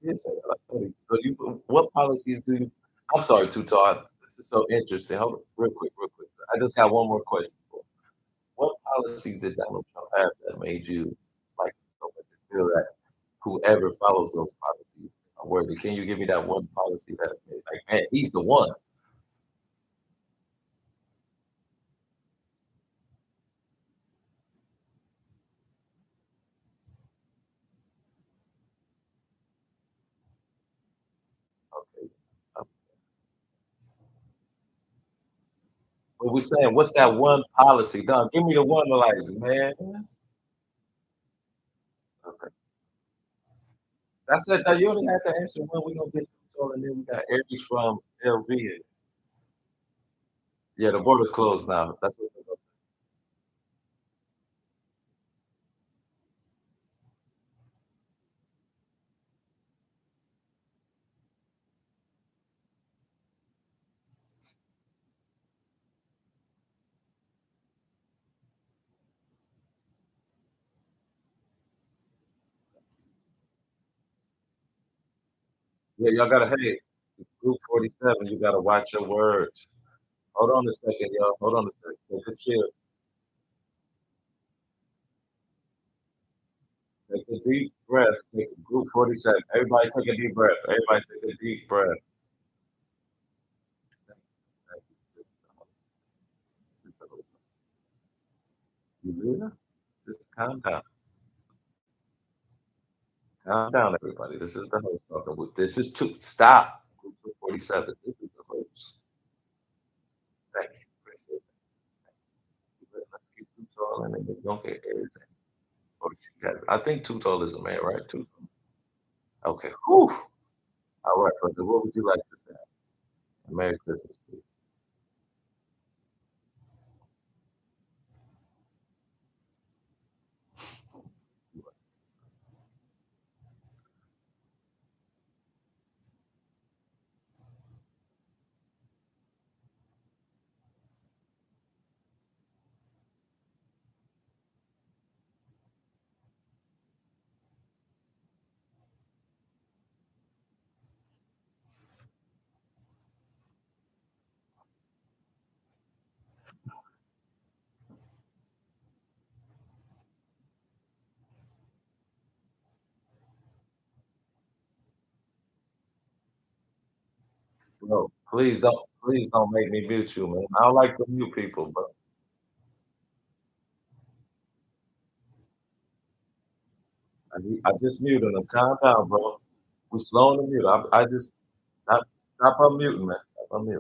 did say that. So what policies do you? I'm sorry, Too Tall. This is so interesting. Hold on, real quick, real quick. I just got one more question for you. What policies did Donald Trump have that made you like him so much and feel that whoever follows those policies are worthy? Can you give me that one policy that made, like, man, he's the one? Okay. Um, But we're saying, what's that one policy, Don? Give me the one, Elijah, man. Okay. That's it. Now, you only have to answer one. We're gonna get to and then we got Aries from LV. Yeah, the border's closed now. That's what we're Yeah, y'all gotta hey, Group 47, you gotta watch your words. Hold on a second, y'all. Hold on a second. Take a chill. Take a deep breath. Take a Group 47. Everybody take a deep breath. Everybody take a deep breath. Thank you. You ready? Just calm down. Calm down, everybody. This is the host talking. This is two. Stop. Group 47. This is the host. Thank you. Appreciate it. Let's keep too tall and then we don't get everything. Oh, you guys. I think Too Tall is a man, right? Too Tall. Okay. Whew. All right, brother. What would you like to say? Merry Christmas to you. Bro, please don't make me mute you, man. I don't like to mute people, but I just muted him. Calm down, bro. We slow in the mute. I just stop unmuting, man. Stop unmuting.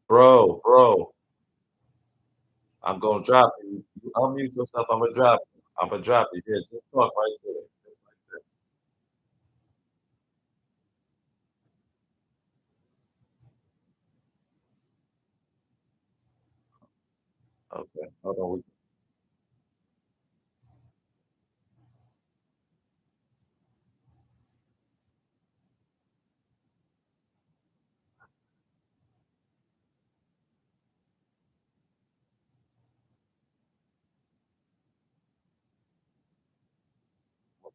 Bro, I'm gonna drop you. You unmute yourself, I'm gonna drop you. I'm gonna drop you. Yeah, just talk right there. Just right there. Okay, hold on.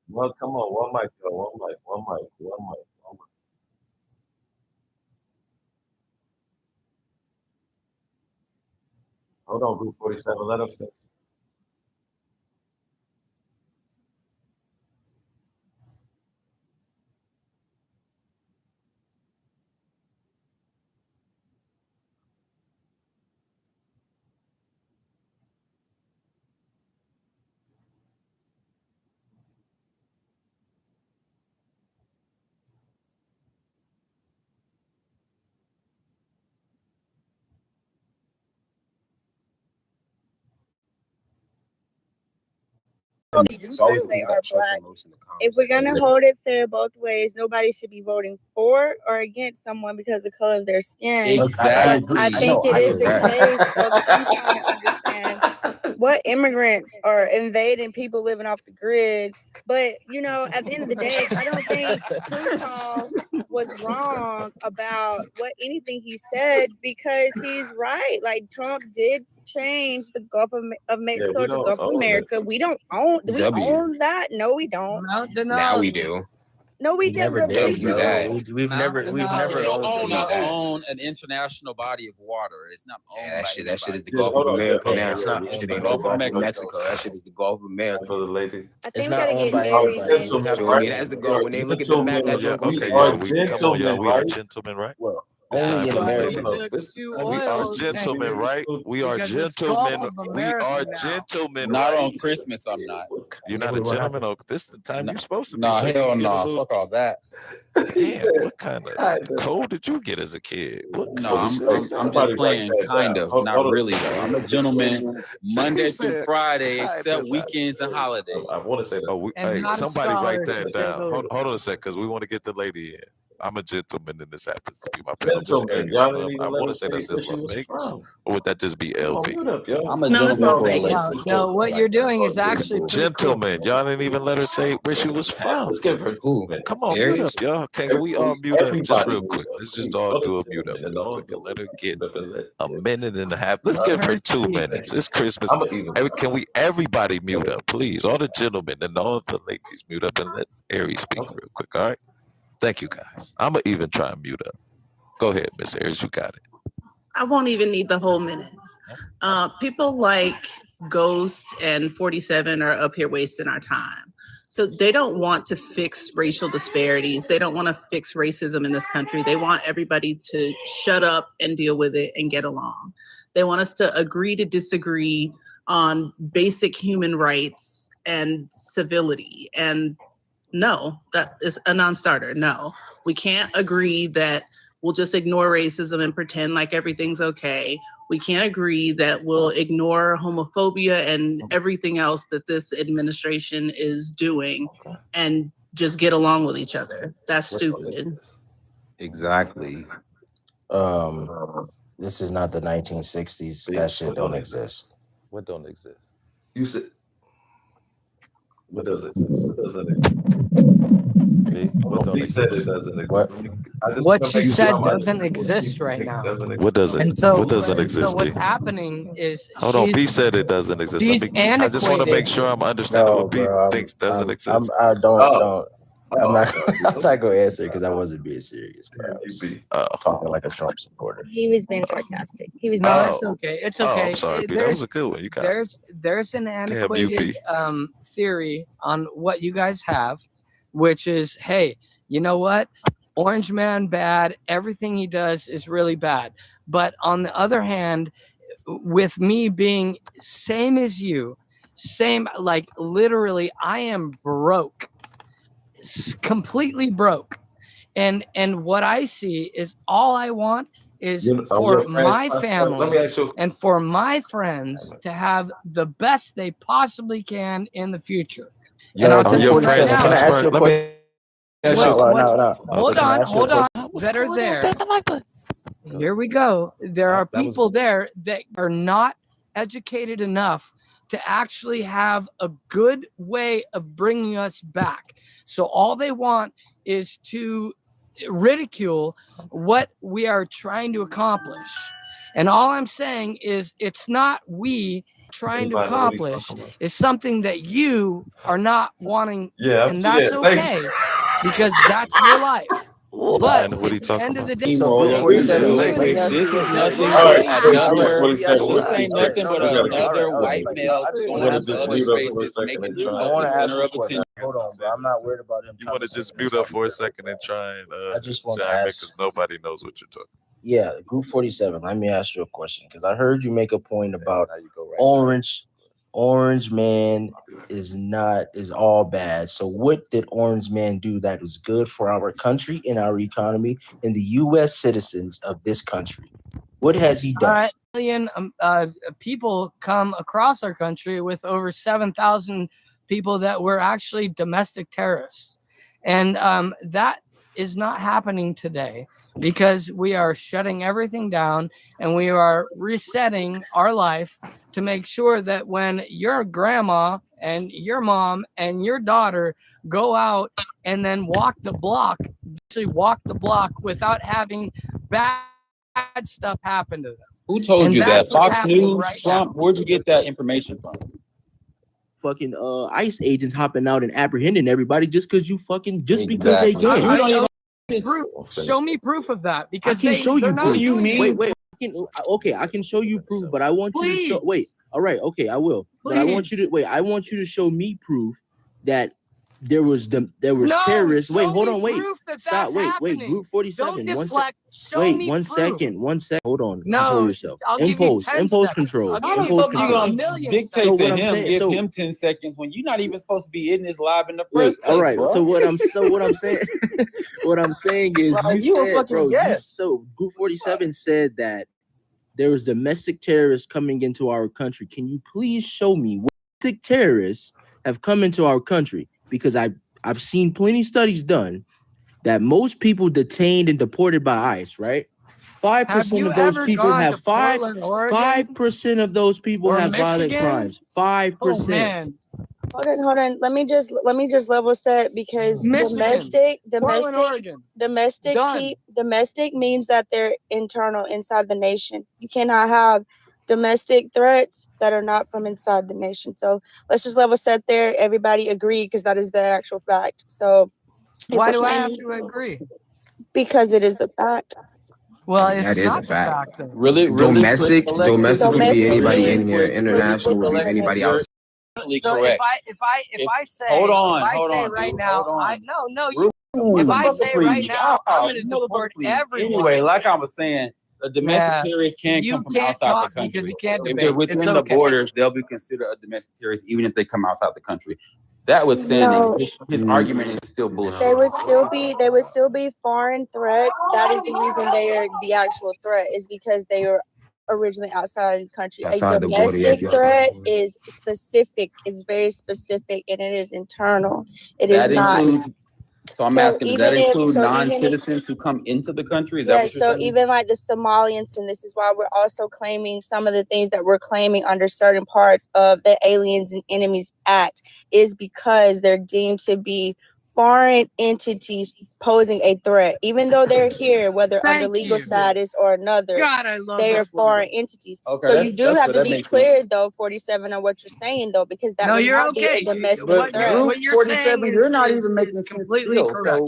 Well, come on, one mic, yo, one mic. Hold on, Group 47. Let us finish. It's always they are black. If we're gonna hold it fair both ways, nobody should be voting for or against someone because of the color of their skin. Exactly. I think it is the case. So I'm trying to understand what immigrants are invading people living off the grid. But you know, at the end of the day, I don't think Tutal was wrong about what anything he said, because he's right. Like, Trump did change the Gulf of Mexico to Gulf of America. We don't own. Do we own that? No, we don't. Now we do. No, we never did. We've never own an international body of water. It's not owned by that shit is the Yeah, Gulf of hold on. America Yeah, now. it's not That shit owned ain't by no Gulf of Mexico. Mexico. That shit is the Gulf of America. For the lady. I think It's we not gotta owned get by everything. anybody. So, I mean, that's the goal. When they look at the map, that's Yeah, what we okay, see. yeah, Come on, y'all. We are gentlemen, right? Well, It's only time in for the America. lady. We are gentlemen, right? We are gentlemen. We are gentlemen, Not right? on Christmas, I'm not. You're not a gentleman. Oh, this is the time you're supposed to be. No, so you hell can get a no. little- Fuck all that. Damn, what kind of code did you get as a kid? What No, kind I'm of shit is I'm that? just playing, kind of, not really though. I'm a gentleman Monday He through said, Friday, "Kinda except not." weekends and holidays. I want to say that. Oh, And hey, not a somebody write scholar, to that say down. the Hold least. on a sec, because we want to get the lady in. I'm a gentleman, and this happens to be my panel. This Gentleman, Aries y'all from, didn't even I let want her to say say that's where in she Las was Vegas, from. or would that just be Come on, LV? mute up, y'all. I'm a No, it's gentleman Las for a Vegas. lady. No, what you're doing is actually pretty cool. Gentleman, y'all didn't even let her say where she was from. Let's give her 2 minutes. Come on, mute up, y'all. Can we all mute up just Everybody real mute quick? up, Let's just please. all Other do a mute up gentlemen, real all quick and let her mute get up and let a minute and a half. Let's give her 2 minutes. It's Christmas. I'm even. Can we everybody mute up, please? All the gentlemen and all the ladies mute up and let Aries speak Okay. real quick. All right. Thank you, guys. I'm gonna even try and mute up. Go ahead, Miss Aries. You got it. I won't even need the whole minutes. People like Ghost and 47 are up here wasting our time. So they don't want to fix racial disparities. They don't want to fix racism in this country. They want everybody to shut up and deal with it and get along. They want us to agree to disagree on basic human rights and civility. And no, that is a non-starter. No, we can't agree that we'll just ignore racism and pretend like everything's okay. We can't agree that we'll ignore homophobia and everything else that this administration is doing and just get along with each other. That's stupid. Exactly. This is not the 1960s. That shit don't exist. What don't exist? You said. What does it? What doesn't it? He said it doesn't exist. What? What you said doesn't exist right now. What doesn't? And so, What doesn't so exist? what's B? happening is Hold on. B said it doesn't exist. she's I just want to make antiquated. sure I'm understanding No, what B bro. thinks doesn't exist. I'm not gonna answer because I wasn't being serious, bro. I was talking like a Trump supporter. He was being sarcastic. He was. No, it's okay. It's Oh, okay. I'm sorry, B. That was a good one. You got it. There's an antiquated UP. theory on what you guys have, which is, hey, you know what? Orange Man bad. Everything he does is really bad. But on the other hand, with me being same as you, same, like literally, I am broke, completely broke. And what I see is all I want is for my family and for my friends to have the best they possibly can in the future. And I'll tell you right now, can I ask you a question? Hold on. That are there. Here we go. There are people there that are not educated enough to actually have a good way of bringing us back. So all they want is to ridicule what we are trying to accomplish. And all I'm saying is it's not we trying to accomplish, it's something that you are not wanting. Yeah, and that's okay because that's your life. But what are you talking end of the about? day, This is nothing but another. This ain't nothing but another white male going after other spaces, making himself the center of attention. Hold on, bro. I'm not worried about him. You want to just mute up for a second and try and I just want to chime in ask. because nobody knows what you're talking. Yeah, Group 47. Let me ask you a question because I heard you make a point about Now you go right Orange Man is all bad. So what did Orange Man do that was good for our country and our economy and the U.S. citizens of this country? What has he done? million people come across our country with over 7,000 people that were actually domestic terrorists. And that is not happening today. because we are shutting everything down and we are resetting our life to make sure that when your grandma and your mom and your daughter go out and then actually walk the block without having bad stuff happen to them. Who told And you that? that's what's Fox happening News, right Trump? Where'd you get that information from? Fucking ICE agents hopping out and apprehending everybody just because you fucking because they Exactly. can. You don't even. Show me proof of that I because can show you they're proof. not doing it. Wait. I can show you proof, but I want you to show. Please. Wait. All right. Okay, I will. But I want you to wait. I want you to show me proof that there was terrorists. Wait. Hold on. Wait. Stop. Wait. Group 47. Don't deflect. Wait. 1 second. 1 second. Hold on. No, Control yourself. I'll give you 10 Impulse seconds. control. I'll give How the you fuck you gonna 1,000,000 dictate So to what I'm him? saying- Give so- him 10 seconds when you're not even supposed to be in this live in the Wait. first place. All right. Bro. So what I'm saying. What I'm saying is Like, you you a said, fucking bro. guess. So Group 47 said that there was domestic terrorists coming into our country. Can you please show me what domestic terrorists have come into our country? Because I've seen plenty of studies done that most people detained and deported by ICE, right? 5% of those people have 5% of those people have violent crimes. 5%. Man. Hold on. Let me just level set because Michigan. Portland, domestic Oregon. domestic means that they're internal inside the nation. You cannot have domestic threats that are not from inside the nation. So let's just level set there. Everybody agree because that is the actual fact. So Why do I have to agree? Because it is the fact. Well, it's That is not a the fact. fact. Though. Really, Domestic quick, would be Domestic anybody in means- here. International would be Alexis, anybody you're else. So correct. if I say Hold on, if I hold say on, right dude, now, hold on. if I say right now, I'm gonna deport everyone. Anyway, like I was saying, a domestic terrorist can You come from can't outside the talk because country. you can't If debate. they're within It's the okay. borders, they'll be considered a domestic terrorist, even if they come outside the country. That withstanding, No. his argument is still bullshit. They would still be foreign threats. That is the reason they are the actual threat is because they are originally outside the country. Outside A the border, yeah, domestic if you're outside threat the border. is specific. It's very specific and it is internal. It That is not. includes. So I'm So asking, does that even if- include so even if- non-citizens who come into the country? Is that Yeah, what you're so saying? even like the Somalians, and this is why we're also claiming some of the things that we're claiming under certain parts of the Aliens and Enemies Act is because they're deemed to be foreign entities posing a threat, even though they're here, whether under Thank legal you. status or another. God, I love They are this word. foreign entities. Okay, So you that's- do that's have good. to That be makes clear, sense. though, 47, on what you're saying, though, because that No, would you're not okay. be a domestic What threat. you're Group saying 47, is- you're not is- even making is sense completely still. correct. So,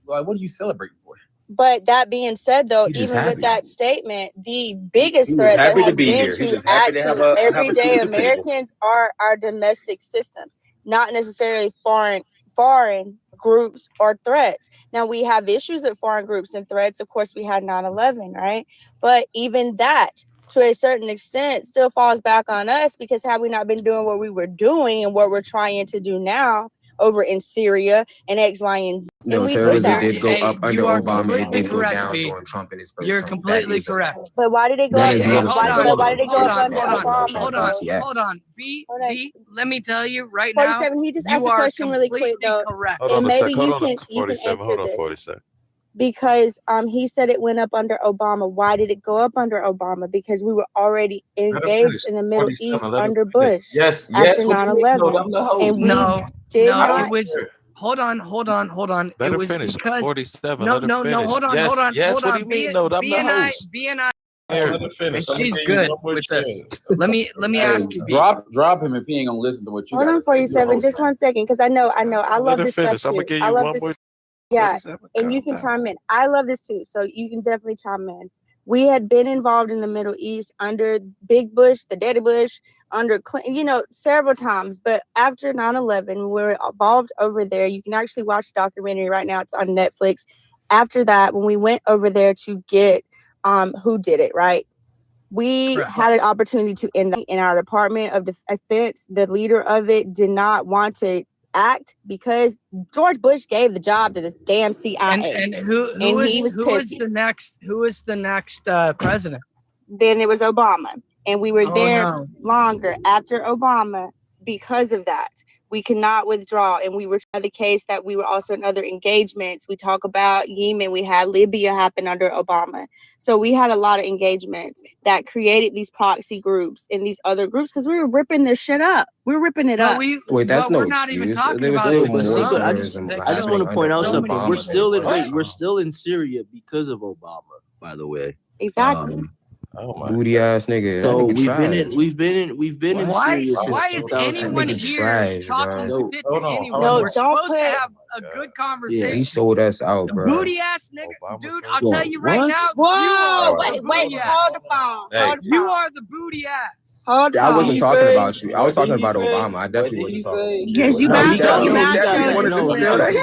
like, what are you celebrating for? But that being said, though, He's just even happy. with that statement, the biggest He was threat that happy to has be been here. He to was happy to have a everyday seat at the table. Americans are our domestic systems, not necessarily foreign groups or threats. Now, we have issues with foreign groups and threats. Of course, we had 9/11, right? But even that, to a certain extent, still falls back on us because had we not been doing what we were doing and what we're trying to do now over in Syria and X, Y, and Z, No, and we did terrorism that. did go Hey, up under you are Obama. It completely did go correct, down B. during Trump in his first You're term. completely That is a correct. fact. But why did it go That up? is Hey, not hold true. on, Why did it go hold up on, under hold on, Obama? Trump hold once, on, yeah. hold on. B, Hold on. B, let me tell you right now. 47, he just You asked a are question really quick, completely though. correct. Hold And on a maybe sec. Hold you on, can 47. answer Hold on, this. 47. Because he said it went up under Obama. Why did it go up under Obama? Because we were already engaged in the Middle East under Bush Yes, after what do you mean? 9/11. No, I'm the host. And we No, did no, not. it was. Hold on. Let It her was finish. because 47. no, Let her no, finish. no. Hold on, yes, hold on, yes. hold What on. do you mean? No, I'm the host. B and I, Here. Let her finish. and I'm gonna she's give you good one more with this. chance. Let me Hey, ask you, B. drop him if he ain't gonna listen to what you Hold got on, to say. You're the 47. host, Just man. 1 second, because I know. I Let love her this stuff finish. I'm too. gonna give I you love one this. more. Yeah, 47. and you Calm can down. chime in. I love this too, so you can definitely chime in. We had been involved in the Middle East under Big Bush, the Daddy Bush, under Clinton, several times. But after 9/11, we were involved over there. You can actually watch the documentary right now. It's on Netflix. After that, when we went over there to get who did it, right? We Correct. had an opportunity to end in our Department of Defense. The leader of it did not want to act because George Bush gave the job to this damn CIA. And who And is he was who is pissy. the next president? Then there was Obama, and we were Oh, there no. longer after Obama because of that. We cannot withdraw. And we were the case that we were also in other engagements. We talk about Yemen. We had Libya happen under Obama. So we had a lot of engagements that created these proxy groups and these other groups because we were ripping this shit up. We were ripping it up. Wait, that's no we're not even excuse. talking There was about still it. more But I terrorism. just want to point out something. Obama We're still in than we're still in Syria because of Obama, by the way. Exactly. Oh my booty ass nigga. So That nigga we've been in Syria since Why is 2000. anyone That nigga here trash, talking bro. shit Hold to on, anyone? No, We're don't supposed put. to have a good conversation. He sold us out, bro. Booty ass nigga, Obama dude. sold I'll Whoa, tell you right what? now. Whoa! You are Wait, the wait. booty ass. Hold the phone. Hey. Hold the You phone. are the booty ass. Hold I wasn't on. talking about you. I was What talking did he about say? Obama. I definitely What did he wasn't talking about say? Because you No, about he got- you no, about he showed definitely your wanted to slip. feel that.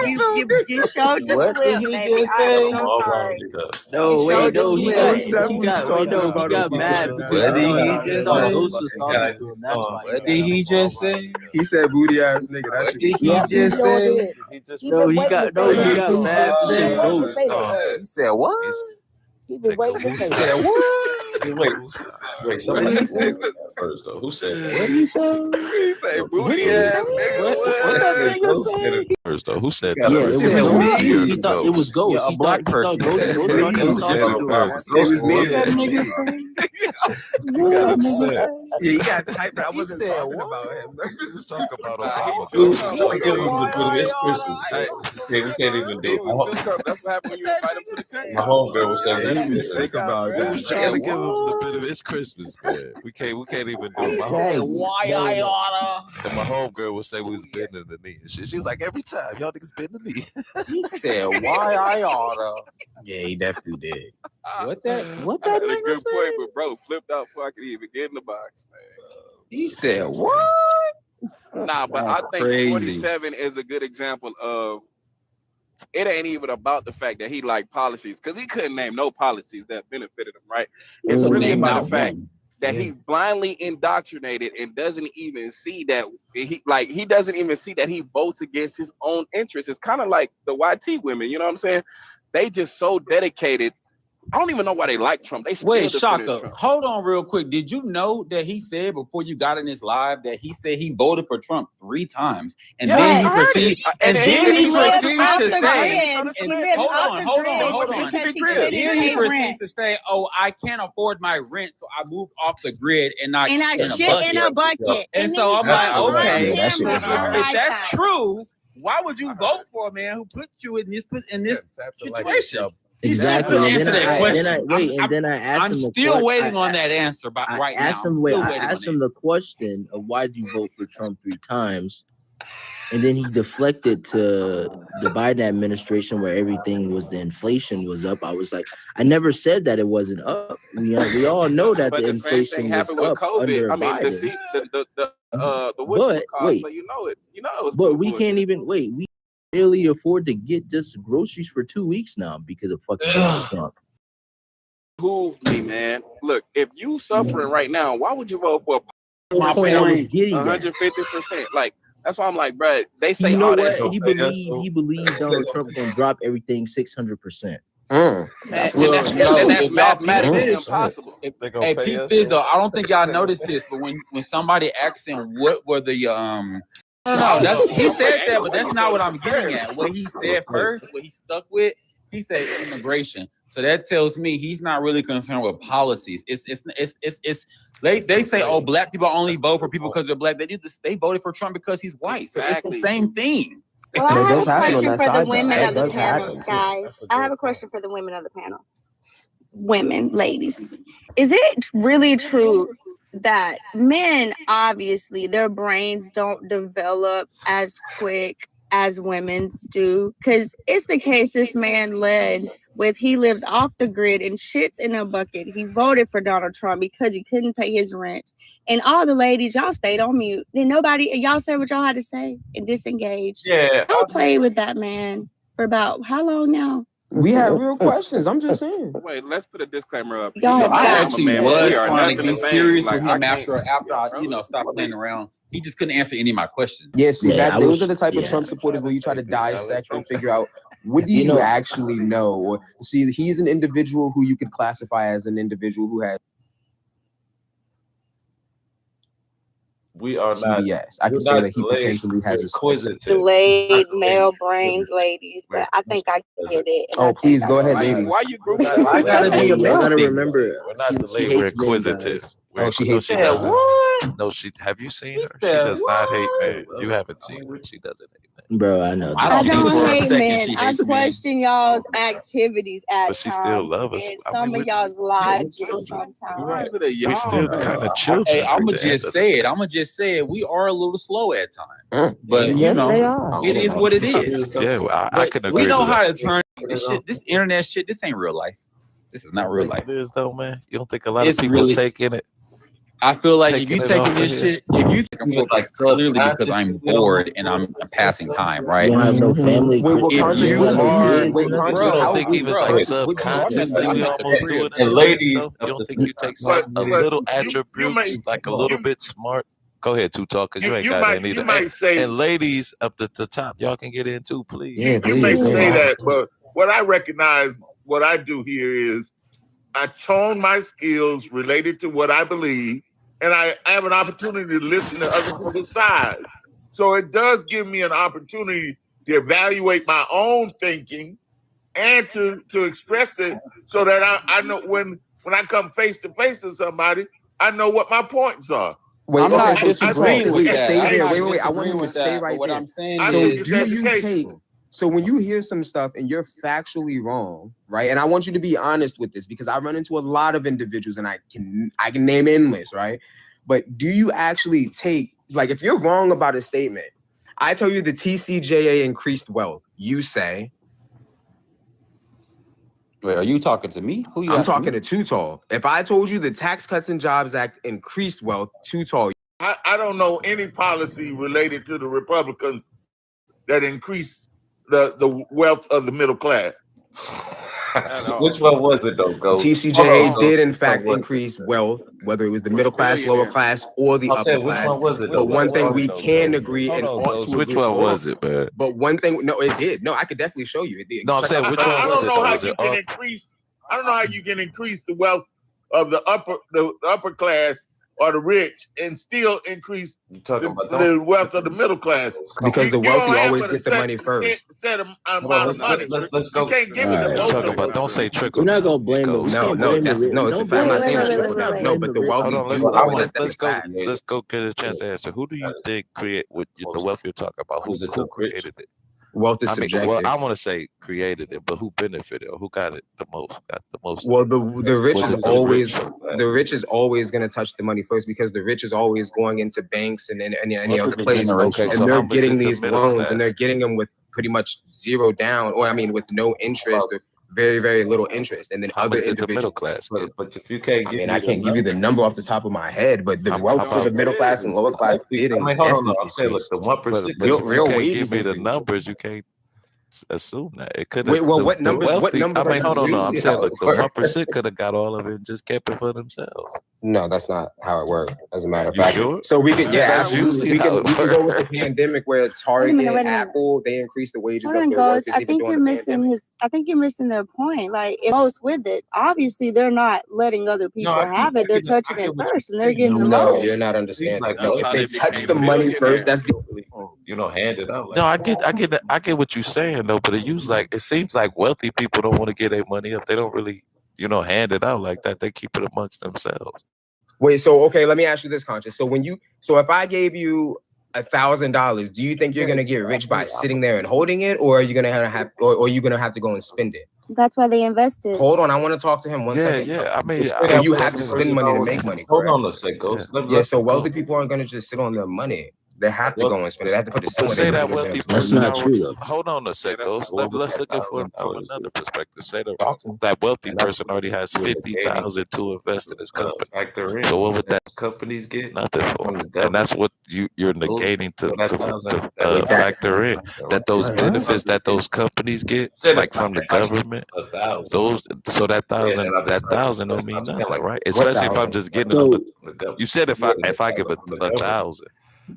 You showed your What did slip, he baby. just I am say? so Hold sorry. on, because No, You wait, showed your no, he slip. was got, definitely talking about got Obama. mad because What did he he just thought say? Ghost was talking to him. That's why. What did he just say? He said booty ass nigga. That What shit did was he funny. just say? he just No, he got mad because Ghost. He said what? take a He said what? wait, somebody first though. Who said that? What he say? He say What booty he ass say? nigga. What that nigga say? First though. Who said Yeah, that? Yeah, first? it was said what? Ghost. You He thought it was Ghost. Yeah, a black person Ghost said it. thought he You was said talking it to first. him. It was me. What that nigga say? You got upset. Yeah, he got typed. I He wasn't said talking what? about him. He was talking about Nah, he Obama. too Ghost tough. was trying to give him the Why bit of his I Christmas. Hey, We can't even do he it. was too tough. That's what happened when you invite him to the country. My homegirl was saying Yeah, he was that. sick about We that. was trying to give him the bit of his Christmas, man. We can't even do it. My said, home, why I oughta? and my homegirl would say we was bending the knee. She was like, every time y'all niggas bend the knee. He said, why I oughta? Yeah, he definitely did. What that That's a nigga good point, say? but bro, flipped out before I could even get in the box, man. He said, what? Nah, but That's I think crazy. 47 is a good example of it ain't even about the fact that he liked policies, because he couldn't name no policies that benefited him, right? It's Couldn't really name about not the fact one. that he blindly indoctrinated and doesn't even see that he doesn't even see that he votes against his own interests. It's kind of like the YT women, you know what I'm saying? They just so dedicated. I don't even know why they like Trump. They still Wait, defended Shaka, Trump. hold on real quick. Did you know that he said before you got in his live that he said he voted for Trump 3 times, and Yeah, then he I heard proceeded, it. and then he lived proceeds off to the say, grid. He lived hold off on, the hold grid on, hold on. because he Then couldn't Then he pay proceeds rent. to say, "Oh, I can't afford my rent, so I moved off the grid and I And I shit in a shit bucket." in a bucket. And then so he I'm like, caught on okay, Yeah, that shit camera was and wild. if like that's that. true, why would you vote for a man who put you in this situation? Exactly. Still And answer then that I question. asked I'm him the still question. waiting on that answer. But I right asked now, him. I'm Wait, still I waiting on asked that him the question of why did you vote for Trump 3 times, and then he deflected to the Biden administration where everything was the inflation was up. I was like, I never said that it wasn't up. We all know that But the the same thing inflation was happened with up COVID. under I mean, Biden. the But whatchamacallit, so wait, you know it was but bullshit. we can't even wait. We barely afford to get just groceries for 2 weeks now because of fucking Donald Trump. Behoove me, man. Look, if you suffering right now, why would you vote for My a Point I was point. getting at. 150%? Like, that's why I'm like, bruh, they say You know all that what? shit. He believed Donald Trump gonna drop everything 600%. And Well, that's no, and that's if y'all peep mathematically this, impossible. They gonna hey, pay peep us? this though. I don't think y'all noticed this, but when somebody asks him what were the he said that, but that's not what I'm getting at. What he said first, what he stuck with, he said immigration. So that tells me he's not really concerned with policies. They say, oh, black people only vote for people because they're black. They voted for Trump because he's white. So it's the same thing. Well, I That have does a happen on question that for the side, though. women That of the does panel, happen, too. guys. I have a question for the women of the panel. Women, ladies, is it really true that men, obviously, their brains don't develop as quick as women's do? Because it's the case this man led with he lives off the grid and shits in a bucket. He voted for Donald Trump because he couldn't pay his rent. And all the ladies, y'all stayed on mute. Then y'all said what y'all had to say and disengaged. Yeah. Y'all played with that man for about how long now? We have real questions. I'm just saying. Wait, let's put a disclaimer up. Y'all You have know, I got I'm a actually man. was We are trying to nothing be the same. serious Like, with I him can't- after I stopped playing around. He just couldn't answer any of my questions. Yeah, see, Yeah, I those was- are the type of yeah. Trump supporters where you try to dissect and figure out what do You you know- actually know. Or see, he's an individual who you could classify as an individual who has we are not. TBS. I We're can say not that he delayed. potentially has We're a inquisitive. Delayed We're male inquisitive. brains, ladies, We're but I think I get it. And I Oh, think please I go ahead, see it. ladies. Why you We're group not that? I gotta delayed. be a you gotta male. remember, We're not she delayed. We're hates men, inquisitive. guys. Oh, she No, hates she men. doesn't. What? No, she. Have you seen He her? She said, does not hate what? men. You haven't seen her. She doesn't hate men. Bro, I know. I I don't this. think don't for a hate second men. she I hates men. question y'all's activities at But she still times love us. and I some mean, of y'all's logic sometimes. Right. Is it a we y'all? still kind of Hey, children. I'ma at the end just of say the it. day. I'ma just say it. We are a little slow at times, but you Yes, know, they are. it is what it is. Yeah, well, I But can we agree know with how that. to turn this shit, this internet shit. This ain't real life. This is not real life. It is though, man. You don't think a lot It's of people really. taking it? I feel like if you Taking it taking off this of here. shit, if you think I'm People doing this like clearly because I'm subconsciously bored and I'm passing time, You right? don't have no family. Wait, what If conscious? you What are, wait, conscious? You bro, don't How think wait, even bro, like conscious? What do you mean subconsciously by I'm we that? at the almost crib. do it in and a sense ladies though? You of don't the think you take But a but little you attributes like a little you bit smart? Go ahead, two talk, because you ain't you got might that either. say And ladies up to the top, y'all can get in too, please. Yeah, you may please. say Yeah. that, but what I recognize, what I do here is I tone my skills related to what I believe, and I have an opportunity to listen to other people's sides. So it does give me an opportunity to evaluate my own thinking and to express it so that I know when I come face to face with somebody, I know what my points are. Wait, I'm okay, not so disagreeing talk. with Wait, that. stay I'm there. not Wait. I want disagreeing him to with stay that. But right what there. I'm saying I So think is, it's do you take? educational. So when you hear some stuff and you're factually wrong, right? And I want you to be honest with this because I run into a lot of individuals and I can name endless, right? But do you actually take, like, if you're wrong about a statement, I tell you the TCJA increased wealth. You say, wait, are you talking to me? Who you I'm asking talking me? to Too Tall. If I told you the Tax Cuts and Jobs Act increased wealth, Too Tall. I don't know any policy related to the Republicans that increased the wealth of the middle class. Which one was it though, Ghost? TCJA Ghost. did in Which one fact was it? increase wealth, whether it was the middle class, lower class, or the I'm upper saying, which class. one was it But though? one thing we Ghost. can agree Hold and on, ought Ghost. to Which agree. one hold on. was it, man? But one thing, no, it did. No, I could definitely show you. It did. No, I'm Check saying out which the one I was don't it know though? how Was you it can all? increase. I don't know how you can increase the wealth of the upper class or the rich and still increase You talking about the wealth of the middle class. because the You wealthy don't have always but a get the money first. set Hold amount on, of money. let's You go. can't give it to Alright. both Talking of about, them. don't say trickle. We're not now, gonna blame the. Ghost. We No, can't no, blame the that's rich. no. We It's a don't fact. I'm not blame saying the it's rich. trickle Let's down. not No, blame but the the rich. Hold wealthy on, do Well, know, I and want that's a let's go, fact. let's go get a chance to answer. Who do you think create what the wealth you're talking about? Who's Who the rich? created it? Wealth is I mean, well, subjective. I want to say created it, but who benefited or who got it the most? Got the most? Well, the rich Was is it the always rich? the rich is always going to touch the money first because the rich is always going into banks and any What other is the place, generation? Okay, so and how they're much getting did the these middle loans and they're class? getting them with pretty much zero down, or I mean, with no interest or very very little interest, and then How other much did the middle individuals. class get? But if you can't I give mean, me I can't give you the number off the top of my head, but the How wealth for the about? middle class and lower class did I mean, hold on. definitely I'm saying, look, increase. the 1% But if you Real can't wages give me the increase. numbers, you can't assume that it could Wait, have well, what the numbers? What wealthy. numbers I are mean, you hold on, no, I'm using? saying, look, the 1% could have got all of it and just kept it for themselves. No, that's not how it works. As a matter of You fact, sure? so we could, yeah, That's absolutely. usually We how can it we can go with the works. pandemic where Wait a Target, minute. Apple, they increased the wages Hold of on, their guys. workers I even think during you're the missing pandemic. I think you're missing their point. Like, if most with it, obviously they're not letting other people have it. They're touching it first, and they're getting the No, most. you're not Seems understanding. like No, that's if how they they touch the became money first, that's the hand it out. No, I get what you're saying though, but it seems like wealthy people don't want to give their money up. They don't really, hand it out like that. They keep it amongst themselves. Wait, so okay, let me ask you this, Conscious. So if I gave you $1,000, do you think you're gonna get rich by sitting there and holding it, or are you gonna or are you gonna have to go and spend it? That's why they invested. Hold on, I want to talk to him one second. Yeah. I mean, So you have to spend money to make money, Hold correct? on a second, Ghost. Yeah, so wealthy people aren't gonna just sit on their money. They have to go and spend it. They have to put it But somewhere. say They that can live wealthy in. That's person not true though. hold on a sec, Ghost. Let's look at from another perspective. Say Talk to me. that wealthy person already has 50,000 to invest in his company. Factor in. So what would that companies get? nothing for? From the And government. that's what you're negating to that factor in that those benefits that those companies get, like from the government, those so that thousand don't mean nothing, right? Especially if I'm just getting it on So the. You said if I give a 1,000.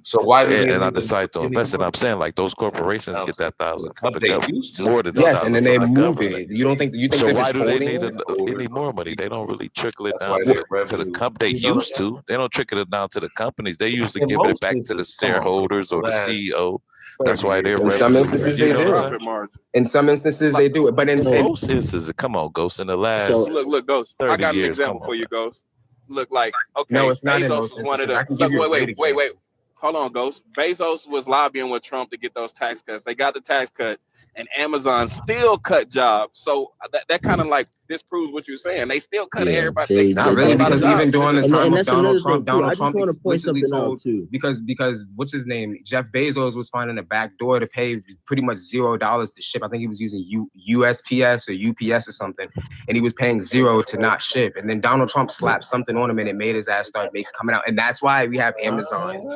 So why do they and I need decide to any invest. And more? I'm saying like those corporations get that $1,000 from the They government, used to. more than Yes, and $1,000 then they from the move government. it. You think So they're why just do they holding need it? any more money? They don't really trickle it That's down why to their the revenue. They You know used to. They don't trickle it down to the companies. They usually In give it most back to the instances, come on, shareholders or the last CEO. That's 30 why their years. In some revenue. instances You they know what I'm do. saying? Profit margin. In some instances they do it, but In in most instances, come on, Ghost. In the last So Look, Ghost. I 30 got an years, come example on, for you, man. Ghost. Look, like, no, okay, it's not in Bezos most was one of instances. the. I can give Look, you a great example. wait. Hold on, Ghost. Bezos was lobbying with Trump to get those tax cuts. They got the tax cut, and Amazon still cut jobs. So that kind of like disproves what you're saying. They still cut yeah, everybody. they Not Still really, cut a lot of because jobs. even during the and time of that's Donald another Trump, thing too. I Donald just Trump want to point explicitly something out told too. because what's his name? Jeff Bezos was finding a back door to pay pretty much $0 to ship. I think he was using USPS or UPS or something, and he was paying $0 to not ship. And then Donald Trump slapped something on him, and it made his ass start coming out. And that's why we have Amazon.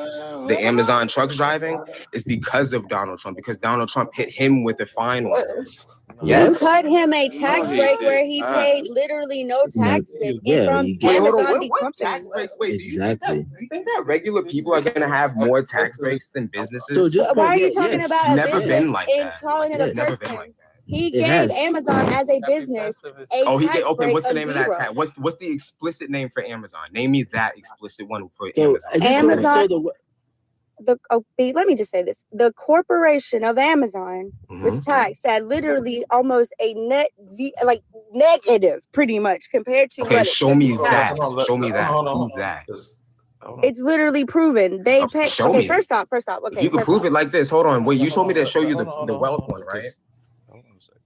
The Amazon trucks driving is because of Donald Trump, because Donald Trump hit him with a fine on it. You Yes. cut him a tax he break did. where he paid literally no taxes. Yeah, And from you Wait, get hold on. Amazon, the What company. tax breaks? Wait, exactly. do you think that regular people are gonna have more tax breaks than businesses? So just Why are you point, talking It's about a never business been like and that. calling it It's a never person? been like that. He It gave has. Amazon as a business a Oh, he tax did. Okay, break what's the of name of that 0. tax? What's the explicit name for Amazon? Name me that explicit one for So Amazon. Amazon- So let me just say this: the corporation of Amazon was Mhm. taxed at literally almost a negative, pretty much compared to Okay, what it show should me be that. taxed. Show me that. Hold on. Prove that. It's literally proven. They Oh, pay. show Okay, me. first off. If Okay, you could first prove off. it like this, hold on. Wait, you told me to show you Hold the on, wealth hold one, on. right? Just hold on a second.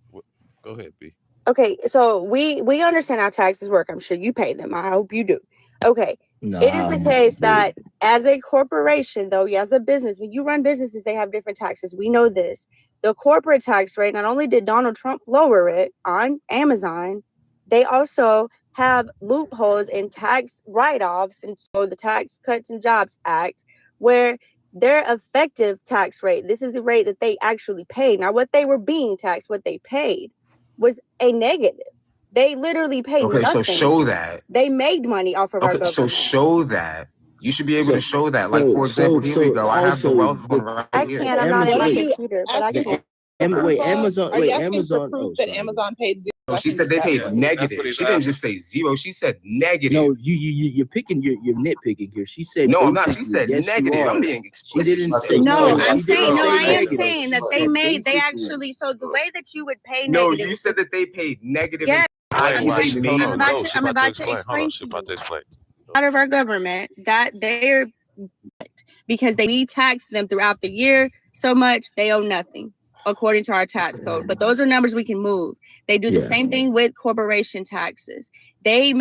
Go ahead, B. Okay, so we understand how taxes work. I'm sure you pay them. I hope you do. Okay. It is the case that as a corporation, though, as a business, when you run businesses, they have different taxes. We know this. The corporate tax rate, not only did Donald Trump lower it on Amazon, they also have loopholes in tax write-offs. And so the Tax Cuts and Jobs Act, where their effective tax rate, this is the rate that they actually paid. Now, what they were being taxed, what they paid was a negative. They literally paid Okay, nothing. so show that. They made money off of our Okay, government. so show that. You should be able to show that. Like, for example, here we go. I have the wealth one right I here. can't. I'm not Amazon- on my wait, computer, but I can. Amazon. Are you Wait, asking Amazon. for proof Oh, that sorry. Amazon paid zero? No, she said they paid That's what negative. he's She didn't asking. just say zero. She said negative. No, you're picking. You're nitpicking here. She said No, I'm not. She basically, said yes, you negative. are. I'm being She explicit. didn't She say said No, negative. I'm she didn't saying no. say I am negative. saying She that said they basically. actually. So the way that you would pay No, negative. you said that they paid negative. Yeah. I Why they she, made hold on, about go. to- She I'm about to about to explain. Hold on, explain she to about to explain. out of our government that they're because we tax them throughout the year so much they owe nothing according to our tax code. But those are numbers we can move. They do the Yeah. same thing with corporation taxes. They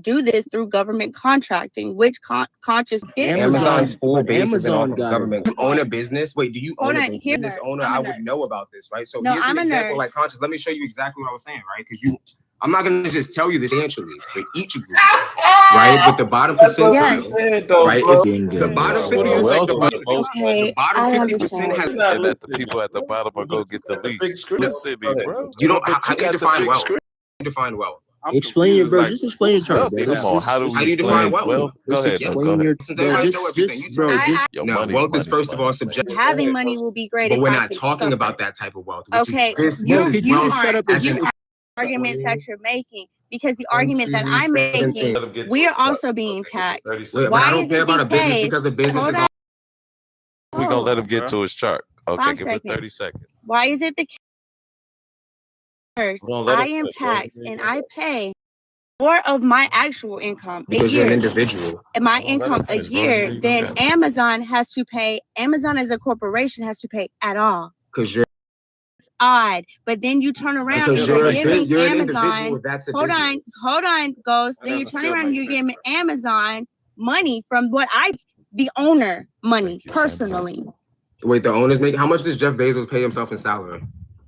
do this through government contracting, which conscious Amazon's full but base is Amazon off of got government. You own a business. Wait, do you Hold own on, a here- business owner? I'm a I would nurse. know about this, right? So No, here's I'm an a example, nurse. like conscious. Let me show you exactly what I was saying, right? Because I'm not gonna just tell you this financially for each group, right? But the bottom percentile, Yes. right? If Being the good. bottom What do you think about the most? Okay, the bottom I 50% understand. has. And that the people at the bottom are gonna get the least. Listen, bro. You don't. But How you do you got the define big wealth? screen. How do you define wealth? I'm Explain your confused, bro. like, Just explain your who's chart, bro. wealthy? Come on, how do How we do you define explain wealth? wealth? Go Just ahead, no, explain go your. ahead. They Bro, already just, know everything. just, You bro, tell me. just. Your No, money's wealth is money's first of all money's subjective. Having money will be great. But if we're I not could talking suffer. about that type of wealth. Which Okay, is you can are shut up and as just an arguments that you're making because the argument that I'm making, Let him get to we're it. also being Okay, taxed. 30 Wait, seconds. but I Why don't is care it about the a business case? because the business Hold is on. We're gonna let him Bruh. get to his chart. Okay, 5 give it seconds. 30 seconds. Why is it the case? First, We're gonna let I him am finish, right? taxed and I pay more of my actual income a because you're an year. individual. And my Hold on, let him income a finish, bro. year, You then got it. Amazon has to pay. Amazon as a corporation has to pay at all. Because you're It's odd. But then you turn around because and you're you're giving you're an Amazon. individual. That's a Hold business. on, Ghost. That Then you doesn't turn still around and make you're sense, giving Amazon money from what the owner money Thank you, Sandra. personally. Wait, the owners make how much does Jeff Bezos pay himself in salary?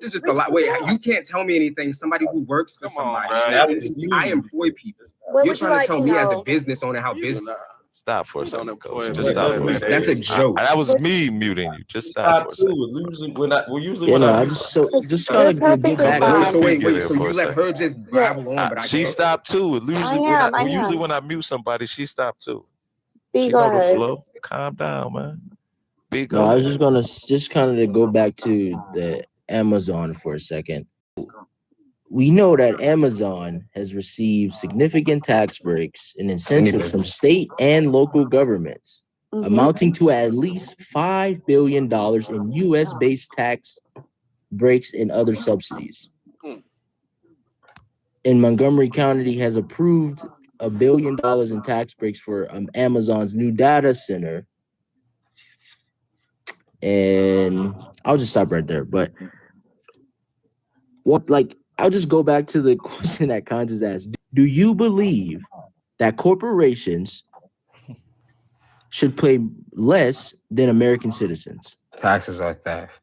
It's just a lot. Wait, you can't tell me anything. Somebody who works for Come on, somebody. bro. I employ people. What You're would you trying to like tell to me as a know? business owner how business. Stop for a You don't second, employ coach. me. Just stop for a second. That's a joke. That was me muting you. Just stop for a Stop too. second. Usually when I You know, mute I just so It's- just you're kind of perfectly get back. Let her fine. So wait, speak in wait. here So for you a let second. her just babble on, but I She can't. stopped too. Usually I am. usually when I mute somebody, she stopped too. B, She go know the ahead. flow. Calm down, man. B, No, go I was ahead. just gonna just kind of go back to the Amazon for a second. We know that Amazon has received significant tax breaks and incentives from state and local governments, amounting to at least $5 billion in U.S.-based tax breaks and other subsidies. And Montgomery County has approved $1 billion in tax breaks for Amazon's new data center. And I'll just stop right there. But I'll just go back to the question that Constance asked. Do you believe that corporations should pay less than American citizens? Taxes are theft.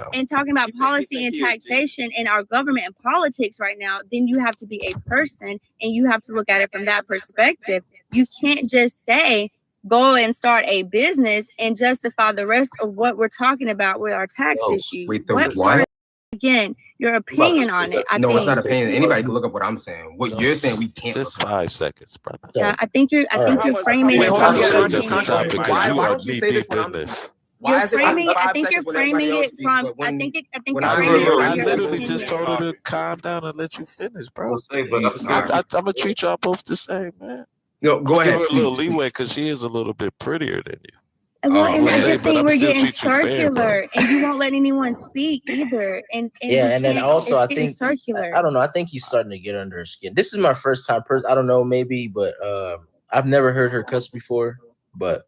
down. and talking about He policy and think he is Jesus. taxation in our government and politics right now, then you have to be a person and you have to look at it from that perspective. You can't just say, go and start a business and justify the rest of what we're talking about with our tax issue. Wait, the what? Again, your opinion on it. I No, think, it's not a opinion. Anybody can look up what I'm saying. What you're saying, we can't. Just look up. 5 seconds, brother. yeah, I think you're How much- framing Wait, it. hold on. You from should your just opinion. stop because Why you don't are you knee say this deep when in I'm this. Why You're is it framing. I 5 think you're seconds when everybody framing else it speaks? from. But when, I think when you're I framing say it it, from I your literally opinion. just told her to calm down and let you finish, I bro. will say, but I'm still. Alright. I'm gonna treat y'all both the same, man. No, I'm go gonna give ahead. her a little please, leeway because she is a little bit prettier than you. Well, Oh, and okay. I Say, just but think I'm we're still getting treat you fair, bro. circular, and you won't let anyone speak either. And Yeah, we and then can't- also it's I getting think circular. I don't know. I think he's starting to get under her skin. This is my first time. I don't know, maybe, but I've never heard her cuss before. But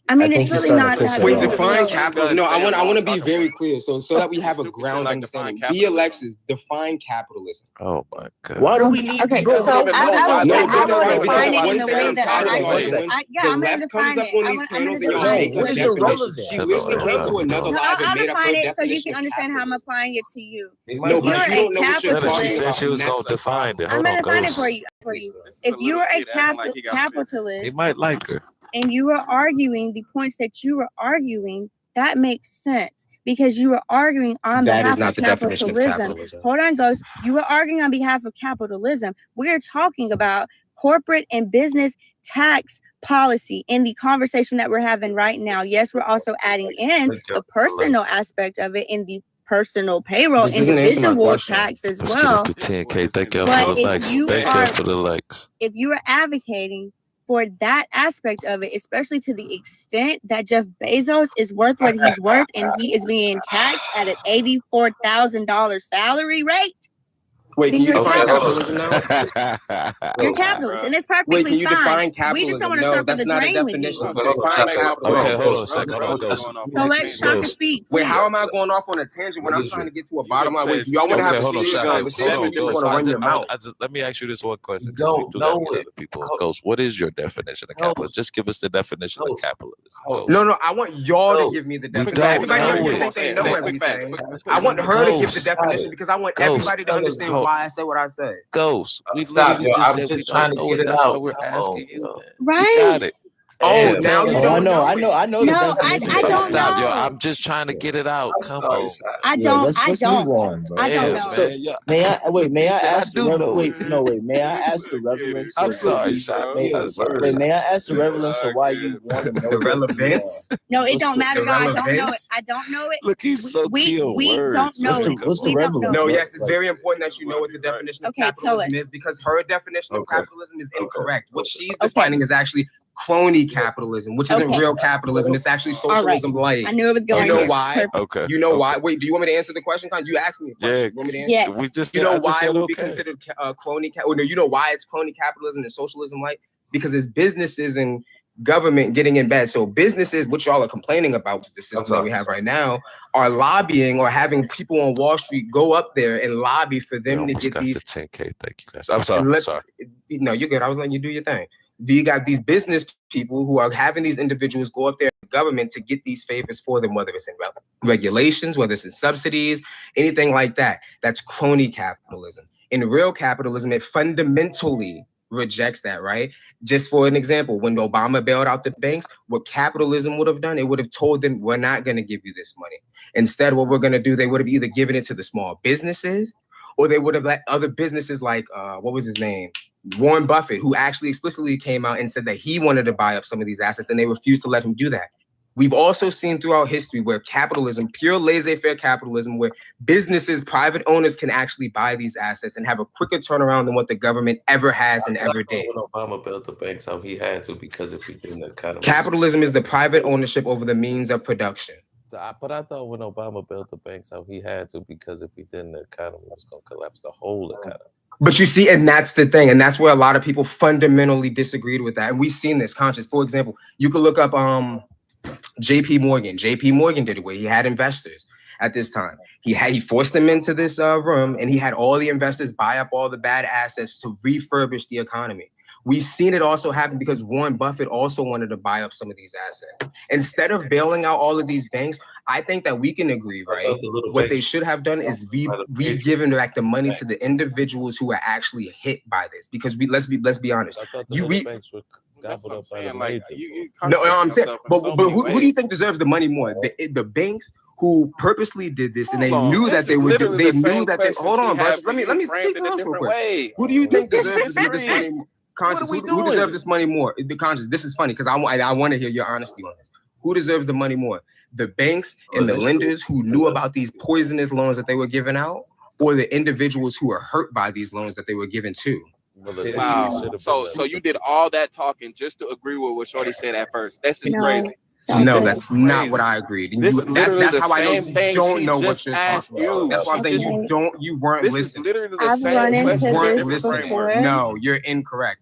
I mean, I it's think he's really starting to not piss that her Wait, big of off. a define deal. capitalism. No, I want to be very clear. So that we have a Stupid shit ground like define understanding. Be capitalism. Alexis, define capitalism. Oh my god. Why do we need Okay, bro? so even know why No, they I do will it. define it one in the thing way I'm that tired I of think. doing, Yeah, the I'm gonna left comes define up it. on these I'm panels gonna and y'all No, make define her it. what is definition. irrelevant? She That literally don't came add to up, another bro. No, live and I'll made up her define it so you definition can of understand how I'm capitalism. applying it to you. No, If you're but you a don't know what you're She talking said capitalist, she about, was and gonna that's the define it. problem. I'm Hold on, gonna define it Ghost. for you. This is If a you little are a kid acting like he got sense. He capitalist might like her. and you are arguing the points that you are arguing, that makes sense because you are arguing on That is behalf not of the definition of capitalism. capitalism. Hold on, Ghost. You are arguing on behalf of capitalism. We're talking about corporate and business tax policy in the conversation that we're having right now. Yes, we're also adding in the personal aspect of it in the personal payroll, This doesn't answer my individual question. tax as Let's get well. up to 10K. Thank y'all But for the if likes. you Thank are y'all for the likes. if you are advocating for that aspect of it, especially to the extent that Jeff Bezos is worth what he's worth and he is being taxed at an $84,000 salary rate, Wait, then can you you're define capitalist. capitalism now? You're capitalist, and it's Wait, perfectly can you fine. define We just don't capitalism? want to No, circle that's the not a drain with you. definition. Okay, Define capitalism. Okay, hold on a Brother second. Hold on, Ghost is Ghost. going off So on a let tangent. Shaka Ghost. speak. Wait, Please. how am I going off on a tangent when I'm trying to get to a bottom line? Wait, do y'all want to Okay, have a hold on, serious Shaka. conversation? Hold Or on, you just Ghost. want to run your mouth? Let me ask you this one question because we do that with other people. Ghost, what is your definition of capitalism? Just give us the definition of capitalism. Ghost. No, I want y'all to give me the definition. don't Everybody know here it. think they know everything. I want her to give the Ghost. definition because I want Ghost. everybody to understand why I said what I said. Ghost. We Stop, literally yo. just I'm said we just trying don't to know get it. it That's why out. we're Come asking on, you, yo. man. Right? You got it. Oh, Just now tell you us. don't know. I know the No, definition. I don't Stop, yo. know. I'm just trying to get it out. Come on. I Yeah, don't. let's move on, bro. I don't Man, know. So man. Yeah. may I wait? May He I said I ask the do know. May I ask the relevance? I'm of- sorry, Shaka. I'm sorry. Wait, may I ask the This is relevance of why you want to know The what the, relevance. No, it what's don't the- matter. The No, I don't know it. relevance. I don't know it. Look, he's so key on We don't words. know man. it. Come what's the We don't relevance? know. No, What- yes, it's like- very important that you know what the definition of Okay, tell capitalism us. is because her definition of Okay. capitalism is incorrect. What she's Okay. defining is actually crony capitalism, which isn't Okay. real capitalism. It's actually All right. socialism light. I knew it was You going know there. why? Perfect. Okay. You know okay. why? Wait, do you want me to answer the question? Con? You asked me a question. Yeah. You want me to answer? Yeah. We just You know I just why said it would be okay. considered crony or no, you know why it's crony capitalism and socialism light? Because it's businesses and government getting in bed. So businesses, which y'all are complaining about the system that we have right now, are lobbying or having people on Wall Street go up there and lobby for We them to almost get got these. to 10K. Thank you guys. I'm sorry. Sorry. No, you're good. I was letting you do your thing. You got these business people who are having these individuals go up there in government to get these favors for them, whether it's in regulations, whether it's in subsidies, anything like that. That's crony capitalism. In real capitalism, it fundamentally rejects that, right? Just for an example, when Obama bailed out the banks, what capitalism would have done, it would have told them, we're not going to give you this money. Instead, what we're going to do, they would have either given it to the small businesses, or they would have let other businesses like, what was his name? Warren Buffett, who actually explicitly came out and said that he wanted to buy up some of these assets, and they refused to let him do that. We've also seen throughout history where capitalism, pure laissez-faire capitalism, where businesses, private owners can actually buy these assets and have a quicker turnaround than what the government ever has and ever did. When Obama built the banks out, he had to because if he didn't, the economy. Capitalism is the private ownership over the means of production. But I thought when Obama built the banks out, he had to because if he didn't, the economy was going to collapse. The whole economy. But you see, and that's the thing, and that's where a lot of people fundamentally disagreed with that. And we've seen this conscious. For example, you could look up JP Morgan. JP Morgan did it where he had investors at this time. He forced them into this room, and he had all the investors buy up all the bad assets to refurbish the economy. We've seen it also happen because Warren Buffett also wanted to buy up some of these assets. Instead of bailing out all of these banks, I think that we can agree, right? What they should have done is we given back the money to the individuals who are actually hit by this. Because let's be honest. banks were gobbled up by the major. I'm saying, but who do you think deserves the money more? The banks who purposely did this and they knew that they would do. They knew that they. Hold on, bro. Let me speak real quick. Who do you think deserves this money? Conscious, who deserves this money more? The conscious. This is funny because I want to hear your honesty on this. Who deserves the money more? The banks and the lenders who knew about these poisonous loans that they were giving out, or the individuals who are hurt by these loans that they were given to? Wow. So you did all that talking just to agree with what Shorty said at first. That's just crazy. No, that's not what I agreed. And This is literally that's the how I know same you thing don't she know what just you're asked talking about. you. That's why I'm She saying just- you weren't This is listening. literally the I've same run into question. You weren't this listening. before. No, you're incorrect.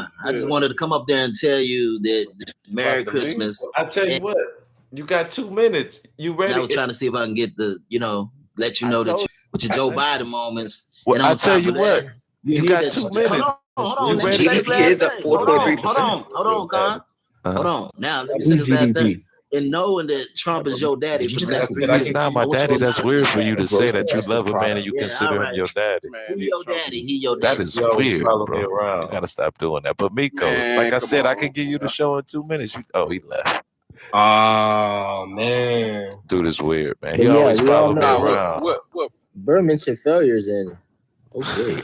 Con, I just wanted to come up there and tell you that Merry Christmas. I tell you what, you got 2 minutes. You ready? And I was trying to see if I can get let you know that with your Joe Biden moments. Well, and I on tell top you of what, that, you got 2 minutes. Hold on. You Let me say this ready? last thing. Hold on, Con. Hold on. Now, let me say this last thing. And knowing that Trump is your daddy for the next 3 years. He's not my daddy. That's weird for you to say that you love a man and you consider him your daddy. He your daddy. He your daddy. That is weird, bro. You gotta stop doing that. But Miko, like I said, I can give you the show in 2 minutes. He left. Oh man, dude is weird, man. He always followed me around. Burr mentioned failures, and Okay.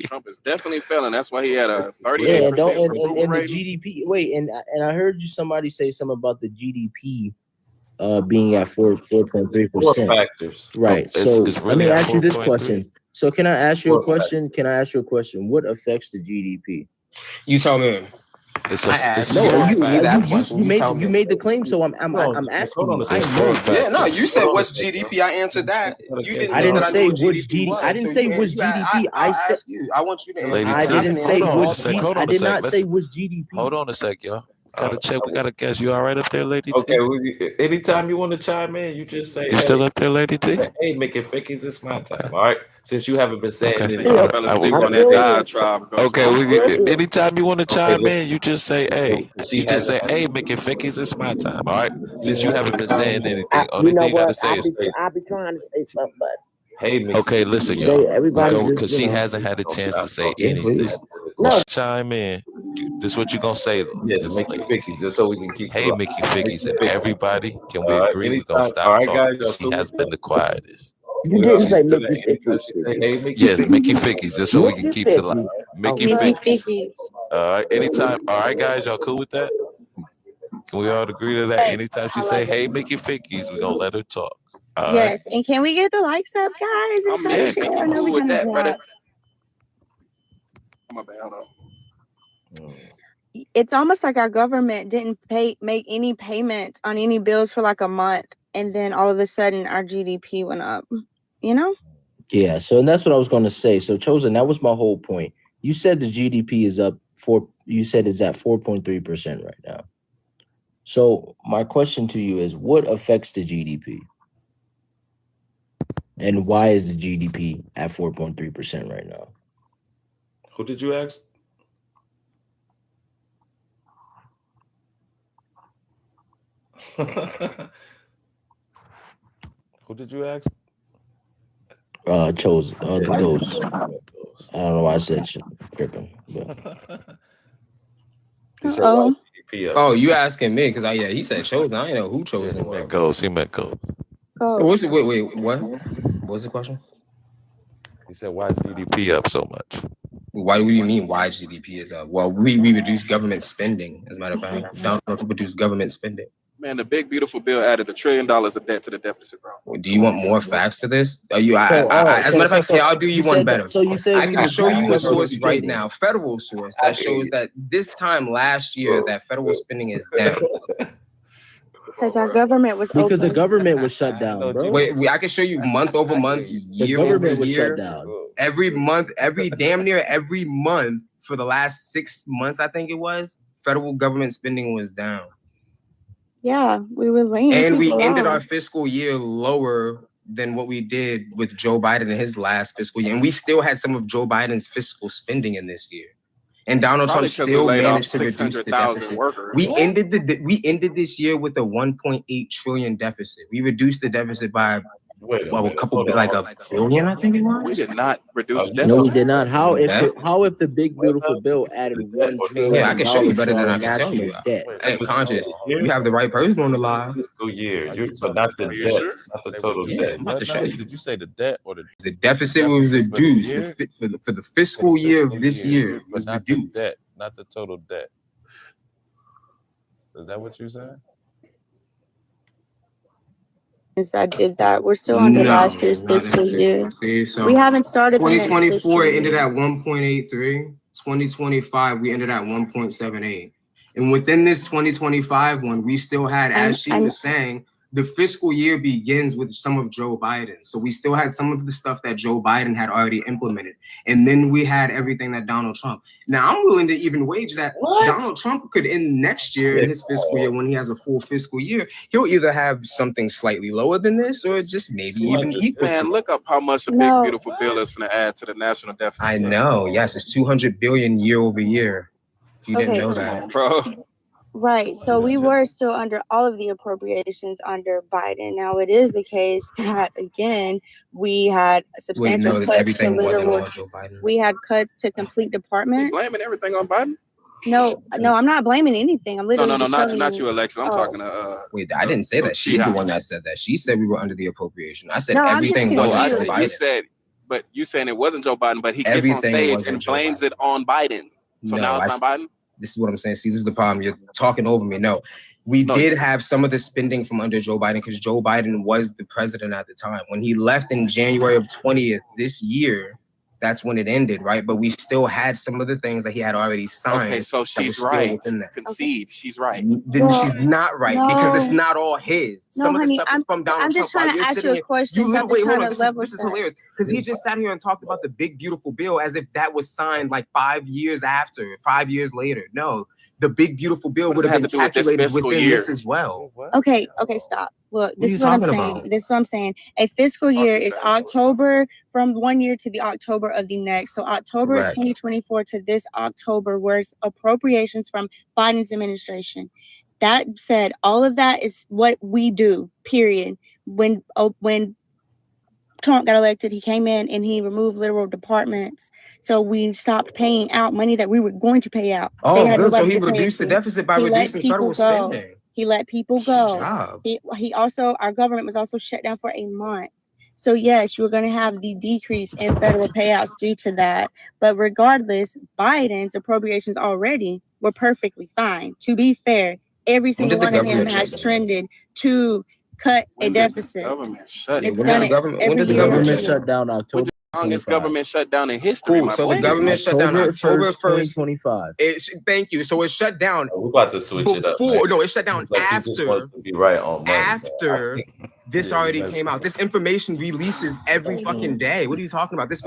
Trump is definitely failing. That's why he had a 38% Yeah, and don't approval and the rating. GDP. Wait, and I heard you somebody say something about the GDP being at 4.3%. Factors. Right. So It's let really me at ask you this 4.3. question. So can I ask you a question? Can I ask you a question? What affects the GDP? You tell me. It's I a asked it's you. four asked me that question. you made tell you me. made the claim, so I'm asking you. I It's know. four Yeah, no, you factors. said what's GDP. I answered that. You didn't I think didn't that I knew say what which GDP GD. was. I didn't So say you, which you had, GDP. I I'll said ask you. I want you to answer. Lady I T, didn't say hold on a which sec. GDP. Hold I on a did sec. not say which GDP. Hold on a sec, y'all. Gotta check. We gotta guess. You all right up there, Lady T? Okay, anytime you want to chime in, you just say, You still up there, Lady T? Hey, making fickies, it's my time. All right. Since you haven't been saying anything. I fell asleep on that diatribe. Okay, anytime you want to chime in, you just say, hey. You just say, hey, making fickies, it's my time. All right. Since you haven't been saying anything, only thing you gotta say is, I be trying to say something, but hey, okay, listen, y'all. everybody just, Because she hasn't had a chance to say anything. Chime in. This is what you gonna say. Yes, Mickey Fickies, just so we can keep. Hey, Mickey Fickies, and everybody, can we All right, agree we're anytime. gonna All stop right, talking? guys, Because y'all she has been the quietest. You didn't say Mickey Anytime she say, hey, Mickey Yes, Fickies. Mickey Fickies, just so we can keep the line. Mickey Fickies. Fickies. All right, anytime. All right, guys, y'all cool with that? Can we all agree to that? Yes, Anytime she I say, love it. hey, Mickey Fickies, we're gonna let her talk. All right. Yes, and can we get the likes up, guys? And try to share. I know we kind of dropped. My bad, hold on. It's almost like our government didn't make any payments on any bills for like a month, and then all of a sudden our GDP went up. You know? yeah. So and that's what I was going to say. So Chosen, that was my whole point. You said the GDP is up you said it's at 4.3% right now. So my question to you is, what affects the GDP? And why is the GDP at 4.3% right now? Who did you ask? Who did you ask? Chosen, the ghost. I don't know why I said tripping. But. Oh, you asking me? Because yeah, he said Chosen. I didn't know who Chosen He was. meant Ghost. He meant Ghost. Wait, what? What's the question? He said, why GDP up so much? Why do you mean why GDP is up? Well, we reduce government spending. As a matter of fact, Donald Trump reduced government spending. Man, the big beautiful bill added $1 trillion of debt to the deficit, bro. Well, do you want more facts for this? Are you? As a matter of fact, I'll do you one better. So you said I can show you a source right now, federal source that shows that this time last year that federal spending is down. Because our government was because open. the government was shut down, bro. Wait, I can show you month over month, year over was year, shut down. every month, damn near every month for the last 6 months. I think it was federal government spending was down. Yeah, we were laying. And we ended our fiscal year lower than what we did with Joe Biden in his last fiscal year. And we still had some of Joe Biden's fiscal spending in this year. And Donald Trump still managed to reduce the deficit. We ended this year with a 1.8 trillion deficit. We reduced the deficit by a billion, I think it was. We did not reduce the No, deficit. we did not. How if the big beautiful bill added $1 trillion? Yeah, I can show you better than I can national tell you. debt? Hey, conscious, you have the right person on the line. Fiscal year, but not the debt, not the total debt. I'm about to show you. Did you say the debt or the deficit was reduced for the fiscal year of this year was not reduced. The debt, not the total debt. Is that what you're saying? Did that. We're still under last year's fiscal year. So we haven't started. 2024 ended at 1.83. 2025 we ended at 1.78. And within this 2025 one, we still had, as she was saying, the fiscal year begins with some of Joe Biden. So we still had some of the stuff that Joe Biden had already implemented. And then we had everything that Donald Trump. Now, I'm willing to even wage that Donald Trump could end next year in his fiscal year when he has a full fiscal year. He'll either have something slightly lower than this or just maybe even equal to it. Man, look up how much the big beautiful bill is going to add to the national deficit. I know. Yes, it's 200 billion year over year. You didn't know that, bro. Right. So we were still under all of the appropriations under Biden. Now it is the case that again we had substantial cuts to literal. We had cuts to complete departments. You blaming everything on Biden? No, I'm not blaming anything. I'm literally not you, Alexa. I'm talking to. Wait, I didn't say that. She's the one that said that. She said we were under the appropriation. I said everything No, wasn't I said Biden. you said But you saying it wasn't Joe Biden, but he gets on Everything stage wasn't and Joe blames Biden. it on Biden. So No, now it's not Biden? This is what I'm saying. See, this is the problem. You're talking over me. No, we did have some of the spending from under Joe Biden because Joe Biden was the president at the time. When he left in January of 20th this year, that's when it ended, right? But we still had some of the things that he had already signed. Okay, so she's right. Concede, she's right. Then she's not right because it's not all his. Some of the honey, stuff is from Donald Trump. I'm just trying to ask you a question. Wait, hold on. This is hilarious because he just sat here and talked about the big beautiful bill as if that was signed like 5 years later. No, the big beautiful bill would have been calculated within this as well. Okay, stop. Look, this is what I'm saying. This is what I'm saying. A fiscal year is October from one year to the October of the next. So October 2024 to this October was appropriations from Biden's administration. That said, all of that is what we do, period. When Trump got elected, he came in and he removed literal departments. So we stopped paying out money that we were going to pay out. Oh, good. So he reduced the deficit by reducing federal spending. He let people go. He also, our government was also shut down for a month. So yes, you're going to have the decrease in federal payouts due to that. But regardless, Biden's appropriations already were perfectly fine. To be fair, every single one of them has trended to cut a deficit. When did the government shut down? October. Longest government shutdown in history. Cool. So the government shut down October 1st, 2025. Thank you. So it shut down. We're about to switch it up. No, it shut down like after. Just wants to be right on money, after this already came out. This information releases every fucking day. What are you talking about? This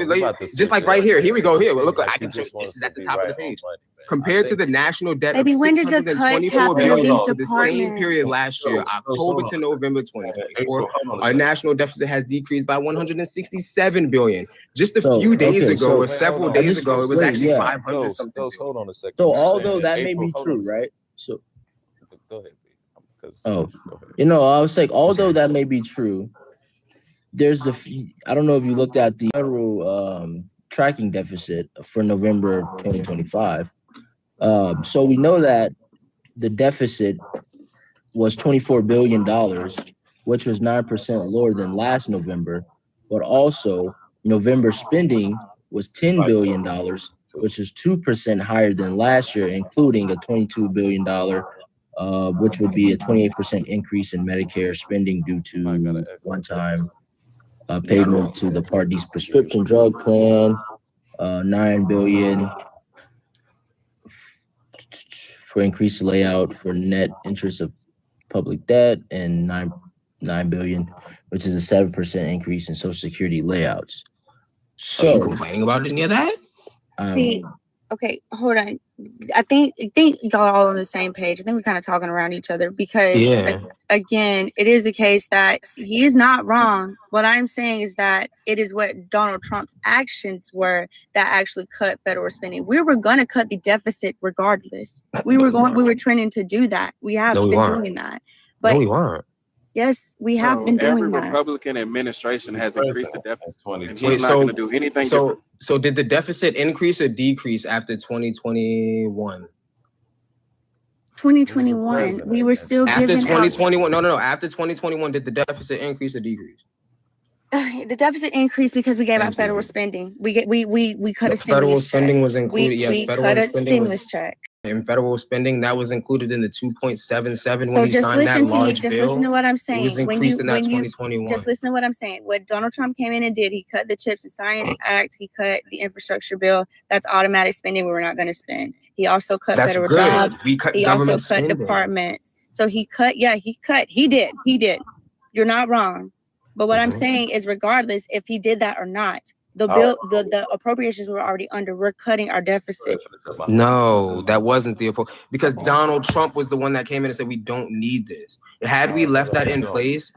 just like right here. Here we go. Here, look. I can show this is at the top of the page. Compared to the national debt of $624 billion to the same period last year, October to November 2024, our national deficit has decreased by $167 billion. Just a few days ago, or several days ago, it was actually 500 something. Hold on a second. So although that may be true, right? So go ahead. I was like, although that may be true, there's I don't know if you looked at the federal tracking deficit for November of 2025. So we know that the deficit was $24 billion, which was 9% lower than last November, but also November spending was $10 billion, which is 2% higher than last year, including a $22 billion, which would be a 28% increase in Medicare spending due to one-time payment to the Part D's prescription drug plan, $9 billion for increased layout for net interest of public debt, and $9 billion, which is a 7% increase in Social Security layouts. So, are you complaining about any of that? Okay, hold on. I think y'all are all on the same page. I think we're kind of talking around each other because, again, it is the case that he is not wrong. What I'm saying is that it is what Donald Trump's actions were that actually cut federal spending. We were going to cut the deficit regardless. We were trending to do that. We have been doing that. But no, we weren't. Yes, we have been doing every that. Republican administration has increased the deficit. And he's not going to do anything different. So did the deficit increase or decrease after 2021? 2021, we were still after giving 2021. No. After 2021, did the deficit increase or decrease? The deficit increased because we gave out federal spending. We cut a stimulus federal spending was included. We cut a stimulus check. In federal spending, that was included in the 2.77 when he signed that large bill. Just listen to what I'm saying. It was increased in that 2021. Just listen to what I'm saying. What Donald Trump came in and did, he cut the Chips and Science Act. He cut the infrastructure bill. That's automatic spending we're not going to spend. He also cut federal jobs. He also cut departments. So he did. You're not wrong. But what I'm saying is, regardless if he did that or not, the bill, the appropriations were already under. We're cutting our deficit. No, that wasn't because Donald Trump was the one that came in and said we don't need this. Had we left that in place,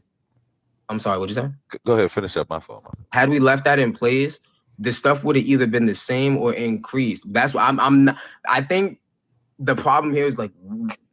I'm sorry, what'd you say? Go ahead, finish up my phone. Had we left that in place, the stuff would have either been the same or increased. That's what I'm not. I think the problem here is like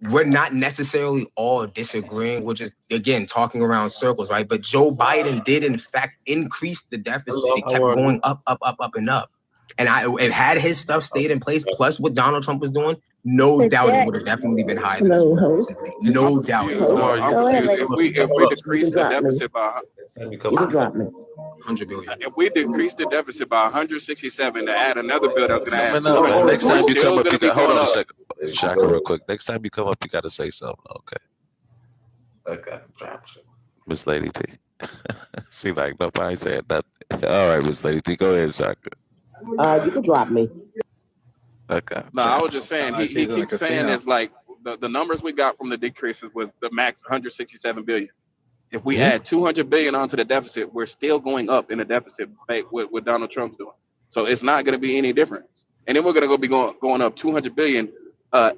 we're not necessarily all disagreeing. We're just again talking around circles, right? But Joe Biden did in fact increase the deficit. It kept going up, and up. And it had his stuff stayed in place, plus what Donald Trump was doing, no doubt it would have definitely been higher than this. No doubt. If we decrease the deficit by 100 billion. If we decrease the deficit by 167 to add another bill that's going to add Coming up, man. 200, Next time you come up, you got hold on a up. second. Shaka, real quick. Next time you come up, you got to say something. Okay. Miss Lady T. She like, nope, I ain't saying nothing. All right, Miss Lady T, go ahead, Shaka. You can drop me. Okay. No, I was just saying, he keeps saying it's like the numbers we got from the decreases was the max 167 billion. If we add 200 billion onto the deficit, we're still going up in the deficit with what Donald Trump's doing. So it's not going to be any difference. And then we're going to be going up 200 billion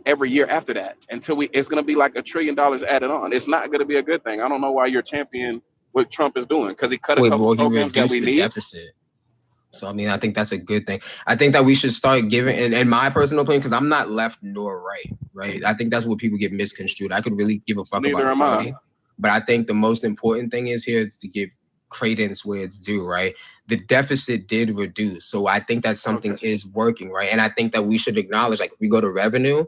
every year after that until it's going to be like $1 trillion added on. It's not going to be a good thing. I don't know why you're championing what Trump is doing, because he cut a couple programs that we need. Deficit. So, I mean, I think that's a good thing. I think that we should start giving, in my personal opinion, because I'm not left nor right? I think that's what people get misconstrued. I could really give a fuck about equality. But I think the most important thing is to give credence where it's due, right? The deficit did reduce. So I think that something is working, right? And I think that we should acknowledge, like, if we go to revenue,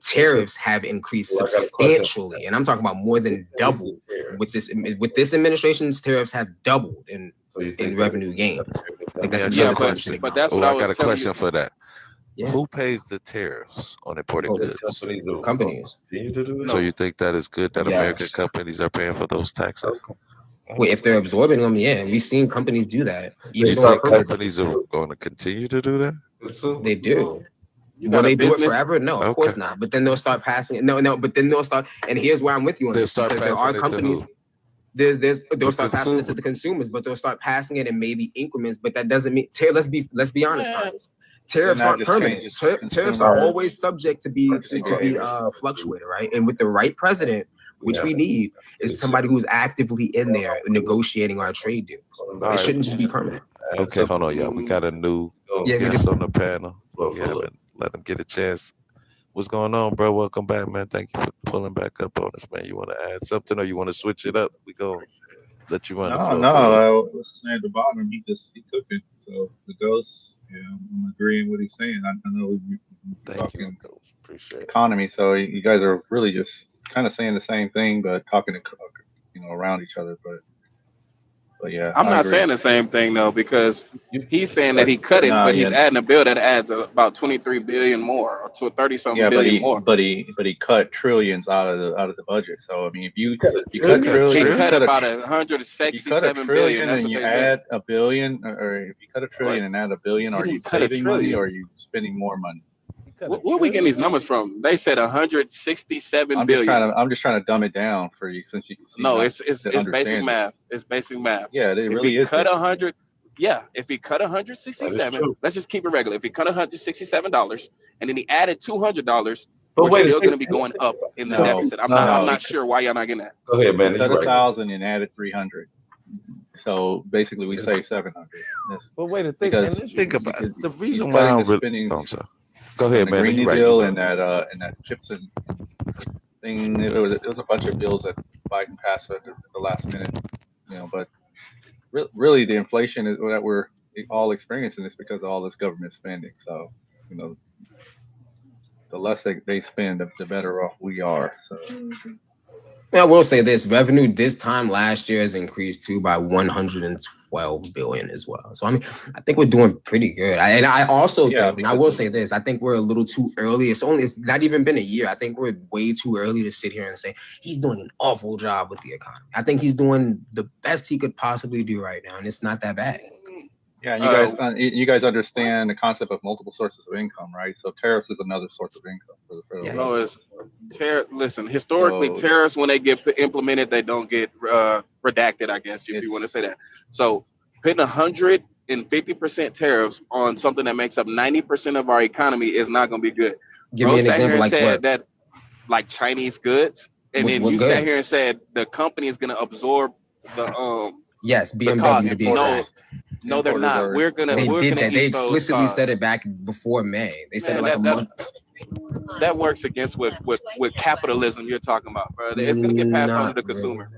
tariffs have increased substantially. And I'm talking about more than doubled. With this administration's tariffs have doubled in revenue gains. Like, that's But that's what I got a question for that. Yeah. Who pays the tariffs on imported goods? Companies. So you think that is good that American companies are paying for those taxes? Well, if they're absorbing them, yeah. We've seen companies do that. You think companies are going to continue to do that? They do. Will they do it forever? No, of course not. But then they'll start passing it. No, but then they'll start. And here's where I'm with you on this. Because there are companies. They'll start passing it to the consumers, but they'll start passing it in maybe increments. But that doesn't mean. Let's be honest, guys. Tariffs aren't permanent. Tariffs are always subject to be fluctuated, right? And with the right president, which we need, is somebody who's actively in there negotiating our trade deals. It shouldn't just be permanent. Okay, hold on, y'all. We got a new guest on the panel. Let them get a chance. What's going on, bro? Welcome back, man. Thank you for pulling back up on us, man. You want to add something or you want to switch it up? We go let you run the floor. No, what's his name at the bottom? He cooking. So the ghost. Yeah, I'm agreeing with what he's saying. I know we're talking economy, so you guys are really just kind of saying the same thing, but talking, around each other. But yeah, I'm not saying the same thing though, because he's saying that he cut it, but he's adding a bill that adds about 23 billion more, or to 30-something billion more. But he cut trillions out of the budget. So I mean, if you cut trillions, he cut about 167 billion, and you add a billion, or if you cut a trillion and add a billion, are you saving money or are you spending more money? Where are we getting these numbers from? They said 167 billion. I'm just trying to dumb it down for you, since you. No, it's basic math. It's basic math. Yeah, it really is. Cut 100. Yeah, if he cut 167, let's just keep it regular. If he cut $167 and then he added $200, we're still going to be going up in the deficit. I'm not sure why y'all not getting that. Go ahead, man. He cut 1,000 and added 300. So basically, we saved 700. Well, wait a think about it. The reason why I'm really. Go ahead, man. The Green New Deal and that chips and thing. It was a bunch of bills that Biden passed at the last minute, But really, the inflation that we're all experiencing is because of all this government spending. So, the less they spend, the better off we are. So. I will say this: revenue this time last year has increased too by 112 billion as well. So I mean, I think we're doing pretty good. I also think, I will say this: I think we're a little too early. It's not even been a year. I think we're way too early to sit here and say he's doing an awful job with the economy. I think he's doing the best he could possibly do right now, and it's not that bad. Yeah, and you guys understand the concept of multiple sources of income, right? So tariffs is another source of income for the federal government. No, listen, historically, tariffs, when they get implemented, they don't get redacted, I guess, if you want to say that. So putting 150% tariffs on something that makes up 90% of our economy is not going to be good. Give me an example, like what? That, like Chinese goods, and then you sat here and said the company is going to absorb the Yes, BMW to be exact. No, they're not. We're gonna. They explicitly said it back before May. They said it like a month. That works against what capitalism you're talking about, bro. It's gonna get passed on to the consumer.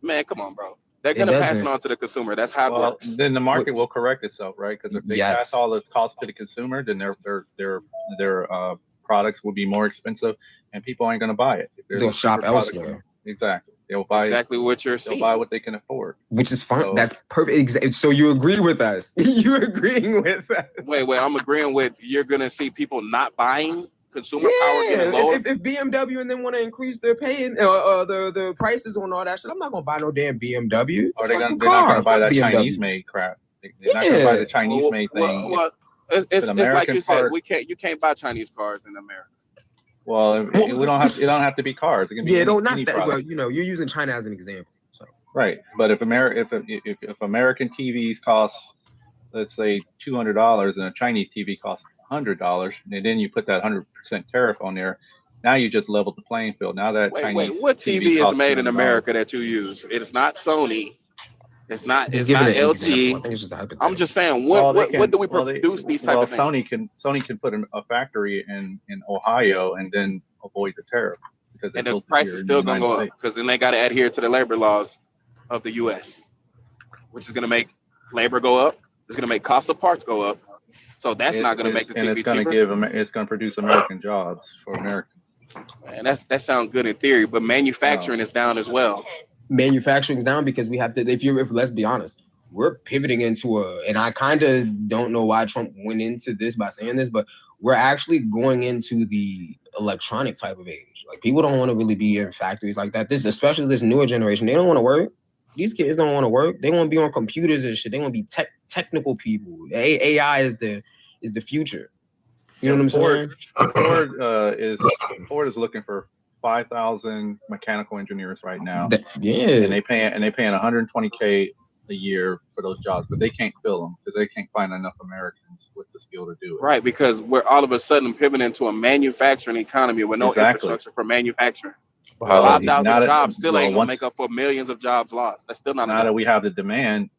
Man, come on, bro. They're gonna pass it on to the consumer. That's how it works. Then the market will correct itself, right? Because if they pass all the costs to the consumer, then their products will be more expensive, and people ain't gonna buy it. They'll shop elsewhere. Exactly. They'll buy exactly what you're saying. They'll buy what they can afford, which is fine. So- That's perfect. So you agree with us? You're agreeing with us? Wait, I'm agreeing with you're gonna see people not buying, consumer power getting Yeah, lower. if BMW and then want to increase their paying the prices on all that shit, I'm not gonna buy no damn BMW. It's Or a they're fucking not car. going to buy Fuck that BMW. Chinese made crap. They're not going to buy the Chinese made thing. Well, it's like American you said, part- you can't buy Chinese cars in America. Well, we don't have. It don't have to be cars. It can be Yeah, any, don't not any that. product. Well, you know, you're using China as an example. So Right, but if American TVs cost, let's say $200, and a Chinese TV costs $100, and then you put that 100% tariff on there, now you just leveled the playing field. Now that Chinese What TV is costs made in $200. America that you use? It's not Sony. It's not. He's It's giving not an example. I LG. think it's just a hypothetical. I'm just saying. Well, What they can- do we well, they- produce these type well, of things? Sony can put a factory in Ohio and then avoid the tariff because And the price is still gonna go up because then they got to adhere to the labor laws of the U.S., which is gonna make labor go up. It's gonna make cost of parts go up. So that's not gonna make the TV cheaper. It's going to produce American jobs for Americans. And that sounds good in theory, but manufacturing is down as well. Manufacturing's down because we have to. If let's be honest, we're pivoting into and I kind of don't know why Trump went into this by saying this, but we're actually going into the electronic type of age. Like people don't want to really be in factories like that. Especially this newer generation, they don't want to work. These kids don't want to work. They want to be on computers and shit. They want to be technical people. AI is the future. You know what I'm saying? Ford is looking for 5,000 mechanical engineers right now. Yeah, and they paying $120K a year for those jobs, but they can't fill them because they can't find enough Americans with the skill to do it. Right, because we're all of a sudden pivoting to a manufacturing economy with no infrastructure for manufacturing. 5,000 jobs still ain't gonna make up for millions of jobs lost. That's still not enough. Now that we have the demand,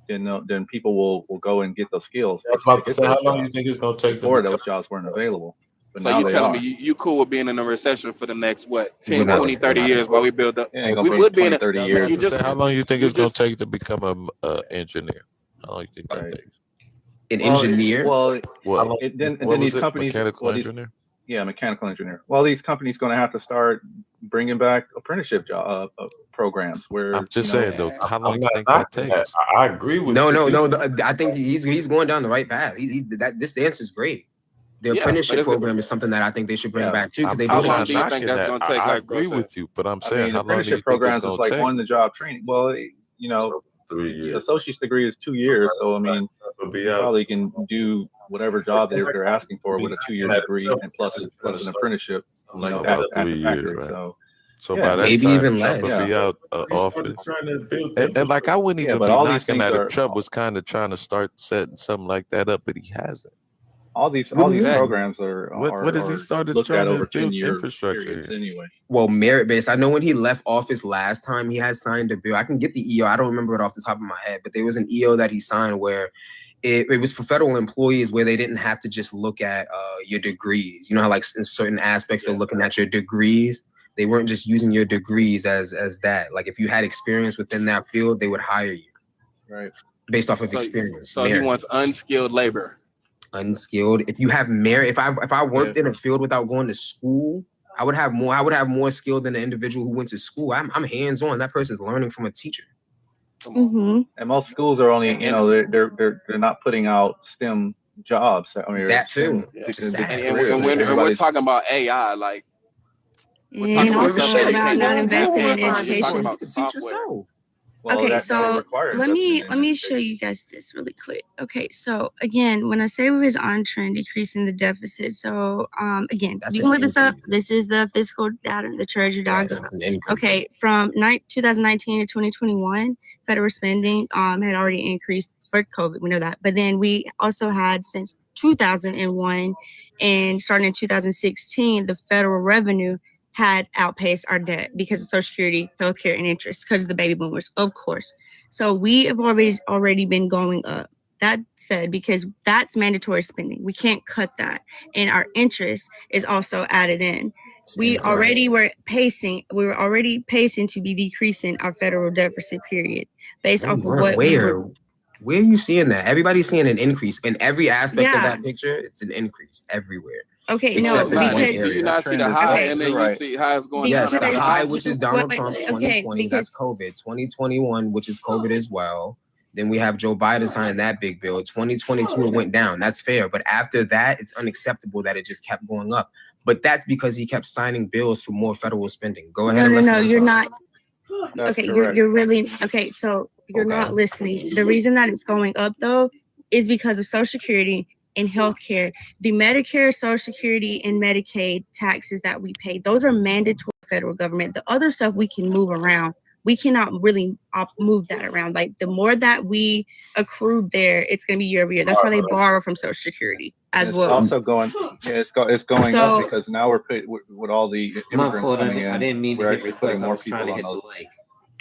then people will go and get those skills. I was about to say, how long do you think it's going to take? Before those jobs weren't available. But So now you they telling are. me you cool with being in a recession for the next, what, 10, We're not. 20, 30 years while we build up? It ain't gonna We be would be in 20, a 30 years. You just, How long do you think it's going to take to become an engineer? How long do you think that takes? An engineer? Well, What? then What these was it? companies, Mechanical well, these- engineer? yeah, mechanical engineer. Well, these companies going to have to start bringing back apprenticeship job programs where I'm just you know, saying though, how long do you think not that knocking takes? I agree with No. you. I think he's going down the right path. This answer is great. The Yeah, apprenticeship but it's- program is something that I think they should bring Yeah, back too because they how do long it. do you think that's gonna take? I Like agree Bro with you, but I'm I saying mean, how long do you apprenticeship think it's programs going is to like take? on the job training. Well, you know, 3 the years. associate's degree is 2 years, so I mean, It'll be you out. probably can do whatever job they're asking for with a 2-year degree and plus an apprenticeship, you know, About at 3 the years, factory. right? So So by that maybe time, even Trump less. will be out of office. And like I wouldn't Yeah, even but be all these knocking things at are if Trump was kind of trying to start setting something like that up, but he hasn't. all these Exactly. programs are What has he started looked at trying to over build 10-year infrastructure periods in? anyway. Well, merit based. I know when he left office last time, he had signed a bill. I can get the EO. I don't remember it off the top of my head, but there was an EO that he signed where it was for federal employees where they didn't have to just look at your degrees. You know how like in certain aspects they're looking at your degrees. They weren't just using your degrees as that. Like if you had experience within that field, they would hire you Right. based off of experience. So he merit. wants unskilled labor. Unskilled. If you have merit, if I worked in a field without going to school, I would have more skill than the individual who went to school. I'm hands on. That person's learning from a teacher. Mm-hmm. And most schools are only, you know, they're not putting out STEM jobs. I mean, That too. STEM, Which is sad. And we're talking about AI, like we're talking And about also something about not that investing in you're talking education. about software. Well, Okay, that so requires let me investment in show you guys this really quick. Okay, so again, when I say we was on trend decreasing the deficit, so again, That's you can an look this up. increase. This is the fiscal data, the Treasury docs. That's an increase. Okay, from 2019 to 2021, federal spending had already increased for COVID. We know that, but then we also had since 2001 and starting in 2016, the federal revenue had outpaced our debt because of Social Security, healthcare, and interest because of the baby boomers, of course. So we have already been going up. That said, because that's mandatory spending, we can't cut that, and our interest is also added in. We were already pacing to be decreasing our federal deficit period based off of what we were. Where are you seeing that? Everybody's seeing an increase in every aspect of Yeah. that picture. It's an increase everywhere. Okay, Except no, for one because area. Do you not see the high, okay. and then you see how it's going Yes, down? the Because- high, which is Donald Wait, Trump, okay, 2020, that's because- COVID. 2021, which is COVID as well. Then we have Joe Biden signing that big bill. 2022, it went down. That's fair. But after that, it's unacceptable that it just kept going up. But that's because he kept signing bills for more federal spending. Go ahead, No, Alexis. no, I'm you're sorry. not. That's Okay, correct. you're really okay. So you're Okay. not listening. The reason that it's going up though is because of Social Security and healthcare. The Medicare, Social Security, and Medicaid taxes that we pay, those are mandatory federal government. The other stuff we can move around. We cannot really move that around. Like the more that we accrued there, it's going to be year over year. That's why they borrow from Social Security as It's well. also going. Yeah, it's going So- up because now we're put with all the My immigrants fault. coming I in. didn't mean to We're hit actually request. putting I more was trying people to hit on the those like.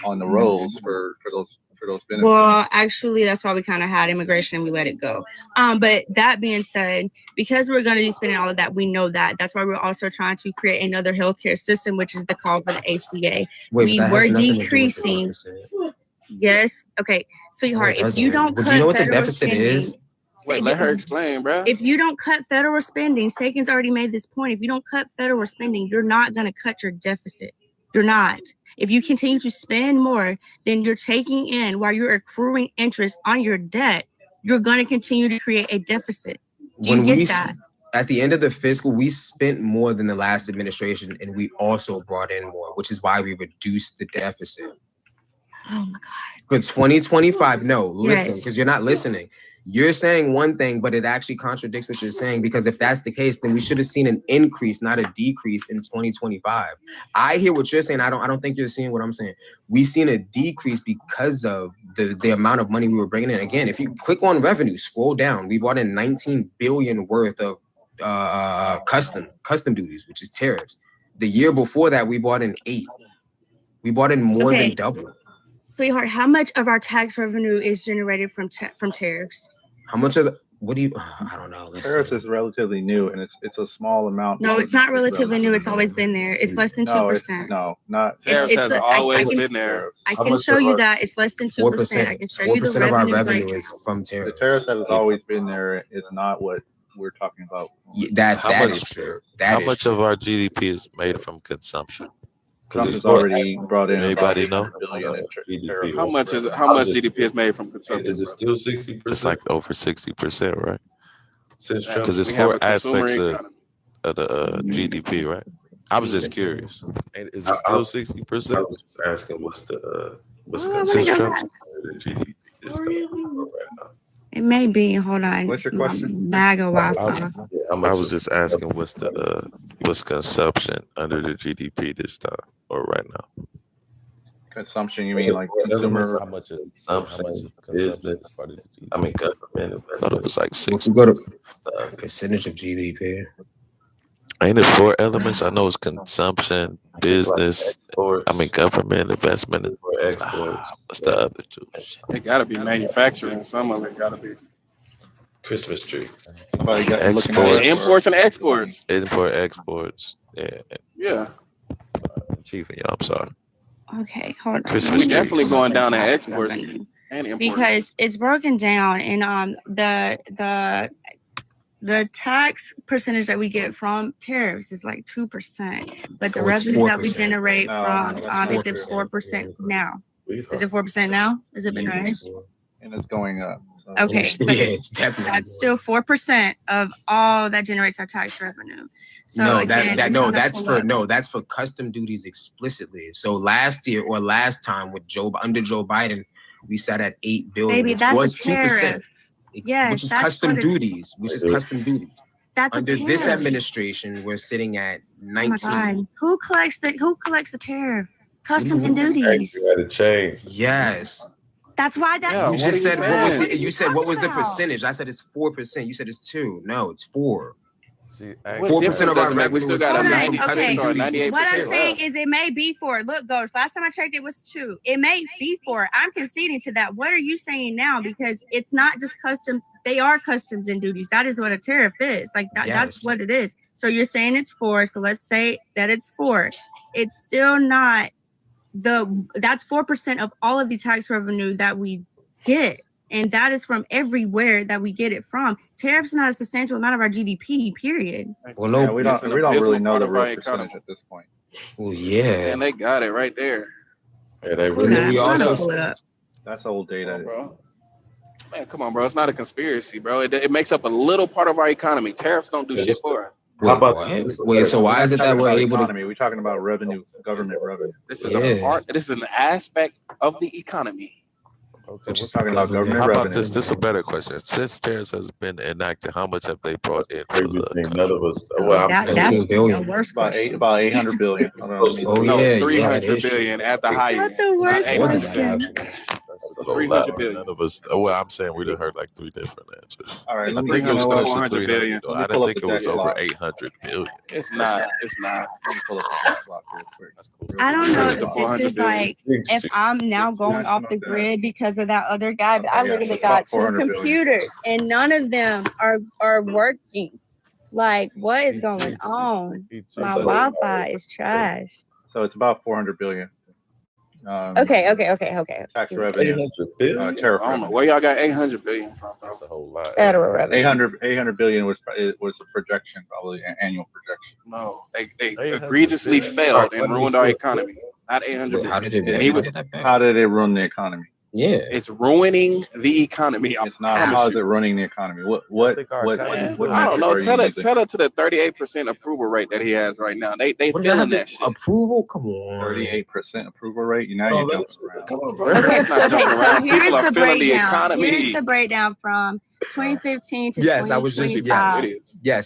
on the rolls for those benefits. Well, actually, that's why we kind of had immigration and we let it go. But that being said, because we're going to be spending all of that, we know that. That's why we're also trying to create another healthcare system, which is the call for the ACA. We were decreasing. Yes. Okay, sweetheart. If you don't cut do you know what the federal deficit spending, is? Wait, let her explain, bro. if you don't cut federal spending, Sagan's already made this point. If you don't cut federal spending, you're not going to cut your deficit. You're not. If you continue to spend more than you're taking in while you're accruing interest on your debt, you're going to continue to create a deficit. Do you get that? At the end of the fiscal, we spent more than the last administration, and we also brought in more, which is why we reduced the deficit. Oh my God. For 2025, no, listen, Yes. because you're not listening. You're saying one thing, but it actually contradicts what you're saying, because if that's the case, then we should have seen an increase, not a decrease in 2025. I hear what you're saying. I don't think you're seeing what I'm saying. We've seen a decrease because of the amount of money we were bringing in. Again, if you click on revenue, scroll down, we brought in 19 billion worth of custom duties, which is tariffs. The year before that, we brought in 8. We brought in more than double. Sweetheart, how much of our tax revenue is generated from tariffs? How much of what do you? I don't know. Tariffs is relatively new, and it's a small amount. No, it's not relatively new. It's always been there. It's less than 2%. No, not Tariffs has always I can, been there. I can show you that it's less than 2%. I can show you the 4% of our revenue revenue right is from The tariffs. tariffs has always been there. It's not what we're talking about. That How that much- is true. How That is much true. of our GDP is made from consumption? Trump has already brought in Anybody about know? billion in tariffs. How much GDP is made from consumption? Is it still 60%? It's like over 60%, right? Since Trump, Because it's We have 4 a consumer aspects economy. of the GDP, right? I was just curious. Is it still 60%? I was just asking what's Oh, considered my Trump's GDP is right now. It may be. Hold on. What's your question? Bag of Wi-Fi. I was just asking what's consumption under the GDP this time or right now? Consumption, you mean like consumer? How much of Consumption, business, I mean government. I thought it was like 6. Go to percentage of GDP. Ain't it 4 elements? I know it's consumption, business, government, investment, and what's the other 2? It got to be manufacturing. Some of it got to be Christmas tree. Somebody got looking Exports. at it. imports and exports. Import, exports. Yeah. Yeah, Chief, y'all, I'm sorry. Okay, hold on. Christmas we trees. definitely going down in Tax exports revenue. and imports. Because it's broken down and the tax percentage that we get from tariffs is like 2%, but the Oh, it's revenue that we 4%. generate No, from that's it's 4%. 4% now. Is it 4% now? Has it been raised? And it's going up. So. Okay, Yeah, but it's definitely. that's still 4% of all that generates our tax revenue. So No, again, that's for custom duties explicitly. So last year or last time with under Joe Biden, we sat at 8 billion, Baby, which that's was a 2%. tariff. Yes, which is that's custom what it- duties, That's Under a tariff. this administration, we're sitting at Oh my 19. God. Who collects the tariff? Customs and Actually, duties. had to change. Yes. That's why that Yeah, You what just are you said saying? you said what was the about? percentage? I said it's 4%. You said it's 2. No, it's 4. See, What 4% difference of our does it make? We revenue still is got a Hold on, 96 okay. or 98%. What I'm saying left. is it may be 4. Look, Ghost, last time I checked it was 2. It may be 4. I'm conceding to that. What are you saying now? Because it's not just custom. They are customs and duties. That is what a tariff is. Like that, that's Yes. what it is. So you're saying it's 4. So let's say that it's 4. It's still not that's 4% of all of the tax revenue that we get. And that is from everywhere that we get it from. Tariffs is not a substantial amount of our GDP, period. Well, no, we don't really know the real percentage at this point. Well, yeah. And they got it right there. Yeah, they Hold on, I'm trying to pull it up. That's old data, bro. Man, come on, bro. It's not a conspiracy, bro. It makes up a little part of our economy. Tariffs don't do shit for us. Wait, so why is it that we're able to? We're talking about revenue, government revenue. This is a part. This is an aspect of the economy. Okay, we're talking about government How revenue. about this? This is a better question. Since tariffs has been enacted, how much have they brought in? None of us. About 800 billion. Oh, yeah, 300 billion at the high end. That's a worse question. 300 billion. None of us. Well, I'm saying we done heard like 3 different answers. All right, I think it was close to 400 billion. I didn't think it was over 800 billion. It's not. It's not. Let me pull up the clock real quick. I don't know if this is like if I'm now going off the grid because of that other guy, but I literally got 2 computers and none of them are working. Like, what is going on? My Wi-Fi is trash. So it's about 400 billion. Okay. Tax revenue. Tariff I don't know where y'all got 800 billion from. That's a whole lot. Federal revenue. 800 billion was a projection, probably an annual projection. No, they egregiously failed and ruined our economy. Not 800 billion. How did it ruin the economy? Yeah, it's ruining the economy. It's not. How is it ruining the economy? What I don't know. Tell it to the 38% approval rate that he has right now. They feeling that shit. Approval? Come on. 38% approval rate. Now you're jumping around. Come on, bro. Okay, so here's the breakdown. Here's the breakdown from 2015 to 2025. I was just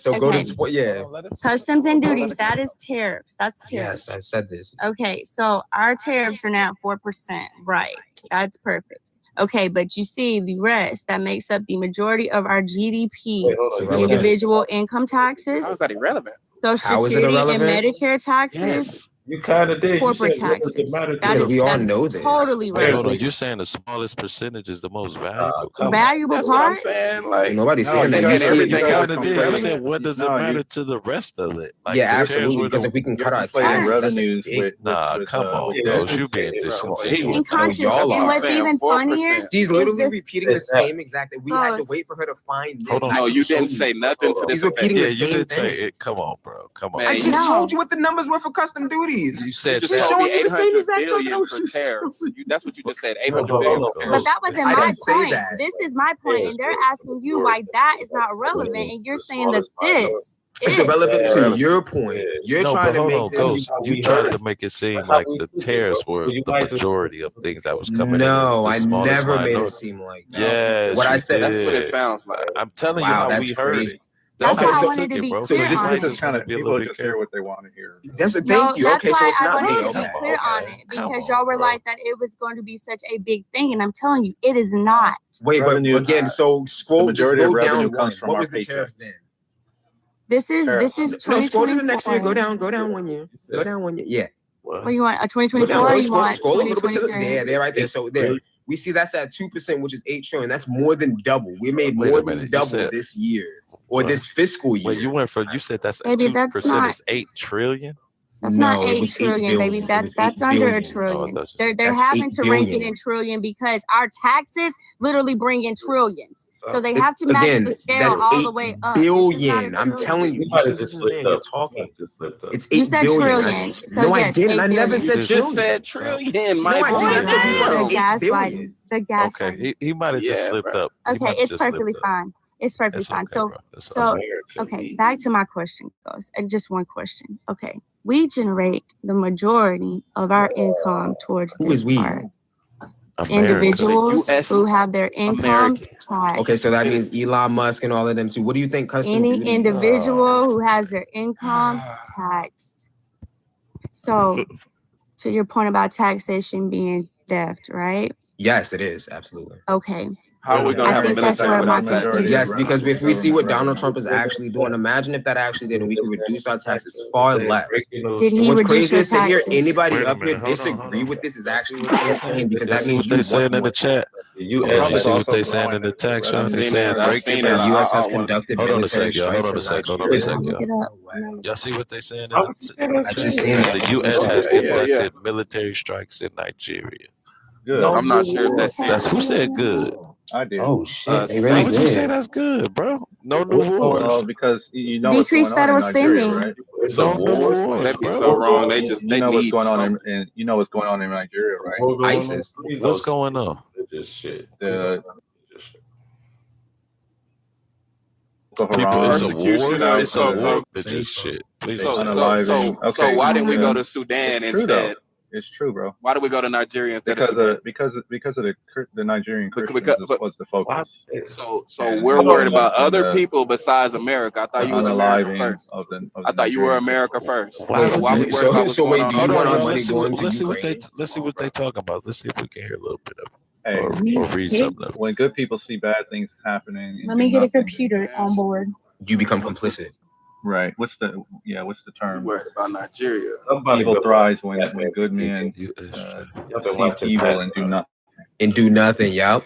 So go to Customs and duties. That is tariffs. That's tariffs. Yes, I said this. Okay, so our tariffs are now at 4%. Right. That's perfect. Okay, but you see the rest that makes up the majority of our GDP. Individual income taxes. How is that irrelevant? Social Security and Medicare taxes. Yes. You kind of did. Corporate taxes. Because we all know this. Totally right. Hold on, you're saying the smallest percentage is the most valuable. Valuable That's part? what I'm saying. Like, nobody's saying that. You said what does it matter to the rest of it? Like, absolutely. Because if we can cut our taxes, revenues come on, bro. You being disingenuous. And conscious. And what's even funnier? She's literally repeating the same exact thing. We had to wait for her to find this. Hold on. No, you didn't say nothing to this. He's repeating the same you did say thing. it. Come on, bro. Come on. I just told you what the numbers were for custom duties. You said She's showing you the same exact billion for tariffs. That's what you just said. 800 billion. But that wasn't my point. This is my point, and they're asking you why that is not relevant, and you're saying that this it's irrelevant to your point. You're trying to make this. You tried to make it seem like the tariffs were the majority of things that was coming in. No, I never made it seem like that. Yeah, what I said. That's what it sounds like. I'm telling you how we heard it. That's how I I wanted to be bro. clear on it. Just kind of people just hear what they want to hear. That's thank you. Okay, so it's not me. That's why I wanted to be clear on it because y'all were like that it was going to be such a big thing, and I'm telling you, it is not. Wait, but again, so scroll down. What was the tariffs then? This is 2024. No, scroll to the next year. Go down 1 year. Go down 1 year. Yeah. What do you want? A 2024? Or you want 2023? There, right there. So there. We see that's at 2%, which is 8 trillion. That's more than double. We made more than double this year or this fiscal year. Wait, you said that's 2% is 8 trillion? That's not 8 trillion, baby. That's under a trillion. They're having to rank it in trillion because our taxes literally bring in trillions. So they have to match the scale all the way up. Billion. I'm telling you. You're talking. It's 8 billion. You said trillion. No, I didn't. I never said trillion. Just said trillion. No, I didn't. The gaslighting. The gaslighting. Okay, he might have just slipped up. Okay, it's perfectly fine. It's perfectly fine. So okay, back to my question goes. And just one question. Okay. We generate the majority of our income towards this part. Individuals who have their income taxed. Okay, so that means Elon Musk and all of them too. What do you think custom Any individual who has their income taxed. So to your point about taxation being theft, right? Yes, it is. Absolutely. Okay. How are we going to have a military without that? Yes, because if we see what Donald Trump is actually doing, imagine if that actually did, and we could reduce our taxes far less. Did he What's reduce crazy is to hear taxes? anybody up here disagree with this is actually insane because that means what they saying in the chat. You see what they saying in the text, Sean? They saying breaking the U.S. has conducted Hold on a military second, strikes. Hold on a second. Y'all see what they saying in the just seen it. The U.S. has conducted military strikes in Nigeria. Good. I'm not sure if that's who said good. I did. Oh shit, they Why really would you say did. that's good, bro? No new wars. Well, because you know what's Decrease going on in federal Nigeria, spending. right? It's No a new war. wars, That'd be bro. so wrong. They You know what's need going on something. in you know what's going on in Nigeria, right? War going on. ISIS. What's going on? This shit. The People, it's a Persecution war. of It's a war. It's just shit. Please so unaliving. Okay, why didn't we go to it's Sudan true instead? though. It's true, bro. Why did we go to Nigeria instead Because of Sudan? because of the Nigerian Christians was the focus. So And we're worried about and other the people besides America. I thought you was America unaliving first. of the I thought you were Nigerian America first. Why So would why they? we worried about what's going on? Hold in on, America? let's see what they talking about. Let's see if we can hear a little bit of it. Hey, Or read something of it. when good people see bad things happening, and Let do me get a nothing, computer on board. You become complicit. right? What's the term? Worried about Nigeria. Evil thrives when good men see evil and do nothing. And do nothing, yup.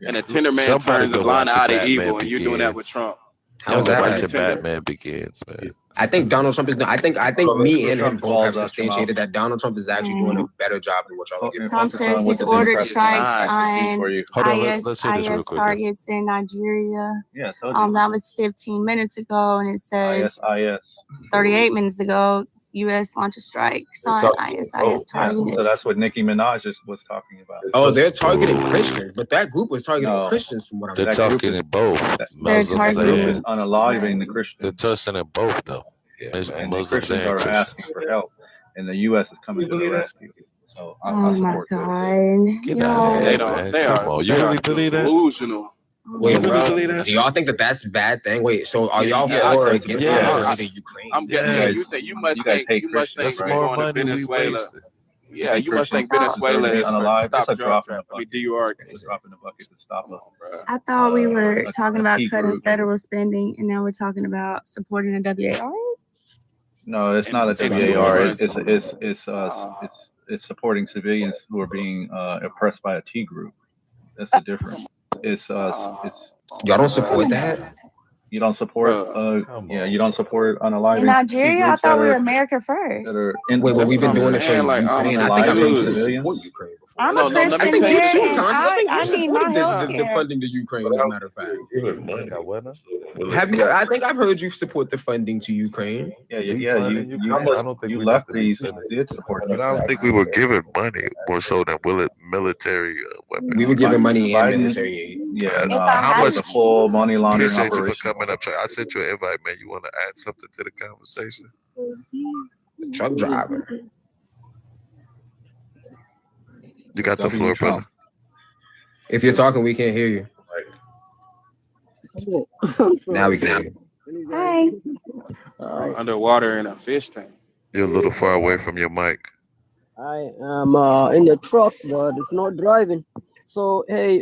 And a tender man Somebody turns a been blind eye watching to evil, Batman and you're doing that with Begins. Trump. How's that? Watching Batman Begins, man. I think Donald Trump is. I think me and him both have substantiated that Donald Trump is actually doing a better job than what y'all are giving. Trump says he's ordered strikes on Hold on, let's hear this real IS quick. targets in Nigeria. Yeah, I told you. That was 15 minutes ago, and it says IS. 38 minutes ago, U.S. launched strikes on ISIS targeted. So that's what Nicki Minaj was talking about. Oh, they're targeting Christians, but that group was targeting Christians from what I'm They're targeting both. Muslims and unaliving the Christians. They're touching it both though. And Muslims Christians and are Christians. asking for help, and the U.S. is coming to the rescue. So I Oh my support God! Get out of here, man. Come on, you really believe that? Delusional. Wait, You really believe that? do y'all think that that's a bad thing? Wait, so are y'all Yeah, for or I against yes. Ukraine? I'm getting. Yes. You say you must You guys think. hate You must think Christians, we're That's more going to money we Venezuela. wasted. Yeah, you must think Venezuela is unalive. stop It's a drug drop in the trafficking. bucket. DUR. It's a drop in the bucket to stop them. I thought we were talking about T cutting group. federal spending, and now we're talking about supporting a WAR. No, it's not a WAR. It's supporting civilians who are being oppressed by a T group. That's the difference. It's Y'all don't support that? You don't support you don't support unaliving In Nigeria, I groups thought that we were are America first. Wait, well, we've been doing it for saying, like, Ukraine. I think I've heard you support Ukraine before. I'm No, a no, let me Christian tell you here, too, and Constance. I think you I need my supported the healthcare. funding to Ukraine, as a matter of fact. Giving money. Have you? I think I've heard you support the funding to Ukraine. Yeah. I don't think you we lefties did support But I don't think we were giving money more so than military weapons. We were giving money and Biden- military aid. Yeah, If no, I How had much? the full money laundering Appreciate you operation. for coming up. I sent you an invite, man. You want to add something to the conversation? Truck driver. You got the floor, brother. If you're talking, we can't hear you. Now we can hear you. Hi. Underwater in a fish tank. You're a little far away from your mic. I am in the truck, but it's not driving. So, hey,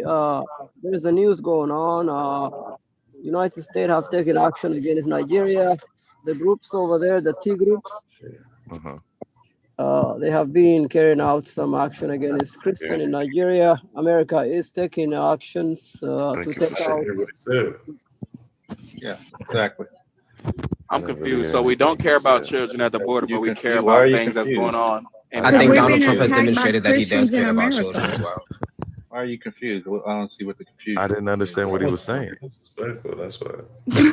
there's a news going on. United States have taken action against Nigeria. The groups over there, the T groups, they have been carrying out some action against Christian in Nigeria. America is taking actions to take out. Yeah, exactly. I'm confused. So we don't care about children at the border, but we care about things that's going on. I think Donald Trump has demonstrated that he does care about children as well. Why are you confused? I don't see what the confusion. I didn't understand what he was saying. That's why.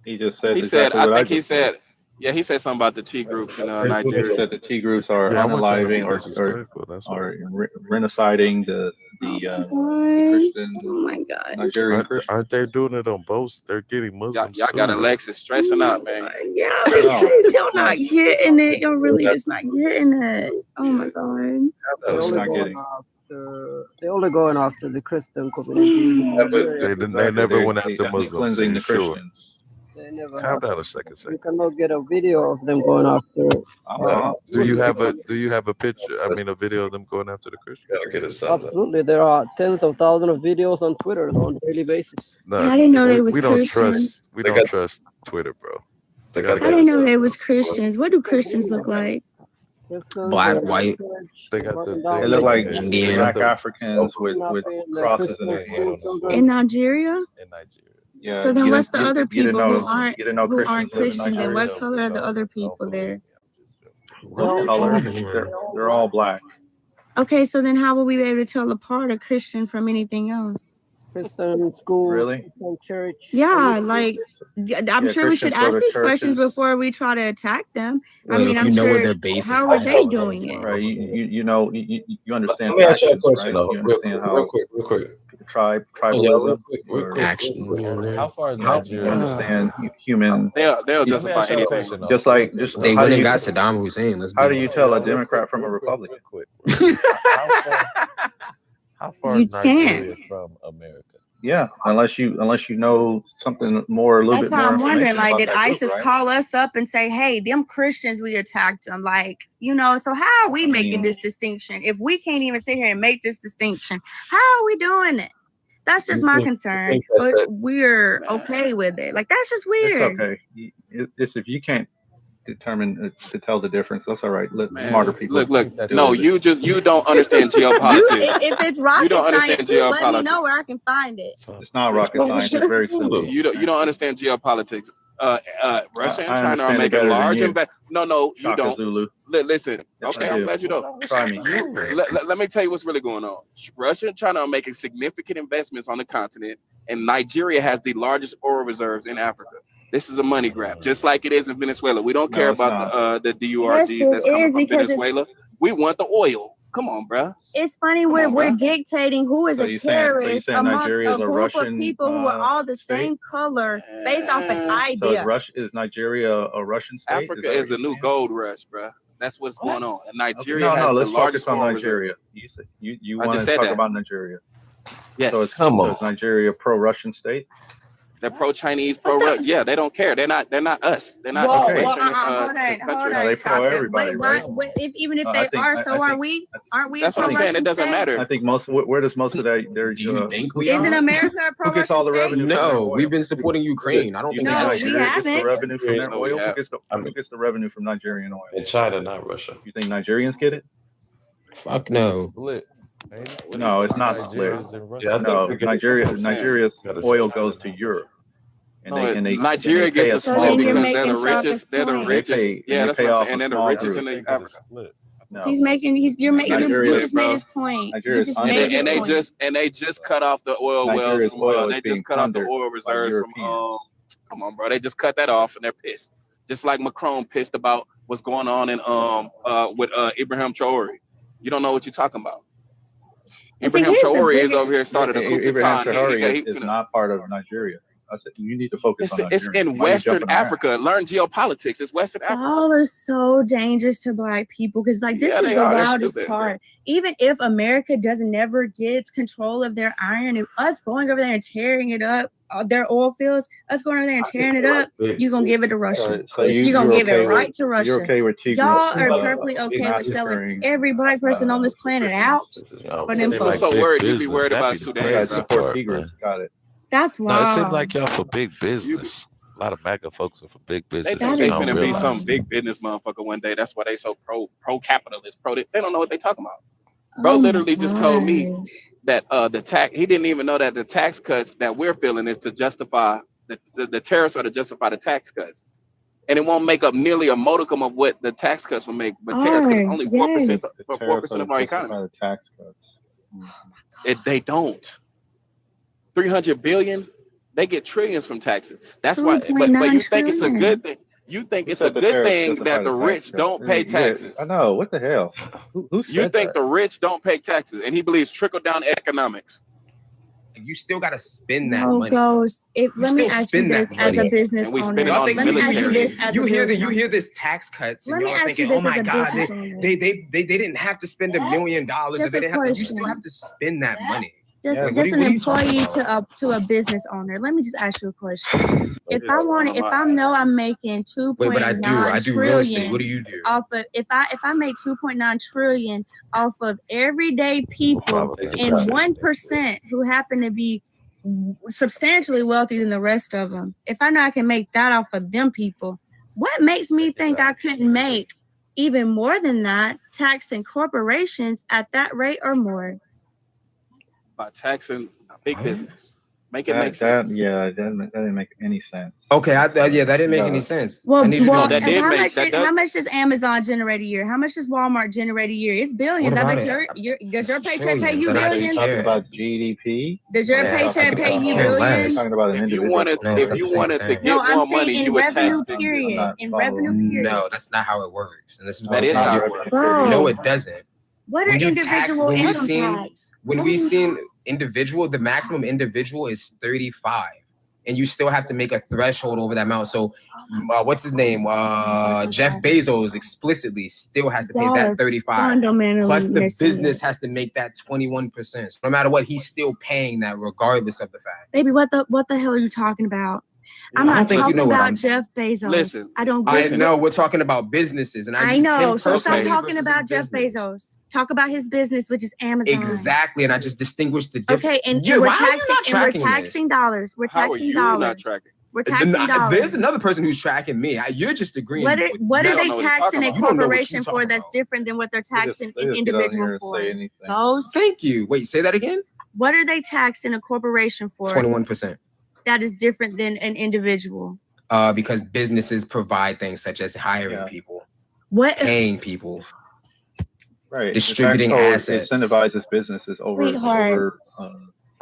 He just said. He said. I think he said. Yeah, he said something about the T groups in Nigeria. He said the T groups are unaliving or genociding the Christian. Oh my God. Nigerian Christians. Aren't they doing it on both? They're getting Muslims. Y'all got Alexis stressing out, man. Yeah, because y'all not getting it. Y'all really just not getting it. Oh my God. They're only going after the Christian community. They never went after Muslims. Cleansing the Christians. They never Calm down a second. You cannot get a video of them going after. Do you have a picture? I mean, a video of them going after the Christians? Absolutely, there are tens of thousands of videos on Twitter on a daily basis. No, I didn't know they was we don't Christians. trust. We don't trust Twitter, bro. I didn't know they was Christians. What do Christians look like? Black, white. They got They look like Indian. Black Africans with crosses in their hands. In Nigeria? Yeah. So then what's the other people who aren't Christians live in Christian? Then Nigeria. what color are the other people there? What color? They're all black. Okay, so then how will we be able to tell apart a Christian from anything else? Christian schools, Really? Christian church. Yeah, like I'm sure we should Christians go ask to these questions churches. before we try to attack them. I Look, mean, if I'm you know what sure their base is, how are they doing it? Right, you know you understand Let me ask you a factions, question right? though, You understand real quick. tribalism. How far is You Nigeria? understand human. They'll justify anything. Just they how went do and you got Saddam Hussein. Let's how be do you honest. tell a Democrat from a Republican? How far You is Nigeria from America? Yeah, unless you know something more, a little That's bit why more I'm wondering, information like, about did that group, ISIS right? call us up and say, hey, them Christians, we attacked them? Like, you know, so how are we making this distinction? If we can't even sit here and make this distinction, how are we doing it? That's just my concern. But we're okay with it. Like, that's just It's weird. okay. It's if you can't determine to tell the difference, that's all right. Let Man, smarter people. look. deal No, with it. you don't understand geopolitics. If it's You rocket don't science, understand please let me geopolitics. know where I can find it. It's not rocket science. It's very simple. You don't understand geopolitics. Russia and I China are understand it making better than large you. investments. No, you Shaka don't. Zulu. Listen, Yes, okay, I I'm do. glad you don't. Try me. Let me tell you what's really going on. Russia and China are making significant investments on the continent, and Nigeria has the largest oil reserves in Africa. This is a money grab, just like it is in Venezuela. We don't care No, it's about not. the Yes, DURGs it that's coming is from because it's Venezuela. We want the oil. Come on, bruh. it's funny Come we're on, bruh. dictating who is So a you terrorist saying amongst Nigeria a is a group of Russian people who are all the state? same color based off an So idea. is Nigeria a Russian state? Africa that what is the you're new saying? gold rush, bruh. That's what's going on. And Okay, Nigeria no, has the let's largest focus on oil reserve. Nigeria. You I want just to said talk that. about Nigeria. Yes. So is Nigeria a pro-Russian state? They're pro-Chinese, pro-Russian. Yeah, they don't care. They're not us. They're not Whoa, Okay. Western hold countries. No, they on, Shaka. pro-everybody, Wait, right? even if I they think are, I so are think we? Aren't we a That's what I'm saying. It pro-Russian doesn't state? matter. I think where does most of that their Do you think we Isn't are? America a who gets all pro-Russian the state? revenue from their No, oil? we've been supporting Ukraine. I don't You think think No, we that's Nigeria gets the haven't. revenue from their No, we oil? have. Who gets the revenue from Nigerian oil? In China, not Russia. You think Nigerians get it? Fuck no. Split. ain't it? What are No, you it's talking not about? split. Nigeria's in Russia. Yeah, I think No, we get it. That's what I'm saying. Nigeria's Gotta oil say goes China, to Europe, and No, they Nigeria pay gets a a So small then split you're because group. they're the making Shaka's richest. They're the point. richest. Yeah, that's what I'm off saying. a They're the small richest group. in Think that it's Africa. split. No, You Nigeria just made bro. his point. You Nigeria's just under. made his And they point. just cut off the oil wells Nigeria's from oil is they being just cut off the plundered oil by reserves from Europeans. come on, bro. They just cut that off and they're pissed. Just like Macron pissed about what's going on in with Ibrahim Traore. You don't know what you're talking about. And see, Ibrahim here's the Traore is biggest. over here started a coup Ibrahim d'etat. And Traore is not part of Nigeria. I said you need to focus on it's Nigeria. in Why are you Western jumping around? Africa. Learn geopolitics. It's Western Africa. Y'all are so dangerous to Black people because, like, this Yeah, is they the are. They're wildest stupid. part. Even if America doesn't never gets control of their iron, and us going over there and tearing it up, their oil fields, us going over there and tearing it up, you're gonna give it to Russia. So You're gonna give okay it right to you're Russia. okay with Tigris Y'all are perfectly okay with selling massacring every Black person on this planet out for them They You're like so folks. big worried. You be business. worried That about be the Sudan, guys crazy bro. support part, Tigris. man. Got it. That's No, it seems wild. like y'all for big business. A lot of MAGA folks are for big They business. think That they is Y'all don't finna be realize some it. big business motherfucker one day. That's why they so pro capitalist. They don't know what they talking about. Bro Oh my literally just told me gosh. that the tax he didn't even know that the tax cuts that we're feeling is to justify the tariffs are to justify the tax cuts. And it won't make up nearly a modicum of what the tax cuts will make, but tariffs because it's only 4% Yes. The 4% of our economy. the tax cuts. They don't. 300 billion, they get trillions from taxes. That's why but 3.9 you think it's a trillion. good thing. You think Who it's a said the good tariffs thing justify that the the tax rich cuts? don't pay taxes. I know. What the hell? Who You said think that? the rich don't pay taxes, and he believes trickle down economics. You still gotta spend that No, money. Ghost. Let me still ask you spend that this as a money. business And we owner. spend it Y'all on think Let me ask you military. this as you a hear business this tax cuts and Let me y'all ask you thinking, oh this as my a God, business owner. they didn't have to spend $1 million, or Just they a didn't have to, you still question. have to spend that money. Just Yeah, just an what are you talking employee about? to a business owner. Let me just ask you a question. If I know I'm making Wait, but I 2.9 do real estate. trillion What do you do? off of if I make 2.9 trillion off of everyday people and 1% who happen to be substantially wealthy than the rest of them, if I know I can make that off of them people, what makes me think I couldn't make even more than that taxing corporations at that rate or more? By taxing big business. Make it make sense. Yeah, that didn't make any sense. Okay, yeah, that didn't make any sense. Well, that did how make much that how much does Amazon generate a year? How much does Walmart generate a year? It's billions. I What bet about does your paycheck pay trillions, you and I don't billions? Talking care. about GDP. Does your Yeah, paycheck pay you care billions? less. Talking about an if you individual. wanted No, it's if not you the same wanted to thing. get No, I'm more saying money, in you would tax revenue them. period. not In following. revenue period. No, that's not how it works. And this is No, That what is I'm how telling it you. works. Bro, No, it doesn't. what are When you individual tax, income tax? when we seen individual, the maximum individual is 35, and you still have to make a threshold over that amount. So, what's his name? Jeff Bezos explicitly still has to pay Y'all that are 35. fundamentally Plus, the missing business it. has to make that 21%. So, no matter what, he's still paying that regardless of the fact. Baby, what the hell are you talking about? I'm I don't not think you talking know what about I'm- Jeff Bezos. Listen, I don't I get know we're talking about businesses, and I use know. him So stop personally talking versus about his Jeff business. Bezos. Talk about his business, which is Amazon. Exactly, and I just distinguished the difference. Okay, and Yeah, we're why are you taxing not and we're tracking this? taxing dollars. We're how are taxing you not dollars. tracking? We're taxing There's dollars. another person who's tracking me. You're just agreeing. What are with what me. are they know what you're taxing talking a about. You don't know what corporation you're for talking that's about. different than what they're taxing They an just get on here individual and for? say anything. Ghost? Thank you. Wait, say that again. What are they taxing a corporation for 21%. that is different than an individual? Because businesses provide things such as hiring people, What? paying people, Right. distributing the tax assets. code incentivizes businesses over Sweetheart.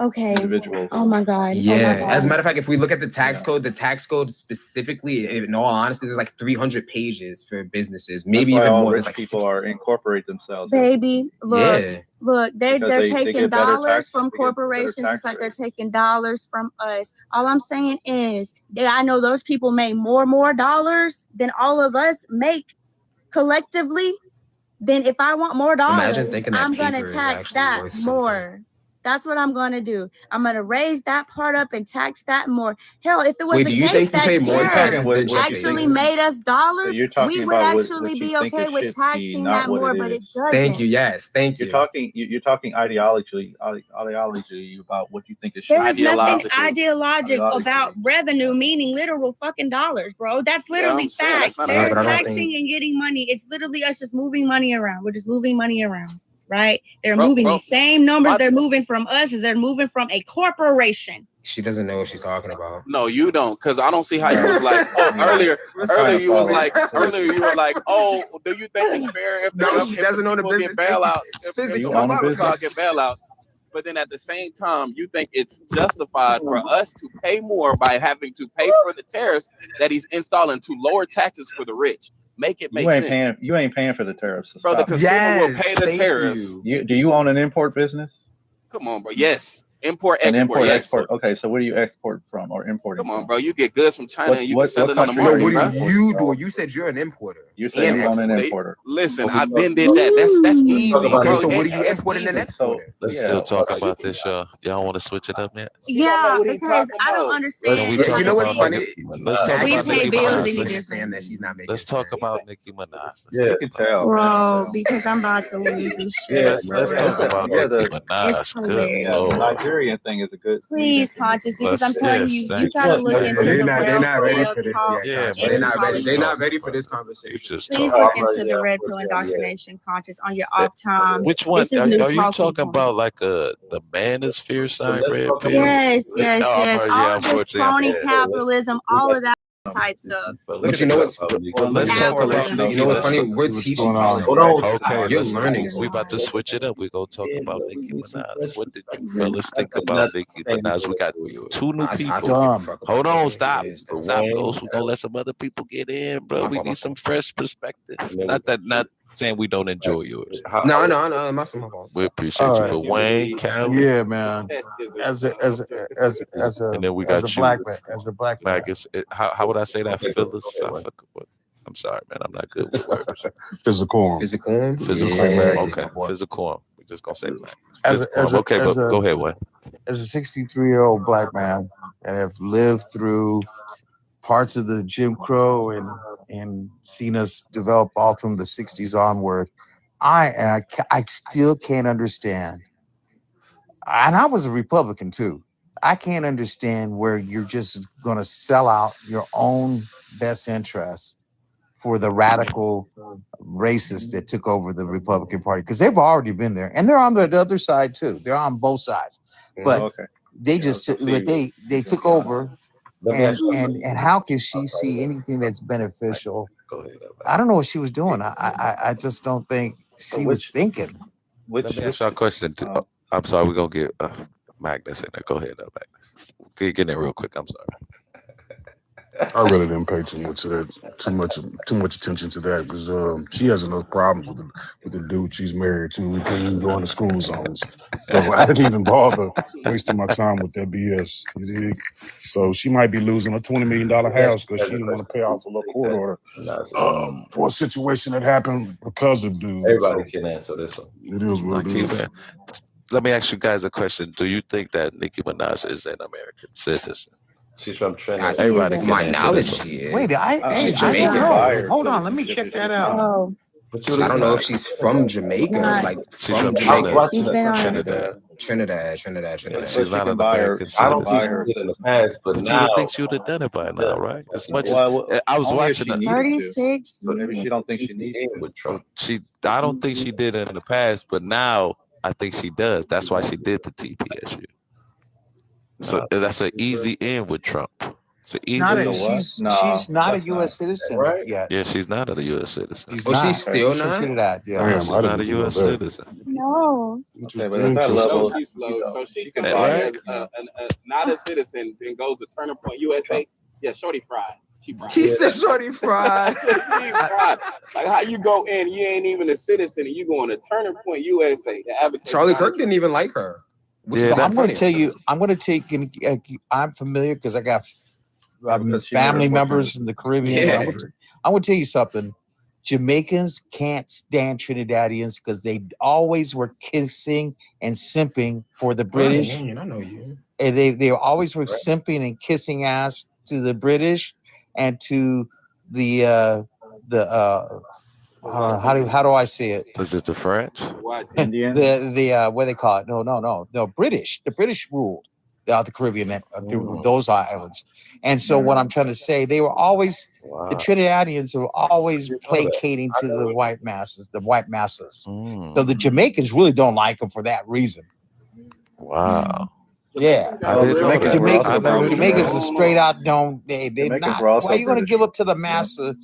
Okay. individuals. Oh my God. Yeah. Oh my As a God. matter of fact, if we look at the tax code specifically, in all honesty, there's like 300 pages for businesses, maybe That's why even all more. rich There's like people 60. are incorporate themselves. Baby, look, Yeah. look, Because they're they taking get better dollars tax- from they get better corporations tax just like they're rates. taking dollars from us. All I'm saying is that I know those people make more dollars than all of us make collectively. Then if I want more dollars, Imagine thinking that I'm gonna paper is tax actually that worth something. more. That's what I'm gonna do. I'm gonna raise that part up and tax that more. Hell, if it was Wait, the do you case think you that pay more tariffs taxes than what Jeff actually Bezos? made us dollars, you're talking we would about actually what you be think okay it with should be, taxing not that what more, it but it is. doesn't. Thank you. Yes, thank you. You're talking ideology about what you think it should There is be. nothing Ideological. ideologic about revenue, meaning literal fucking dollars, bro. That's literally I'm saying, that's facts. not They're but I don't taxing think- and getting money. It's literally us just moving money around. We're just moving money around, right? They're Bro, moving bro, the same numbers my- they're moving from us as they're moving from a corporation. She doesn't know what she's talking about. No, you don't, because I don't see how you was like, oh, earlier you was like, oh, do you think it's fair if No, the, she if doesn't the own a people get business. Thank you. bailouts? If Physics, the come up people with start this. get bailouts, but then at the same time, you think it's justified for us to pay more by having to pay for the tariffs that he's installing to lower taxes for the rich. Make it make sense. You ain't paying for the tariffs. So Bro, the stop it. consumer will pay the thank tariffs. you. Do you own an import business? Come on, bro. Yes. Import, An export, import, yes. export. Okay, so where do you export from or importing Come on, from? bro. You get goods from China and you can sell it on the country No, market, what bro. do you do? You said you're an importer. You said and you own an exporter. importer. Listen, I've been did that. That's easy. Okay, bro. so what do you That's import and easy. export? Let's Yeah. still talk about this, y'all. Y'all want to switch it up yet? Yeah, what he because talking I don't about. understand. Can we Yeah, talk you know what's about funny? Let's talk We about pay Nicki bills Minaj. any Let's- different. that she's not making Let's talk sense. about Nicki Minaj. Let's Yeah, talk you can about- tell. Bro, because I'm about to lose this shit. Yeah, Let's talk bro. about yeah, Nicki the- Minaj. It's Good hilarious. Yeah, the Lord. Nigerian thing is a good. Please, conscious, because I'm telling Yes, you, you thank gotta you. look Yeah, into They're the not ready real for this talk. yet. Yeah, Conscious. but They're you not ready. just They're not talk, ready for bro. this You conversation. just Please talk. look into the red pill indoctrination, conscious, on your off time. Which one? This is Are new you talking talking point. about like the manosphere side red pill? Yes, yes, Oh, yes. bro, All yeah, of this unfortunately, crony capitalism, all of that types of. But you know what's? But let's talk about Capitalism. You know what's funny? We're What's teaching going you on? something. Okay, You're let's learning we something. about to switch it up. We're gonna talk about Nicki Minaj. What did you fellas think about Nicki Minaj? We got two new people. Hold on, stop. Stop, Ghost. We're gonna let some other people get in, bro. We need some fresh perspective. Not saying we don't enjoy yours. No, my fault. We appreciate All you. right. But Wayne, Calvin, Yeah, man. As a and then we as got a you, black man, as a black man. Magus. How would I say that? Philosophical. I'm sorry, man. I'm not good with words. Physical. Physical. Physical. Yeah. Okay. Physical. We're just gonna say that. As a- Okay, as but a- go ahead, Wayne. As a 63-year-old black man and have lived through parts of the Jim Crow and seen us develop all from the 60s onward, I still can't understand. And I was a Republican too. I can't understand where you're just going to sell out your own best interests for the radical racists that took over the Republican Party, because they've already been there and they're on the other side too. They're on both sides. But okay. they just they took over, and how can she see anything that's beneficial? Go ahead. I don't know what she was doing. I just don't think she was thinking. Let me ask y'all a question. I'm sorry, we're gonna get Magnus in there. Go ahead, Magnus. Get in there real quick. I'm sorry. I really didn't pay too much to that, too much attention to that, because she has enough problems with the dude she's married to. We can't even go into school zones, so I didn't even bother wasting my time with that BS. You dig? So she might be losing a $20 million house because she didn't want to pay off a little court order for a situation that happened because of dude. Everybody can answer this one. It is what it is. Let me ask you guys a question. Do you think that Nicki Minaj is an American citizen? She's from Trinidad. Everybody To can my answer knowledge, this one. she is. Wait, She's I don't Jamaican. know. Hold on, let me check that out. Oh, I don't know if she's from Jamaica, not. like She's from from Jamaica. He's been on. Trinidad. Trinidad. She's not an buy her- American I don't think citizen. she did in the past, but But you now would think she would have done it by now, right? As much as Well, I was only if watching she it. needed to. 36. Maybe she don't think she needs to. with Trump. I don't think she did it in the past, but now I think she does. That's why she did the TPSU. So that's an easy in with Trump. It's an easy. She's not a U.S. citizen yet. Yeah, she's not a U.S. citizen. She's Oh, not. she's still She's from not? Trinidad. Yeah. Damn, She's I not a didn't know U.S. that. citizen. No. Okay, but at that So level, she's slow. So she can Right. buy as not a citizen, then goes to Turner Point USA. Yeah, shorty fried. She fried. He said shorty fried. She fried. Like how you go in, you ain't even a citizen, and you going to Turner Point USA to advocate. Charlie Kirk didn't even like her. Yeah, I'm going to tell you. I'm going to take. I'm familiar because I got because she family never members in the Caribbean. Yeah. I'm going to tell you something. Jamaicans can't stand Trinidadians because they always were kissing and simping for the British. I know you. And they always were simping and kissing ass to the British and to the how do I say it? Is it the French? Indian. the what they call it? No, British. The British ruled the Caribbean through those islands. And so what I'm trying to say, they were always the Trinidadians were always placating to the white masses. So the Jamaicans really don't like them for that reason. Wow. Yeah, Jamaicans are straight out don't they not. Why are you going to give up to the massa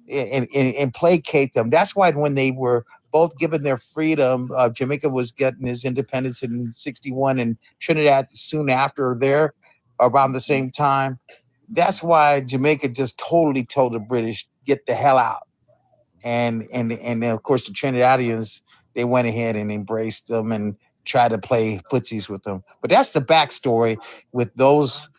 and placate them? That's why when they were both given their freedom, Jamaica was getting his independence in '61, and Trinidad soon after there, around the same time. That's why Jamaica just totally told the British, "Get the hell out," and then of course the Trinidadians, they went ahead and embraced them and try to play footsies with them. But that's the backstory with those,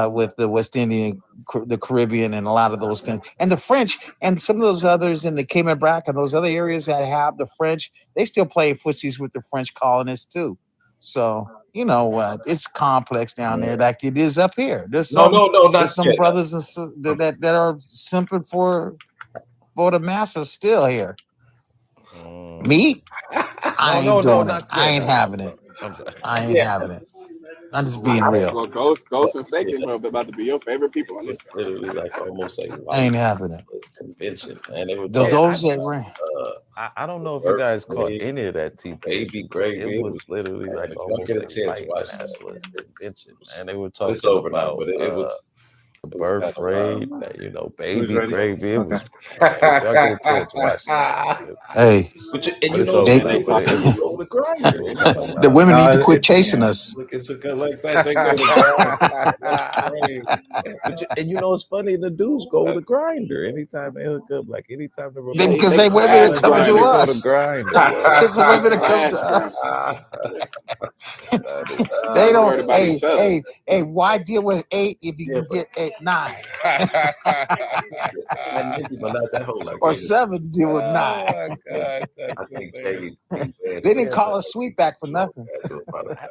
with the West Indian, the Caribbean, and a lot of those countries. And the French and some of those others in the Cayman Brac and those other areas that have the French, they still play footsies with the French colonists too. So, you know what? It's complex down there like it is up here. There's some, there's some brothers and that are simping for the masses still here. Me? I ain't doing it. I ain't having it. I ain't having it. I'm just being real. Well, Ghost and Sacred are about to be your favorite people on this. Literally, like almost like I ain't having it. Convention, and they were Those that ran. I don't know if you guys caught any of that TP. Baby Gravy. It was literally like almost get a like chance to white watch that. nationalist convention, and they were talking It's over now, about but it was the birth rate, baby ready? gravy. It was. Okay. Y'all get a chance to watch that. Hey, but But you it's know, over they now, but it was- over the grinder. the women need to quit chasing us. Look, it's like that. They go to and you know it's funny, the dudes go to Grinder anytime they hook up, like anytime the Because they women are coming to us. Because the women are coming to us. They don't. Hey, why deal with 8 if you can get 9? Or 7 deal with 9. Oh my God, I think they didn't call us Sweetback for nothing.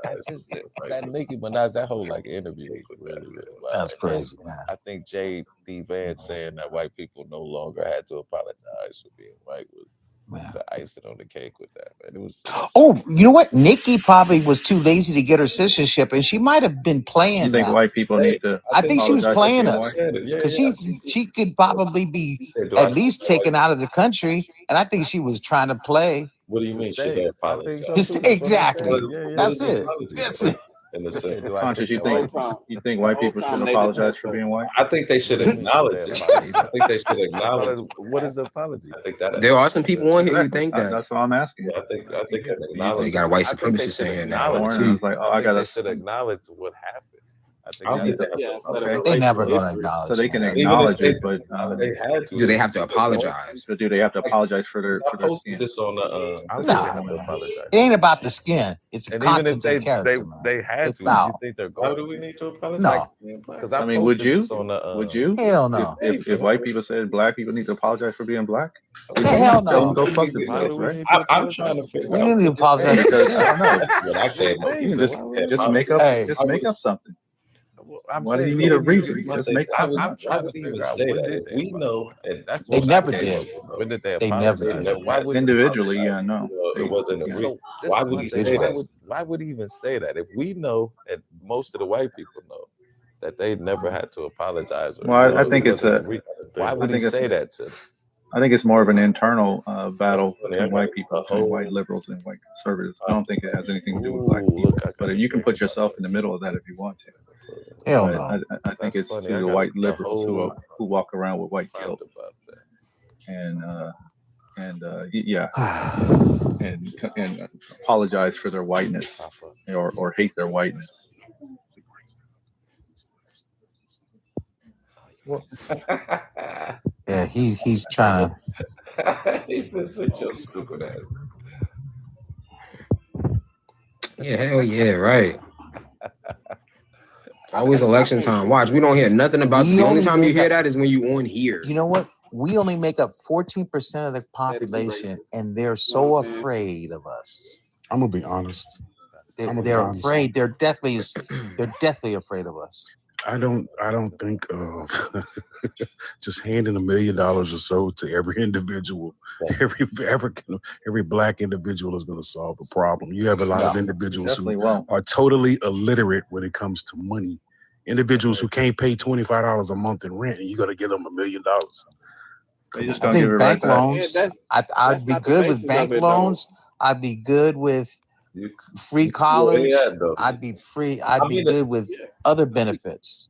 I just that Nicki Minaj, that whole interview was really wild. That's crazy, man. I think J.D. Vance saying that white people no longer had to apologize for being white was the icing on the cake with that, man. It was. Oh, you know what? Nikki probably was too lazy to get her citizenship, and she might have been playing. You think white people need to? I think she was apologize playing for us being white? because she could probably be at least taken out of the country, and I think she was trying to play. What do you mean? Should they apologize? Exactly. That's it. That's it. in the sense. Conscious, you think white people should apologize for being white? I think they should acknowledge it. I think they should acknowledge it. What is the apology? I think that There are some people on here who think that. That's what I'm asking. I think an You acknowledgement. got a white I think they supremacist should in here now. acknowledge Warren, I it. was like, oh, I I think they gotta. should acknowledge what happened. I think I don't think they have to apologize. They never gonna acknowledge. So they can man. acknowledge it, but They had to. Do they have to apologize? so do they have to apologize for their I posted skin? this on the. I think Nah, they have to man. apologize. It ain't about the skin. It's And even if content and character, man. they had It's to, you foul. think they're Why going? do we need to apologize? No. Because I mean, would posted you? this on the, Would you? Hell no. If white people said black people need to apologize for being black? Hell Tell them no. go fuck Why do themselves, we right? need to I'm trying to figure We out. didn't even apologize. Because Yeah. I don't know. What I came up You with. can just make up Hey. something. I'm Why do you saying, need a what do you reason? mean? Just make I'm something up. trying to Why would you figure even out say when that? did If they we know, and that's They what never I came did. up with. When did they They apologize? never did. Never Why would Individually, yeah, no. it wasn't a Yeah. real. This Why is would my he thing. say Why that? would he even say that? If we know, and most of the white people know, that they never had to apologize. Or, Well, I it think it's wasn't a. why would I he think say it's. that to them? I think it's more of an internal battle funny. between I white got people, a between whole- white liberals and white conservatives. I don't think it has anything to do with black Ooh, people. look, I But gotta you can think put about yourself in the that. middle of that if you want to. Hell But no. I think That's it's funny. to I the got white the liberals whole who walk around with white thought guilt about that. and and apologize for their whiteness or hate their whiteness. Yeah, he's trying to. He said such a stupid ass. Yeah, hell yeah, right. Always election time. Watch, we don't hear nothing about. We The only only time you make hear up- that is when you on here. You know what? We only make up 14% of the population, and they're so afraid of us. I'm gonna be honest. They're afraid. They're definitely afraid of us. I don't think just handing $1 million or so to every individual, every black individual is going to solve the problem. You have a lot of individuals who are totally illiterate when it comes to money. Individuals who can't pay $25 a month in rent, and you got to give them $1 million. They just I don't give think it bank right back. loans. Yeah, I'd be not the good with basis bank of it, though. loans. I'd be good with free college. I'd be free. I'd be good with other benefits.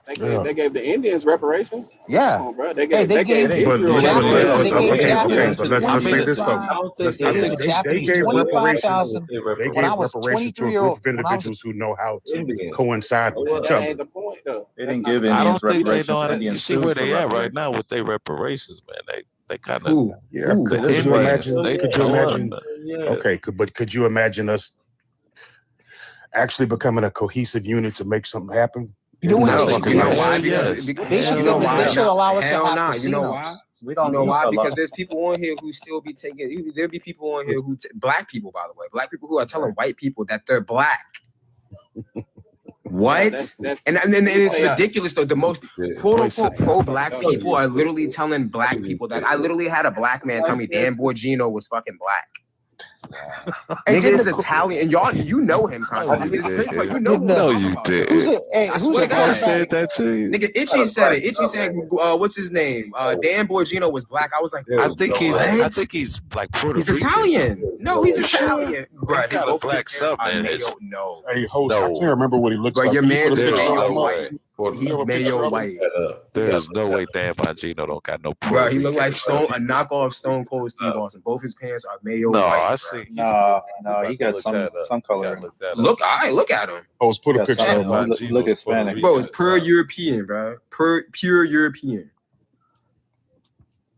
They gave the Indians reparations. Yeah. Come on, bro. They Hey, gave, they gave Israel reparations. But let's say this though. They gave reparations. They gave reparations to a group of individuals who know how to coincide with each That other. ain't the point, though. They didn't give I Indians don't think they reparations. know how to. You Indians see sued where for they at right reparations. now with their reparations, man. They kind of. Who? Yeah. Could you imagine? Okay. Could you imagine us actually becoming a cohesive unit to make something happen? You know what? No, you know why? Because Because they should you know why? they should allow us to Hell have nah. You casinos. know why? We don't You know need why? a Because lot. there's people on here who still be taking. There'll be people on here who black people, by the way, black people who are telling white people that they're black. What? And then it's ridiculous though. The most quote unquote pro black people are literally telling black people that. I literally had a black man tell me Dan Bongino was fucking black. Nigga is Italian, and y'all, you know him, constantly. You know who No, I'm you talking about. did. I swear to God, said that to you? Nigga, Itchy said it. Itchy said, "What's his name? Dan Bongino was black." I was like, I think what? he's like Puerto He's Rican. Italian. No, he's Italian. Bro, He got a black something in his. No. Hey, host, I can't remember what he looks Bro, like. your Can you man's put a picture mayo of him white. up? He's mayo white. There is no way Dan Bongino don't got no Puerto Bro, he Rican. look like a knockoff Stone Cold Steve Austin. Both his pants are mayo No, white. I see. No, he got some color in him. Look, look at him. Host, put a Got picture some- of him. he look Hispanic. Bro, it's pure European, bro. Pure European.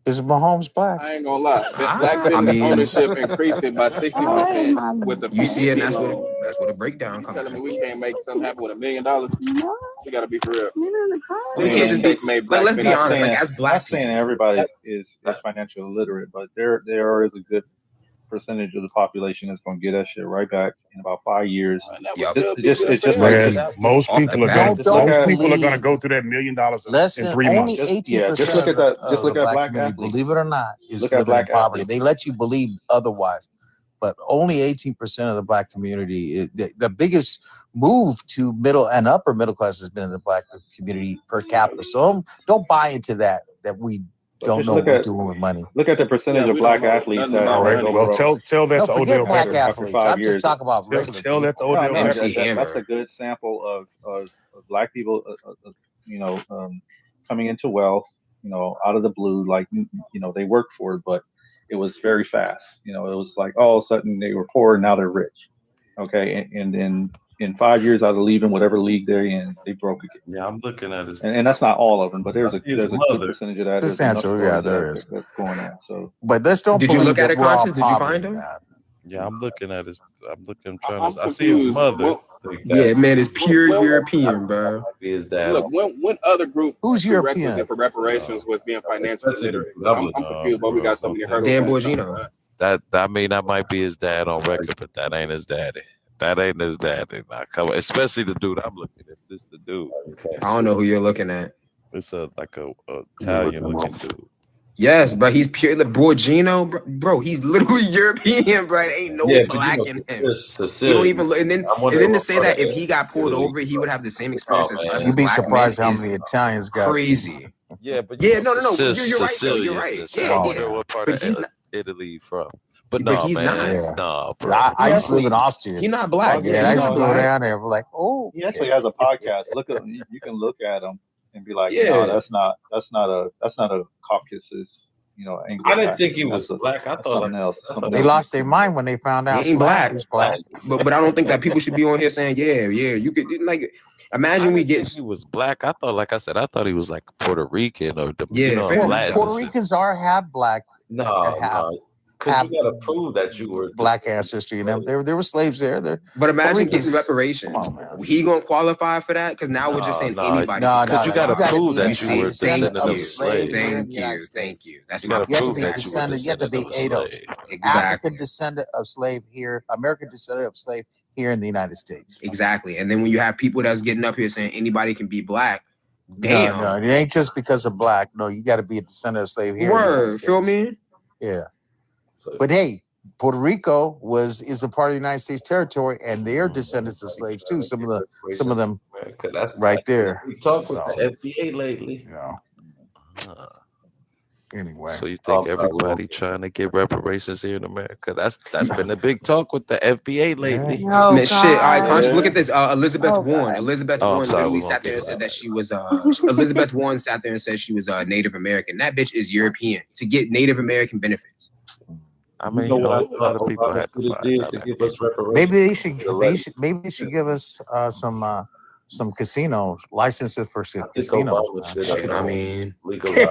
Is Mahomes black? I ain't gonna lie. Black business ownership increased it by 60% with the. You see it, and that's what a breakdown You comes. telling me we can't make something happen with $1 million? We gotta be for real. We can't just be. Let's be honest. Like as black I'm not saying everybody is financially illiterate, but there is a good percentage of the population that's going to get that shit right back in about 5 years. It's just Man, like most people are going to go through that $1 million in 3 months. Only 18% just look at that. Just look at black community, athletes. believe it or not, is Look at living black in poverty. athletes. They let you believe otherwise, but only 18% of the black community. The biggest move to middle and upper middle class has been in the black community per capita. So don't buy into that we don't know what they're doing with money. Look at the percentage of black athletes that all right, well, tell that to forget Odell black Beckham. athletes. After 5 I'm years. just talking about regular Tell that to people. Odell Man, Beckham. that's a good sample of black people, coming into wealth, out of the blue, like, they worked for it, but it was very fast. It was like all of a sudden they were poor and now they're rich. Okay. And then in 5 years out of leaving whatever league they're in, they broke again. Yeah, I'm looking at his. And that's not all of them, but there's a good mother. percentage of that. There's Substantial, enough yeah, stories there is. that's going on. So, But let's don't Did you believe look at that it, we're all Conscious? Did you poverty find him? now. Yeah, I'm looking at his. I'm I'm trying to. I see his confused. mother. Yeah, man, it's pure Well, European, bro. His dad. Look, when other group Who's prerequisite European? for reparations was being financially Especially the literate. Dublin. I'm confused, but we got so many hurdles. Dan on Bongino. That might be his dad on record, but that ain't his daddy. That ain't his daddy. Nah, come on. Especially the dude I'm looking at. This the dude. I don't know who you're looking at. It's a Italian looking dude. Yes, but he's pure the Borgino, bro. He's literally European, bro. Ain't no black in him. He don't even look. And then to say that if he got pulled over, he would have the same experience as us. You'd be black surprised men how is many Italians got crazy. Yeah, but no. You're right. Though. You're right. I Yeah, wonder what part But of he's not. Italy from. But But no, he's man. not. No, bro. I used to live in Austria. He's not black. Yeah, I used to not go black. down there. We're like, oh, he actually has a podcast. You can look at him and be like, Yeah. no, that's not a Caucasus. I didn't think he was black. I thought something else. they lost their mind when they found out He ain't black. was black. But I don't think that people should be on here saying, yeah, you could like. Imagine we get. He was black. I thought, like I said, I thought he was like Puerto Rican or fair. Puerto Ricans are half black. No. Because you got to prove that you were black ancestry. There were slaves there. But imagine Puerto getting Ricans- reparations. Come on, man. He gonna qualify for that? Because now we're just saying anybody. Because you got to prove be that you were a descendant of a slave slave. here in Thank the United you. States. That's You my got to You have to prove be that you were a descendant. You have to descendant be of a ADOS. slave. Exactly. African descendant of slave here, American descendant of slave here in the United States. Exactly. And then when you have people that's getting up here saying anybody can be black, damn. No, it ain't just because of black. No, you got to be a descendant of slave here. in the United Word, feel States. me? Yeah. But hey, Puerto Rico is a part of the United States territory, and they're descendants of slaves too. Some of them right there. We talked with the FBA lately. Anyway, so you think everybody trying to get reparations here in America? That's been a big talk with the FBA lately. Man, shit. All right, Conscious, look Yeah. at this. Elizabeth Warren. Elizabeth Oh, I'm Warren sorry, literally we won't sat there get and said into that she was Elizabeth Warren sat there and said she was Native American. That bitch is European to get Native American benefits. I mean, a lot of people have to find out. to give us reparations. maybe they should give us some casino licenses for some casinos. Shit, I mean, legalize.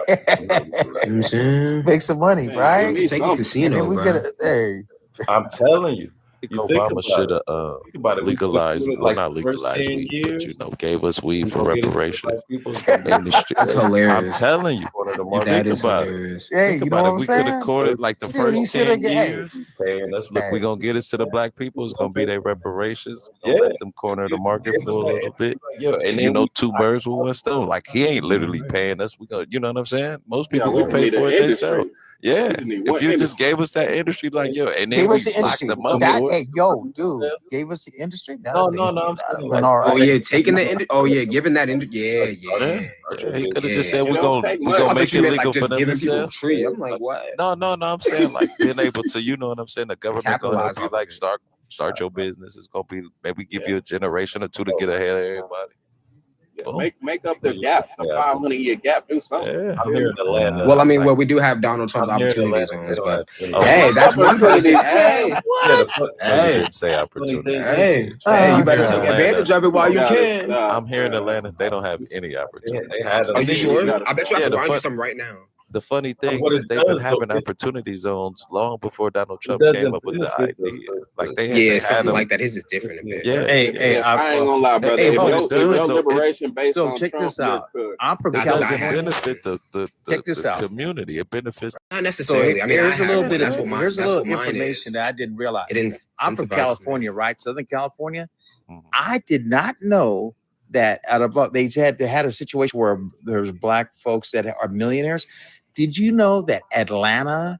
I'm saying? Make some money, Man, right? we need Take a something. casino, And then we bro. get a hey. I'm telling you. You think Obama about should it. have Think about it. We legalized, put it well, like not the first legalized 10 weed, but years. gave us weed We for gonna get it to reparation. black people. In the street. That's hilarious. I'm telling you. You That think is about it. hilarious. Hey, Think you know about what it. I'm We could have saying? caught like the Dude, he first shoulda 10 get- hey. years. Paying us. Look, we gonna get it to the black people. It's gonna be their reparations. We're Yeah. gonna let them corner the market for a little bit. Yo, and And then we, two birds with one stone. Like he ain't literally paying us. We go, you know what I'm saying? Most people we gonna pay need for an it industry. themselves. Yeah. We just need If one you just industry. gave us that industry, like yo, and then Gave we us the locked industry. them up That, for it. hey, yo, dude, gave us the industry. no, I'm saying like, all right. Oh yeah, taking the oh yeah, giving that yeah. Yeah, he could have just Yeah. said It don't take we much. gonna I make thought you it meant legal like for just them to giving people a sell. tree. I'm like, what? No, I'm saying like being able to, you know what I'm saying? The government gonna help Capitalize you off like of it. start your business. It's gonna be maybe give you a generation or two to get ahead of everybody. Boom. Make up the gap, the 500-year gap. Do something. Yeah. I'm here in Atlanta. Well, I mean, we do have Donald Trump's I'm here in opportunity Atlanta. zones, They but don't have hey, that's one person. Hey, Yeah, the fuck. No, you didn't say opportunity. hey, I'm you better here in take advantage of it while you can. I'm here in Atlanta. They don't have any opportunity. They had Are you sure? I bet you I Yeah, can the find you fun- some right now. The funny thing what is it they've been does, having though, it- opportunity zones long before Donald Trump doesn't came up with the benefit idea. the- Like they Yeah, had something them. like that. His is different a bit. Yeah. Hey, I ain't gonna lie, brother. Hey, If hold your on, dude. liberation based So on check Trump, this out. you're good. I'm from Not because I Doesn't have California. benefit Check this the out. community. It benefits. Not So necessarily. I mean, here's I a little have, bit that's of what here's a that's little what mine information is. that I didn't realize. It I'm from incentivizes me. California, right? Southern California. Mhm. I did not know that out of they had a situation where there's black folks that are millionaires. Did you know that Atlanta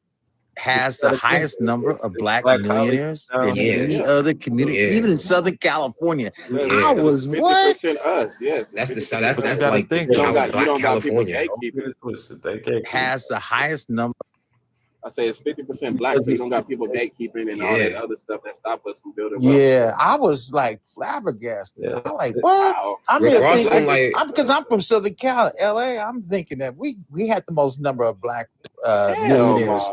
has the highest number of black millionaires than any other community, even in Southern California. I was what? 50% us, yes. That's the so that's like you don't got people California. gatekeeping. Has the highest number. I say it's 50% black, so you don't got people gatekeeping and all that other stuff that stop us from building. Yeah, I was like flabbergasted. I'm like, what? Wow. I'm thinking, because I'm from Southern Cal, LA. I'm thinking that we had the most number of black millionaires.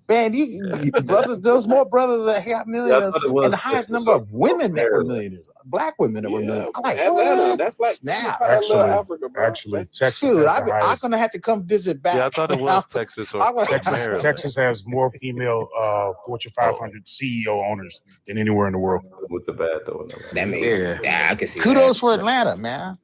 Man, you brothers, there's more brothers that got millionaires, and the highest number of women that were millionaires, black women that were millionaires. I'm like, Atlanta, what? that's like Snap. Actually, Texas. Shoot, has the I'm highest. gonna have to come visit back. Yeah, I thought it was Texas or Maryland. Texas has more female Fortune 500 CEO owners than anywhere in the world. With the bad though. That makes I can see. Kudos for Atlanta, man.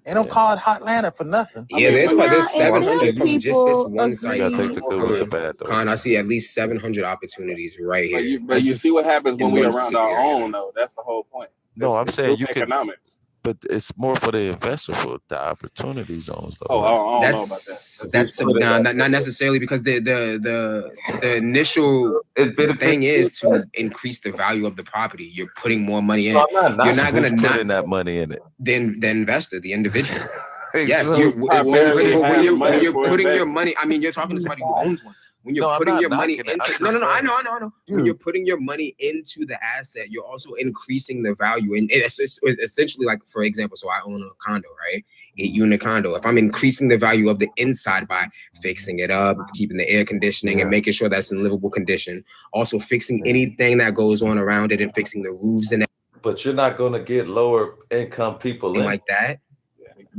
They don't call it Hot Atlanta for nothing. Yeah, there's 700 from just this one You site. gotta take the good with the bad though. Con, I see at least 700 opportunities right here. But you see what happens when we're around our own, though. That's the whole point. No, I'm saying you can. Economics. But it's more for the investor for the opportunity zones, though. Oh, I don't know about That's not necessarily because the initial thing is to increase the value of the property. You're putting more money in. No, You're not going to putting that money in it. Then the investor, the individual. Yes, So when you're putting your money. I mean, you're talking to somebody who owns one. When you're putting your money into I know. When you're putting your money into the asset, you're also increasing the value. And it's essentially like, for example, so I own a condo, right? 8-unit condo. If I'm increasing the value of the inside by fixing it up, keeping the air conditioning and making sure that's in livable condition, also fixing anything that goes on around it and fixing the roofs and but you're not going to get lower income people like that.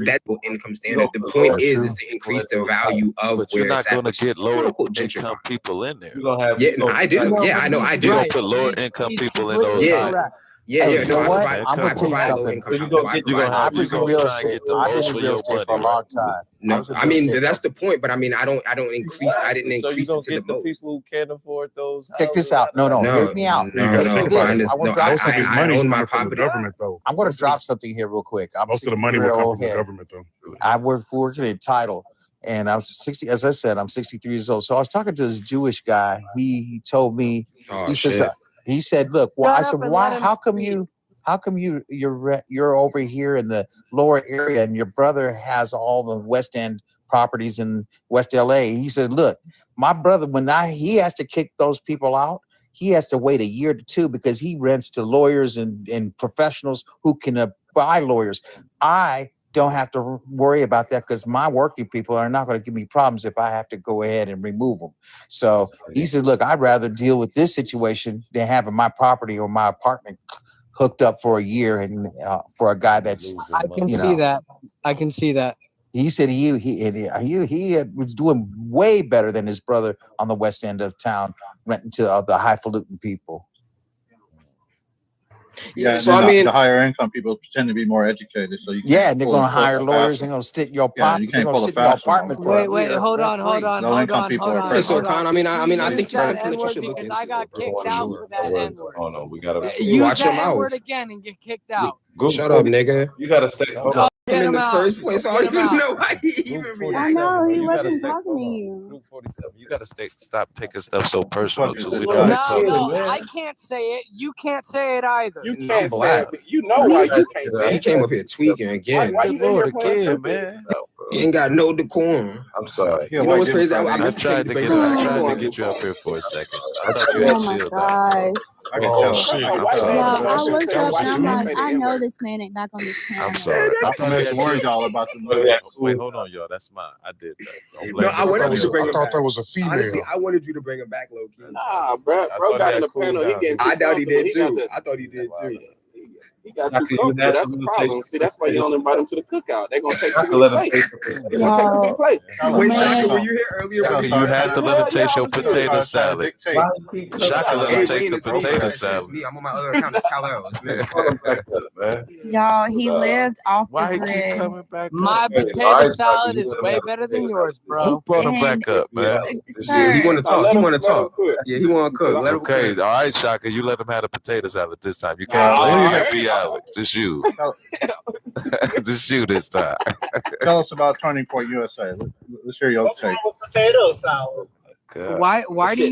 That income standard. The point is to increase the value of but where you're not it's at. going to get lower income people in there. You're gonna have I do. Yeah, I know. I do. You're going to put lower income people in those high. Yeah, you know what? I'm gonna tell you something. I've been in real estate. I've been in real estate for a long time. No, I mean that's the point. But I mean, I don't increase. I didn't increase so it to the most. people who can't afford those. Check this out. No, hear me out. I own my property. though. I'm going to drop something here real quick. Most of the money will come from the government, though. I working in title, and I was 60. As I said, I'm 63 years old. So I was talking to this Jewish guy. He told me. He said, "Look, well, I said, why? How come you're over here in the lower area, and your brother has all the West End properties in West LA?" He said, "Look, my brother, he has to kick those people out, he has to wait a year to two because he rents to lawyers and professionals who can buy lawyers. I don't have to worry about that because my working people are not going to give me problems if I have to go ahead and remove them." So he said, "Look, I'd rather deal with this situation than having my property or my apartment hooked up for a year and for a guy that's." I can see that. He said he was doing way better than his brother on the west end of town, renting to the highfalutin people. Yeah, so I mean, the higher income people tend to be more educated, so you and they're going to hire lawyers. They're going to sit in your apartment. They're going to sit in your apartment for Wait, hold on. So, Con, I mean, I think that N-word because I got kicked out for that N-word. Oh no, we gotta use that N-word again and get kicked out. Shut up, nigga. You gotta stay. Hold on. In the first place, I don't even know why he even reacted. I know he wasn't talking to you. Group 47. You gotta stop taking stuff so personal to it. No, I can't say it. You can't say it either. You can't say it. You know why you can't say it. He came up here tweaking again. Good Lord, again, man. He ain't got no decorum. I'm sorry. You know what's crazy? I tried to get you up here for a second. I thought you had shield gosh. Oh shit! I'm sorry. I looked up and I'm like, I know this man ain't back on this panel. I'm sorry. I'm worried all about the Wait, hold on, y'all. That's mine. I did that. No, I wanted you to bring him back. I thought that was a female. Honestly, I wanted you to bring him back, low key. Nah, bro got in the panel. He gave. I doubt he did too. I thought he did too. He got too comfortable. That's the problem. See, that's why you don't invite him to the cookout. They're gonna take too many plates. They're gonna take too many plates. Wait, Shaka, were you here earlier? Shaka, you had to let him taste your potato salad. Shaka, let him taste the potato salad. I'm on my other account. It's Kal-El. Y'all, he lived off Why the he keep grid. coming back? My potato salad is way better than yours, bro. Who brought him back up, man? Sir, He want to talk. He want to talk. Yeah, he want to cook. Let him Okay, all right, Shaka, you let him have a potato salad this time. You can't blame me, Alex. It's you. Just you this time. Tell us about Turning Point USA. Let's hear your take. Potato salad. Why do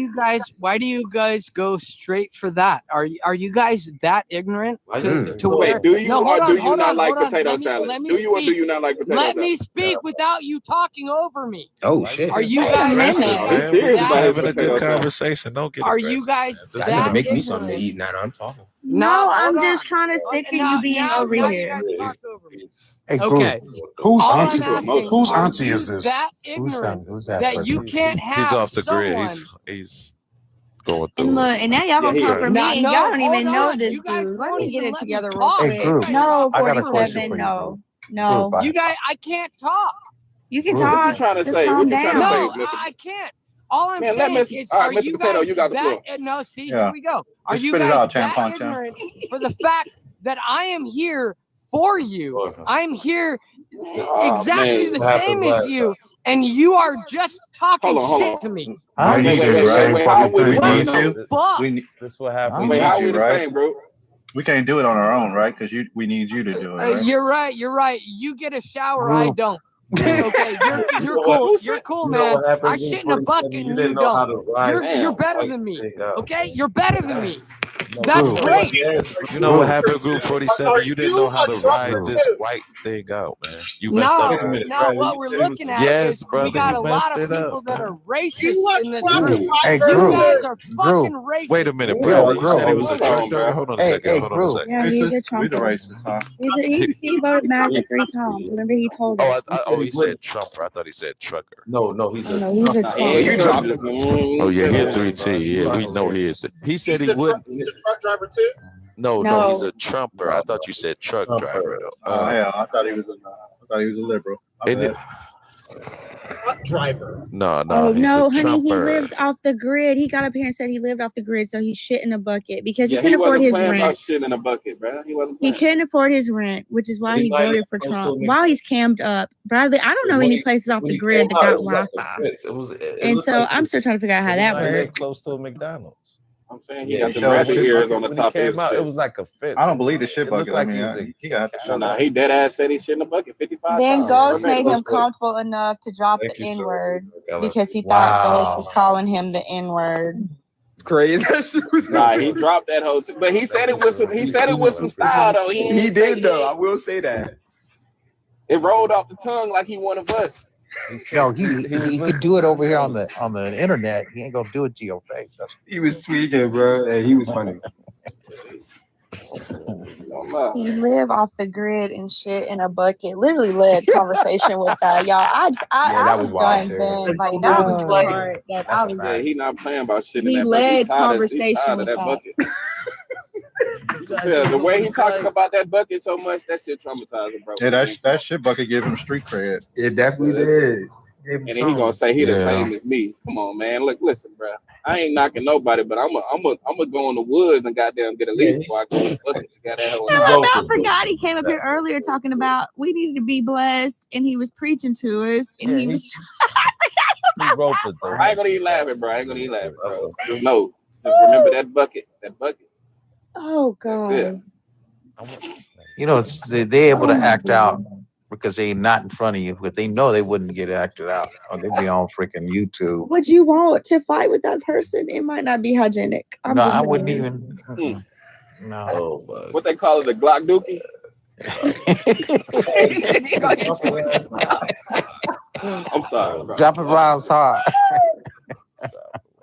you guys go straight for that? Are you guys that ignorant to where? Wait, do you No, or hold do on, you hold not on, like hold on. potato Let salad? me Do you or do speak. you not like potato Let salad? me speak without you talking over me. Oh shit! Are you Wait a guys? minute, He's man. serious We just about his having a potato good salad. conversation. Don't get Are aggressive. you guys That's gonna that make me something to ignorant? eat now that I'm talking. No, I'm hold just on. kind of sick of you Now being over you here. guys talk over me. Hey, Okay. whose All auntie? I'm asking, Whose are auntie you is this? that ignorant Who's that that you person? can't He's have off the grid. someone? He's going And through look, it. and now y'all gonna come for Now, me, and y'all no, don't hold even know on. this You guys dude. Let won't me get even it let me together real talk. Hey, quick. Group. No, I got a question 47. for you. No, Group, no. You guys, I can't talk. You can Group. What you talk. trying to Just say? calm What you trying to down. say, No, Mr. I can't. All I'm Man, let saying Mr. is, All are right, Mr. you Potato, guys you got the that? floor. No, see, Yeah. here we go. Are Just you spit it guys out, that Tampon Champ. ignorant for the fact that I am here for you? I'm here exactly the same as you, and you are just talking Hold shit on. to me. Huh? You Wait, say the same how fucking we the thing. We need same? you. Fuck. This what happened. We Wait, need how we you, the right? same, bro? We can't do it on our own, right? Because we need you to do it, right? You're right. You're right. You get a shower. I Group. don't. Okay, you're what? cool. Who You're said? cool, You know man. what happened? I shit in a bucket You and didn't you know how don't. to ride. You're Damn. better White than me. thing out. Okay, you're better than me. No, That's Group. great. You know what Group. happened, Group 47? You didn't know how to ride this white thing out, man. You messed up. No, Wait a minute, no. Bradley. What You we're said he was looking at yes, is we brother. got You a lot messed of it people up, that man. are racist in this Ooh. room. Hey, You Group. guys are fucking Group. racist. Wait a minute, Yo, Bradley. You Group. said he was a Hold truck on, driver. bro. Hold on a Hey, second. hey, Hold on a Group. second. Yeah, he's a We the trumper. racist, huh? He voted MAGA 3 times. Remember, he told us. He said Trumper. I thought he said trucker. No, he's Oh a no, he's a Nah, he Trump. ain't You Trump. dropped it. Oh yeah, he a Damn. 3T. Yeah, we know he is. He said he wouldn't. He's a truck driver too. No, No. he's a Trumper. I thought you said truck driver though. Oh hell, I thought he was a liberal. And it, Truck driver. no, Oh he's no, a honey, he Trumper. lives off the grid. He got up here and said he lived off the grid, so he's shit in a bucket because he Yeah, he couldn't afford wasn't his playing about rent. shit in a bucket, bro. He wasn't He playing. couldn't afford his rent, which is why he voted for Trump. While he's cammed up, Bradley, I don't know any places off the grid that got Wi-Fi, and so I'm still trying to figure out how that works. Close to a McDonald's. I'm saying he got the showed rabbit shit ears bucket on the When he top of his came out, shit. it was like a fence. I don't believe the shit It looked bucket. like I mean, he got to show Nah, that. he dead ass said he shit in the bucket 55 Then times. Ghost Verbatim. made him comfortable enough to drop Thank the you, N sir. word I love because he you. thought Ghost was calling him the N word. It's crazy. That shit was Nah, he dropped that whole. But he said it with some. He said it with some style though. He He ain't say did though. I will say that. It rolled off the tongue like he one of us. No, he could do it over here on the internet. He ain't gonna do it to your face. He was tweaking, bro. Hey, he was funny. He live off the grid and shit in a bucket. Literally led conversation with that, y'all. I was done then. Like that was the part that I was. Yeah, he not playing about shit in He that bucket. led He tired conversation of with that that. bucket. Yeah, the way he talking about that bucket so much, that shit traumatizing, bro. Yeah, that shit bucket gave him street cred. It definitely did. And then he gonna say he the same as me. Come on, man. Look, listen, bro. I ain't knocking nobody, but I'm a go in the woods and goddamn get a leaf before I go in the bucket. Got that whole. I about forgot he came up here earlier talking about we needed to be blessed, and he was preaching to us, and he was. He wrote the thing. I ain't gonna eat laughing, bro. I ain't gonna eat laughing, bro. Just know. Just remember that bucket. That bucket. Oh God. You know, they're able to act out because they're not in front of you, but they know they wouldn't get acted out. Or they'd be on freaking YouTube. Would you want to fight with that person? It might not be hygienic. I'm No, just I saying. wouldn't even. No. Oh, what they call it, the Glock Dookie? I'm sorry, bro. Drop it rounds hard.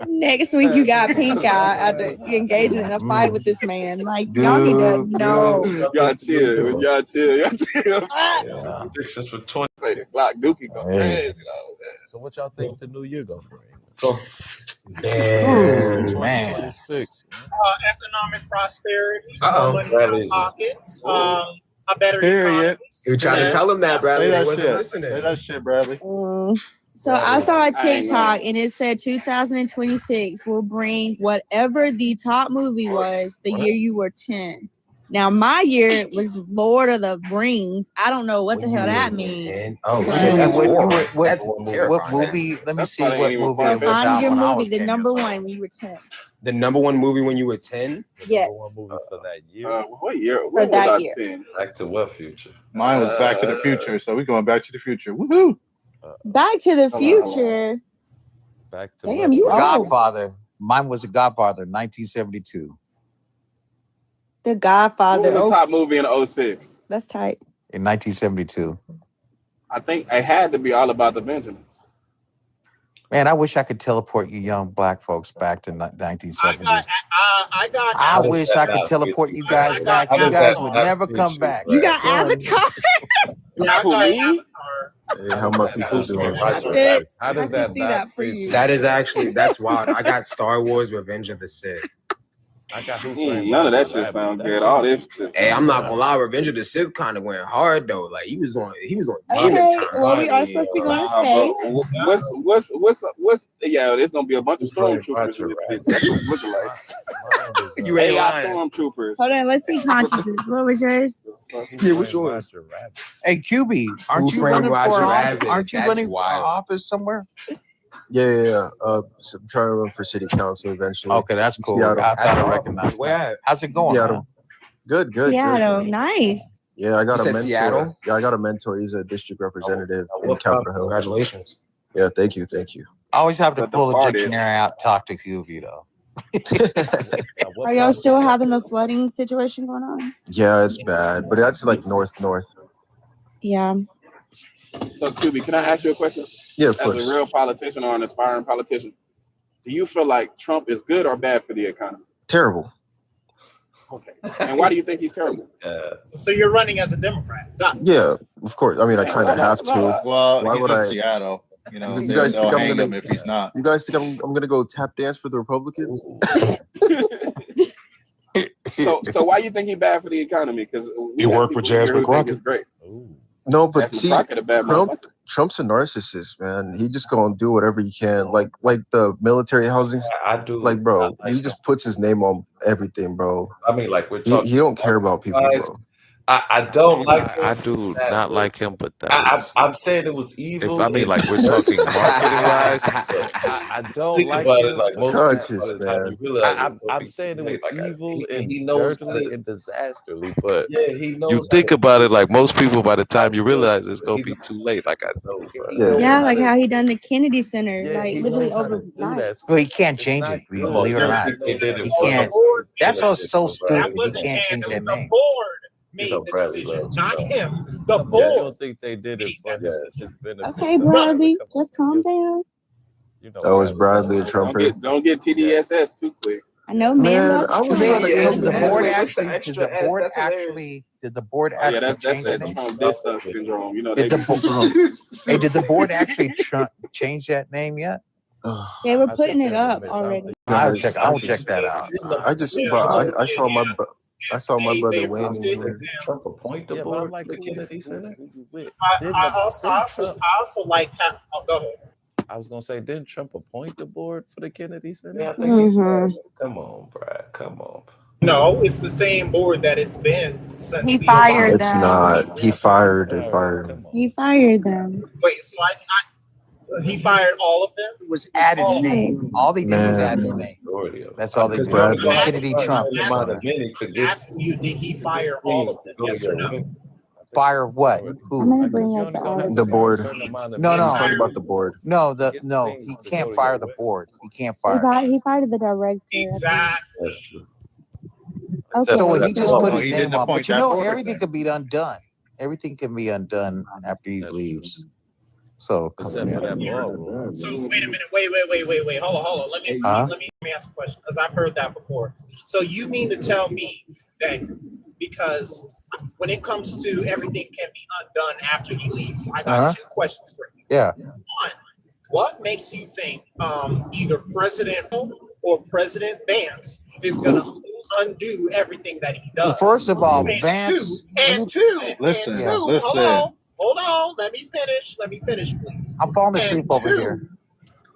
Next week you got pink eye after engaging in a fight with this man. Like y'all need to know. Y'all chill. Y'all chill. Predictions for 20. Say the Glock Dookie go crazy. So what y'all think the new year gonna bring? Man. 2026. Economic prosperity, Uh-oh. more money in our pockets, a better economy. You tried to tell him that, Bradley. Say They that wasn't shit. listening. Say that shit, Bradley. So I saw a I ain't TikTok and it said 2026 will bring whatever the top movie was the year you were 10. Now my year was Lord of the Rings. I don't know what the hell that means. Oh But- shit, that's horrible. What terrifying. movie? Let me That's see probably what ain't even movie far it was fetched. out Find your when I movie, was the 10 number years old. one when you were 10. The number one movie when you were 10? Yes. Movie for that year. What year? For When was that I year. 10? Back to what future? Mine was Back to the Future, so we going Back to the Future. Woohoo! Back to the Hold on. Future. Back to Damn, you old. Godfather. Mine was a Godfather, 1972. The What Godfather. was the Oh, top movie in 06? that's tight. In 1972. I think it had to be All About the Benjamins. Man, I wish I could teleport you young black folks back to 1970s. I How does wish that I could not teleport fit you you, guys Brad? back. How You does guys that would not never fit come you, back. You Brad? got Avatar. Who, me? Hey, how my people doing? Fitz, How I does can that see not that for fit you. That is actually that's wild. I got Star Wars: Revenge of the Sith. I got Who Framed None of Roger that shit Rabbit. sounds That good. All too. this shit. Hey, I'm not sounds gonna lie, Revenge of the Sith kind of went hard though. Like he was on Okay, demon time. well, we are supposed to be going to Nah, bro. space. What's? Yeah, there's gonna be a bunch of Who Framed stormtroopers in Roger this bitch. That's what it's looking like. Mine was, You ain't AI lying. stormtroopers. Hold on, let's see consciousness. What was yours? Yeah, what's yours? Roger Rabbit. Hey, QB, aren't Who you Framed running Roger for Rabbit? aren't you That's running for wild. office somewhere? Yeah. So I'm trying to run for city council eventually. Okay, that's cool. Seattle. I thought I recognized Where that. at? How's it going, Seattle. man? Good. Seattle. Nice. Yeah, I got You a said mentor. Seattle? Yeah, I got a mentor. He's a district representative in what Capitol Hill. Congratulations. Yeah, thank you. I always have to The pull a Departed. dictionary out, talk to QB though. Are y'all still having the flooding situation going on? Yeah, it's bad, but that's like north. Yeah. So, QB, can I ask you a question? Yeah, of As a course. real politician or an aspiring politician, do you feel like Trump is good or bad for the economy? Terrible. Okay. And why do you think he's terrible? So you're running as a Democrat. Done. Yeah, of course. I mean, I kind of have to. Well, Why he's would in I? Seattle. You know, You guys they'll think I'm hang gonna? him if he's not. You guys think I'm gonna go tap dance for the Republicans? So why you think he's bad for the economy? Because You work for Jasmine Crockett? Great. No, but Jasmine see, Crockett, a bad motherfucker. Trump's a narcissist, man. He just gonna do whatever he can, like the military housing. I do. Like, bro, I like he just puts his name on everything, bro. I mean, like we're talking. He don't care about people, bro. I don't like. I do not like him, but that was. I'm saying it was evil. If I mean, like we're talking marketing wise, I don't Think like about him. it like most Conscious, people by the time man. you realize it's gonna I'm be saying too it was late. Like, evil and he knows dirtily how and disasterly, but yeah, he knows. you think about it, like most people, by the time you realize it's gonna be too late. Like I know, bro. Yeah, like how he done the Kennedy Center, Yeah, like he literally knows how to do overnight. that. Well, he can't It's change not it, good. believe it or not. They did it He for can't. him. That's so That stupid. He wasn't can't him. change It that was the name. board made You know, the Bradley decision, loves not you. him. The I board. don't think they did it for his benefit. Okay, though. Bradley, Come on, just calm down. you know, Oh, is Bradley a Trumper? Don't get TDSS too quick. I know, man. Man, I was trying to Did come the to board his. actually? Did the board actually? Did the board Oh yeah, actually that's change the that name? Trump diss syndrome. You know, Did they the hey, did the board actually change that name yet? They were putting it up already. I'll check that out. I just, bro, I saw my brother Wayne in here. Trump appoint the Yeah, but I'm board like for the the Kennedy Center. I also like how. Oh, go ahead. I was gonna say, didn't Trump appoint the board for the Kennedy Center? Yeah, I think come on, Brad. Come on. No, it's the same board that it's been since He the fired Obama. It's them. not. He fired them. He fired them. Wait, so he fired all of them? It was add his name. All they did was add his name. That's all they did. Kennedy Trump. Asking you, did he fire all of them? Yes or no? Fire what? Who? I'm gonna bring up the article. The board. No. He's talking about the board. No, he can't fire the board. He can't fire. He fired the director. Exactly. That's true. Okay. So he just put his he name didn't on. appoint But you that know, board everything then. can be undone. Everything can be undone after he leaves. So Except for that ballroom. So wait a minute. Wait. Hold on. Let me ask a question because I've heard that before. So you mean to tell me that because when it comes to everything can be undone after he leaves, I got two questions for you. Yeah. One, what makes you think either President or President Vance is going to undo everything that he does? Well, first of all, And Vance. Listen. Hold on. Let me finish, please. I'm falling asleep And over two, here.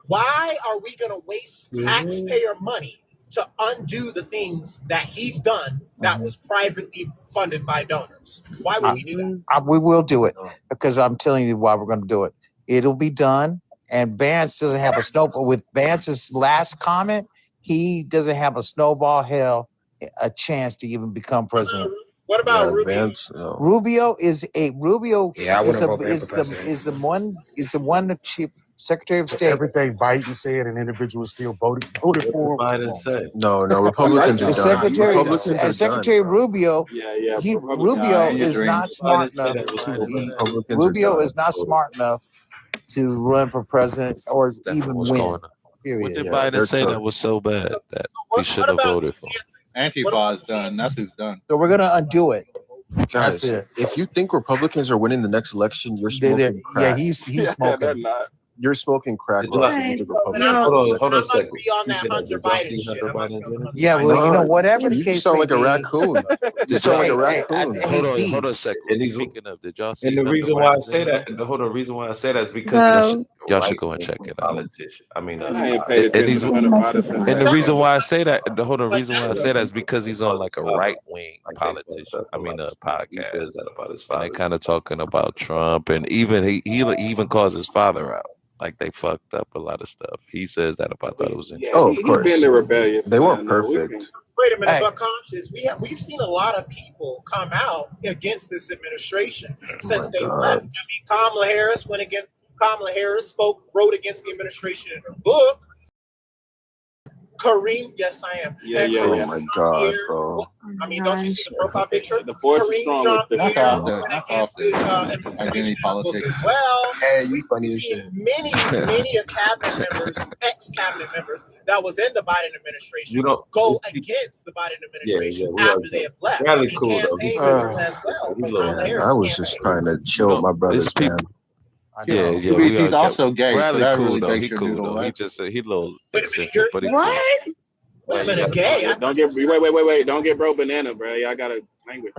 Why are we going to waste taxpayer money to undo the things that he's done that was privately funded by donors? Why would we do that? We will do it because I'm telling you why we're going to do it. It'll be done. And Vance doesn't have a snowball. With Vance's last comment, he doesn't have a snowball hell a chance to even become president. What about Rubio? Rubio is a Rubio. Yeah, I is wouldn't vote for him for the one chief Secretary of State. Everything Biden said, and individuals still voted for him. Biden said. No, Republicans are The done. Secretary, Republicans are Secretary done, bro. Rubio. Yeah. Rubio is not smart enough to be. Rubio is not smart enough to run for president or even what's win. going on. Period. What did Biden say that was so bad that we should have voted for? Antifa is done. That's who's done. So we're gonna undo it. Guys, That's it. if you think Republicans are winning the next election, you're smoking crack. Yeah, he's smoking. You're smoking crack. Hold on a second. Yeah, well, you know, whatever the You case sound may like a be. raccoon. You sound like a raccoon. Hold on a second. Speaking of, did y'all see? And the reason why I say that, the reason why I say that is because y'all should go and check it out. Politician. I mean, and the reason why I say that, the reason why I say that is because he's on like a right wing politician. I mean, a podcast about his father. And they kind of talking about Trump, and even he even calls his father out. Like they fucked up a lot of stuff. He says that about that. It was interesting. Oh, of course. Being the rebellious. They weren't perfect. Wait a minute, but conscious. We've seen a lot of people come out against this administration since they left. I mean, Kamala Harris wrote against the administration in her book. Kareem, yes, I am. Oh my God, bro. I mean, don't you see the profile picture? The force is strong with Not often. Identity politics. Well, hey, you funny as shit. Many cabinet members, ex-cabinet members that was in the Biden administration go against the Biden administration after they have left. Really cool, though. As well. I was just trying to chill with my brothers, man. Yeah. He's also gay. Bradley so that cool really though. makes He your cool dude though. alright. He just he little eccentric, but he What? Wait a minute, gay? Don't get wait. Don't get bro banana, bro. Y'all got a language.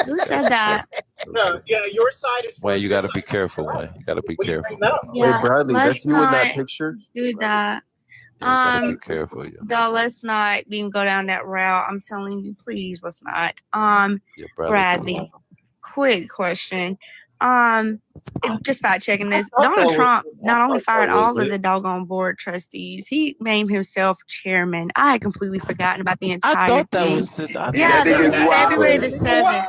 Who said that? No, yeah, your side is. Wayne, you got to be careful, Wayne. You got to be careful. Yeah, Wait, Bradley, let's that's you in that not picture? do that. Be careful, No, let's not even go down that route. I'm telling you, please, let's not. Yeah, Bradley, quick question. Just fact checking this. Donald Trump not only fired all of the doggone board trustees, he named himself chairman. I had completely forgotten about the entire I thought that thing. was Yeah, that was February the 7th.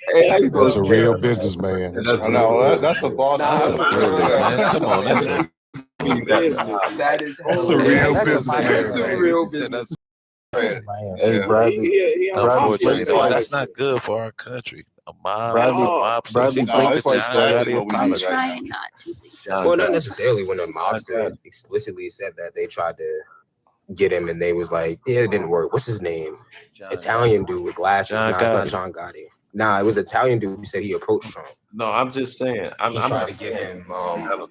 Hey, how you That's a doing? real businessman. I know that's a boss. Come on, that's a That's a real businessman. That's a real business. Hey, Bradley. Unfortunately, that's not good for our country. A mob, Bradley John Bradley Trying not to. Well, not necessarily when the mobster explicitly said that they tried to get him and they was like, yeah, it didn't work. What's his name? Italian dude with glasses. Nah, it's not John Gotti. Nah, it was Italian dude who said he approached Trump. No, I'm just saying. I'm trying to get him to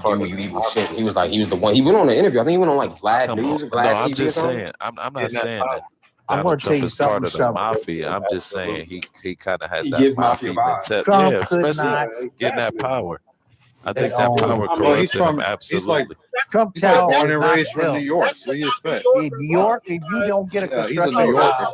do illegal shit. He was like, he was the one. He went on an interview. I think he went on like Vlad News or Vlad TV. I'm just saying. I'm not saying that. I want to tell you part of the something. mafia. I'm just saying he kind of has He that gives mafia vibes. mentality. Trump Yeah, could especially not getting that power. I think at that all. power He's corrupted from. him He's like absolutely. Trump he's like Tower born is and not raised from built. New York. What do you expect? In New York, and you don't get a Yeah, he's a construction New Yorker. job.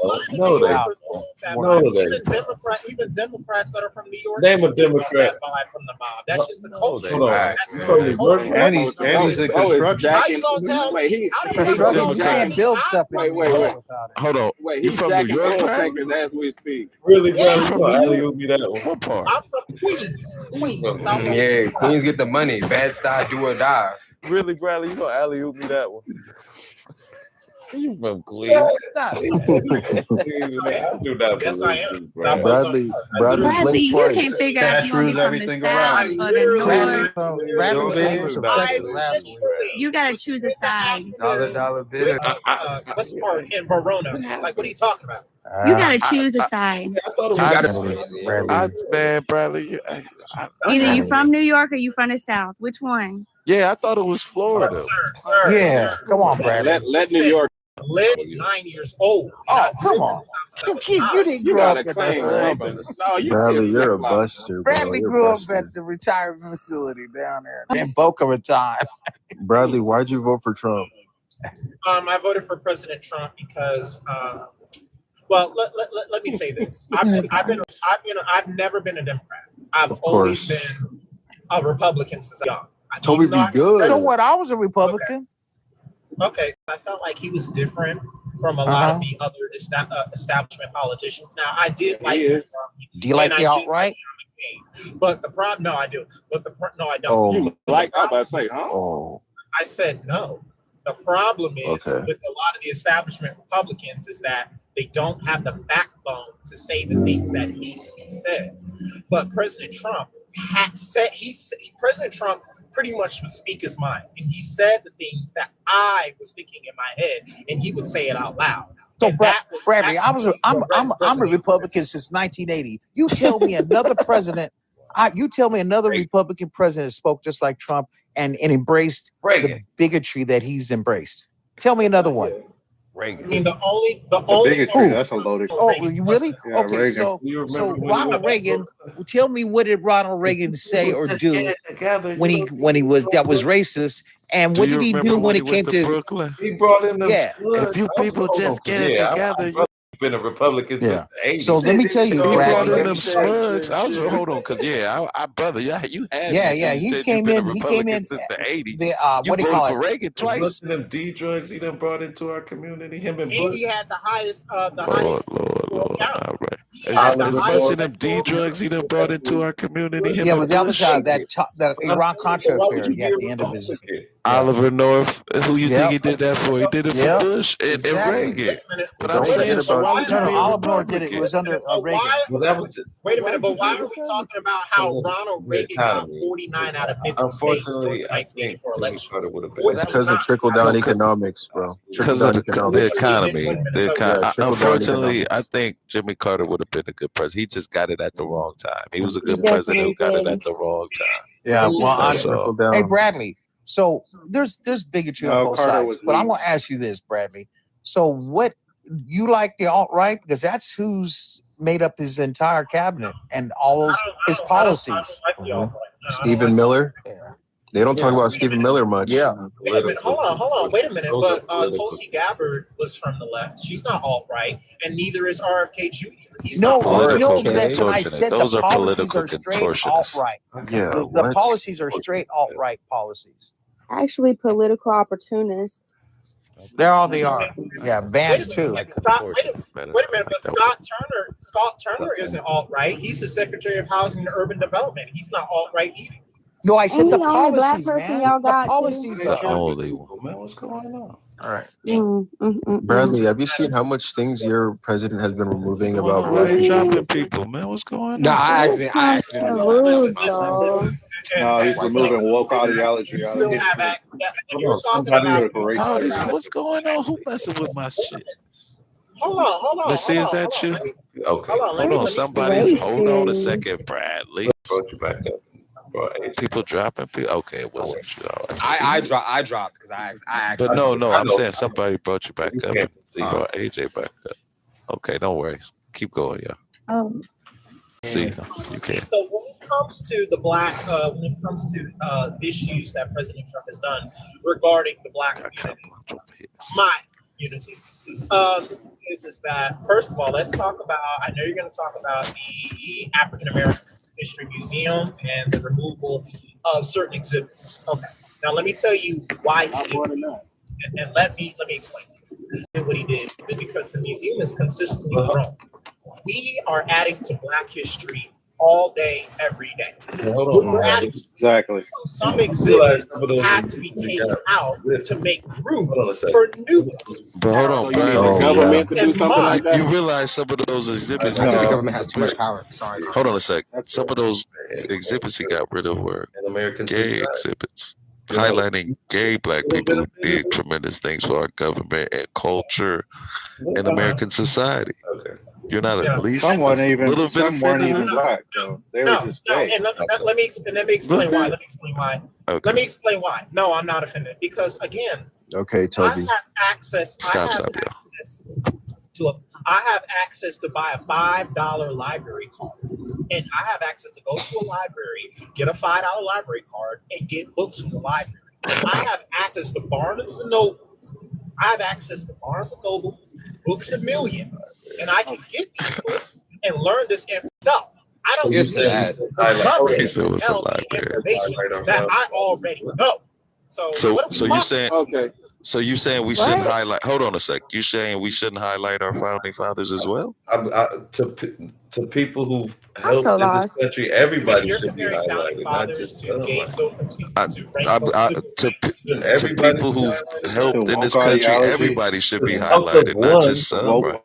Even Democrats that are from New York. Name a Democrat. That vibe from the mob. That's just the culture. Hold on. That's From New York. And he's in construction. How you gonna tell me? Construction, you can't build stuff in New York without it. Hold on. Wait, You he's from New jacking York, oil Bradley? tankers as we speak. Really, Yeah. Bradley? You gonna alley-oop me that one. What part? I'm from Queens. Yeah, Queens get the money. Bad style, do or die. Really, Bradley? You gonna alley-oop me that one? You from Queens? I do not Yes, I am. Bradley, Bradley, you blink can't twice. figure out if you want to be from everything the around. South or the North. Bradley said he was from Texas last week. You gotta choose a side. Dollar bill. What's part in Verona? Like, what are you talking about? You gotta choose a side. Man, Bradley. Either you from New York or you from the South. Which one? Yeah, I thought it was Florida. Sir, Yeah, come on, Bradley. Let New York. Lynn is 9 years old. Oh, come on. You didn't grow up at claim. the No, you Bradley, you're a flip-flop. buster, bro. Bradley You're grew up busted. at the retirement facility down there in Boca Raton. Bradley, why'd you vote for Trump? I voted for President Trump because, well, let me say this. I've never been a Democrat. I've always been a Republican since young. Toby be good. So what? I was a Republican. Okay, I felt like he was different from a lot of the other establishment politicians. Now, I did like him. Do you like the alt-right? campaign. But the problem, no, I do. But no, I don't. Oh, You like I'm about to say, huh? oh, I said no. The problem is okay. with a lot of the establishment Republicans is that they don't have the backbone to say the things that need to be said. But President Trump had said President Trump pretty much would speak his mind, and he said the things that I was thinking in my head, and he would say it out loud. So Bradley, I'm a Republican since 1980. You tell me another president. You tell me another Republican president spoke just like Trump and embraced the bigotry that he's embraced. Tell me another one. Reagan. I mean, the only bigotry. That's a loaded. Oh, you really? Yeah, Okay, Reagan. so Ronald Reagan. Tell me, what did Ronald Reagan say or do when he was racist? And what did he do when it came to Brooklyn? He brought in them. If you people just get it together, you been a Republican since the 80s. So let me tell you, he brought Bradley. in them slugs. I was hold on, because I brother, you had me. He said came you've been in. a He Republican came in. since the 80s. What do you call it? For Reagan twice. Them D drugs he done brought into our community. Him and he had the highest, Lord. All right. As the much highest of them D drugs he done brought into our community. Him Yeah, and but that was Bush. the Iran Contra affair. At the end of his. Oliver North, who you think he did that for? He did it for Bush and Reagan. But I'm saying, so why would you be a Oliver North did it. It was under Reagan. Wait a minute, but why are we talking about how Ronald Reagan got 49 out of 50 states during the 1984 election? It's because of trickle down economics, bro. Because of the economy. Unfortunately, I think Jimmy Carter would have been a good president. He just got it at the wrong time. He was a good president who got it at the wrong time. Yeah, well, hey Bradley. So there's bigotry on both sides, but I'm gonna ask you this, Bradley. So what you like the alt-right, because that's who's made up his entire cabinet and all his policies. Stephen Miller. They don't talk about Stephen Miller much. Wait a minute, hold on, wait a minute. But Tulsi Gabbard was from the left. She's not alt-right, and neither is RFK Jr. He's not political listen, I said Those the are policies political are straight contortionists. alt-right. Yeah, the policies are straight alt-right policies. Actually, political opportunists. They're all they are. Yeah, Vance too. Wait a minute, but Scott Turner isn't alt-right. He's the Secretary of Housing and Urban Development. He's not alt-right either. No, I said And the the only black policies, person man. y'all The got, too. policies The are only one. Man, what's going on? All right. Bradley, have you seen how much things your president has been removing about Why black you people? dropping people, man? What's going on? No, I actually Rude, dog. No, he's removing woke ideology out of history. You're talking about. What's going on? Who messing with my shit? Hold on. Let's see, is that you? Okay. Hold on, somebody's. Hold on a second, Bradley. Brought you back up. People dropping people. Okay, it wasn't you. I dropped because I asked. But no, I'm saying somebody brought you back up. Brought AJ back up. Okay, don't worry. Keep going, yeah. See, you can. So when it comes to the black, when it comes to issues that President Trump has done regarding the black community, my community, is that first of all, let's talk about. I know you're going to talk about the African American History Museum and the removal of certain exhibits. Okay, now let me tell you why he did it, and let me explain to you. He did what he did because the museum is consistently wrong. We are adding to Black history all day, every day. We're adding to Exactly. So some exhibits have to be taken out to make room for new ones. But hold on, So you need the government to do something like that? You realize some of those exhibits. I think the government has too much power. Sorry. Hold on a sec. Some of those exhibits he got rid of were gay exhibits, highlighting gay black people who did tremendous things for our government and culture and American society. You're not at least some weren't even offended? black. So they were just gay. And let me explain why. Okay. Let me explain why. No, I'm not offended because again, Okay, Toby. I have access to buy a $5 library card, and I have access to go to a library, get a $5 library card, and get books from the library. I have access to Barnes and Nobles. I have access to Barnes and Nobles, Books A Million, and I can get these books and learn this stuff. I don't need the government to tell me information that I already know. So you saying okay? So you saying we shouldn't highlight? Hold on a sec. You saying we shouldn't highlight our founding fathers as well? To people who helped in this country, everybody should be highlighted, not just to people who helped in this country, everybody should be out of highlighted, not just some. Right?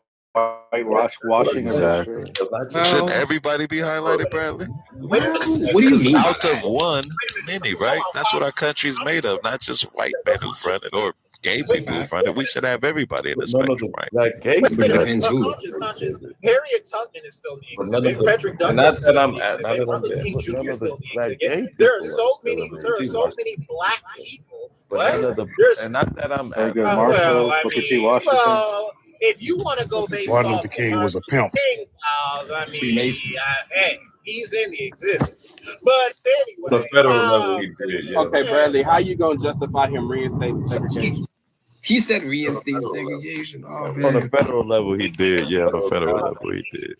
Whitewashing exactly. Shouldn't everybody be highlighted, Bradley? What do you mean? Out of one, many, right? That's what our country's made of, not just white men who run it or gay people who run it. We should have everybody in the spectrum, right? Like gay Wait, people. conscious. Harriet Tubman is still the exhibit. Frederick Not Douglass is that still I'm the at, not exhibit. that I'm Martin Luther there, King but Jr. none is of still the the black gay exhibit. There are people so still many. in There are there. so many black people. But What? none of the, There's and not that I'm Thurgood at. Marshall, Booker T. Washington. well, if you want to go based Martin off Luther the King was a Martin Luther pimp. King files, I mean, Freemason. hey, he's in the exhibit. But anyway, The federal level, he did, yeah. Okay, Bradley, how you gonna justify him reinstating segregation? He said reinstate segregation. Oh, On the man. federal level, he did. Yeah, on the federal level, he did.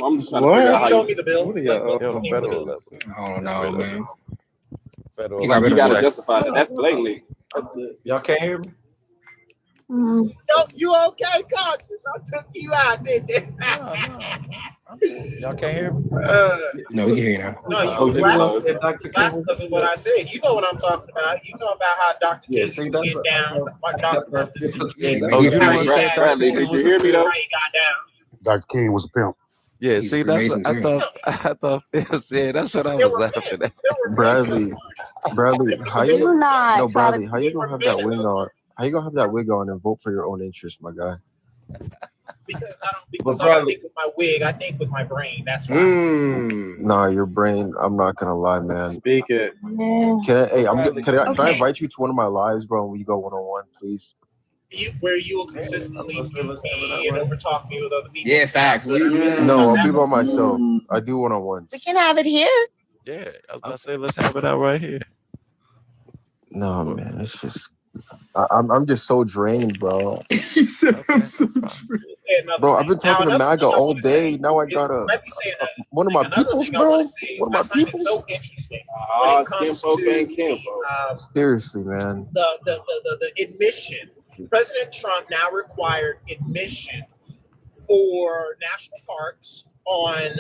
I'm just trying to figure out how show you. me the bill. Yeah, on the federal level. I don't know, man. Federal You got level. rid You of gotta what? justify that. That's blatantly. Y'all can't hear me? So you okay, conscious? I took you out, didn't I? Y'all can't hear me? No, we can hear you now. No, you Oh, was you laughing said Dr. King was because of what I said. You know what I'm talking about. You know about how Dr. King used to get down. Oh, you how want he to say got Dr. Bradley, King did you was hear a me though? how he got down. Dr. King was a pimp. Yeah, He's see, that's what Freemason, I too. thought Phil said. That's what I was laughing at. Bradley, how Do you not no try Bradley, how you gonna have that wig on? How you gonna have that wig on and vote for your own interest, my guy? Because I don't think with my wig, I think with my brain. That's why. Nah, your brain. I'm not gonna lie, man. Speak it. Can I invite you to one of my lives, bro? Will you go 1-on-1, please? Where you will consistently mute me and overtalk me with other people. Yeah, facts. No, I'll be by myself. I do 1-on-1s. We can have it here. Yeah, I was about to say, let's have it out right here. No, man, it's just I'm just so drained, bro. He said I'm so Bro, I've been talking to MAGA all day. Now I got one of my peoples, bro. One of my peoples. So interesting. When it comes to Seriously, man. the admission. President Trump now required admission for national parks on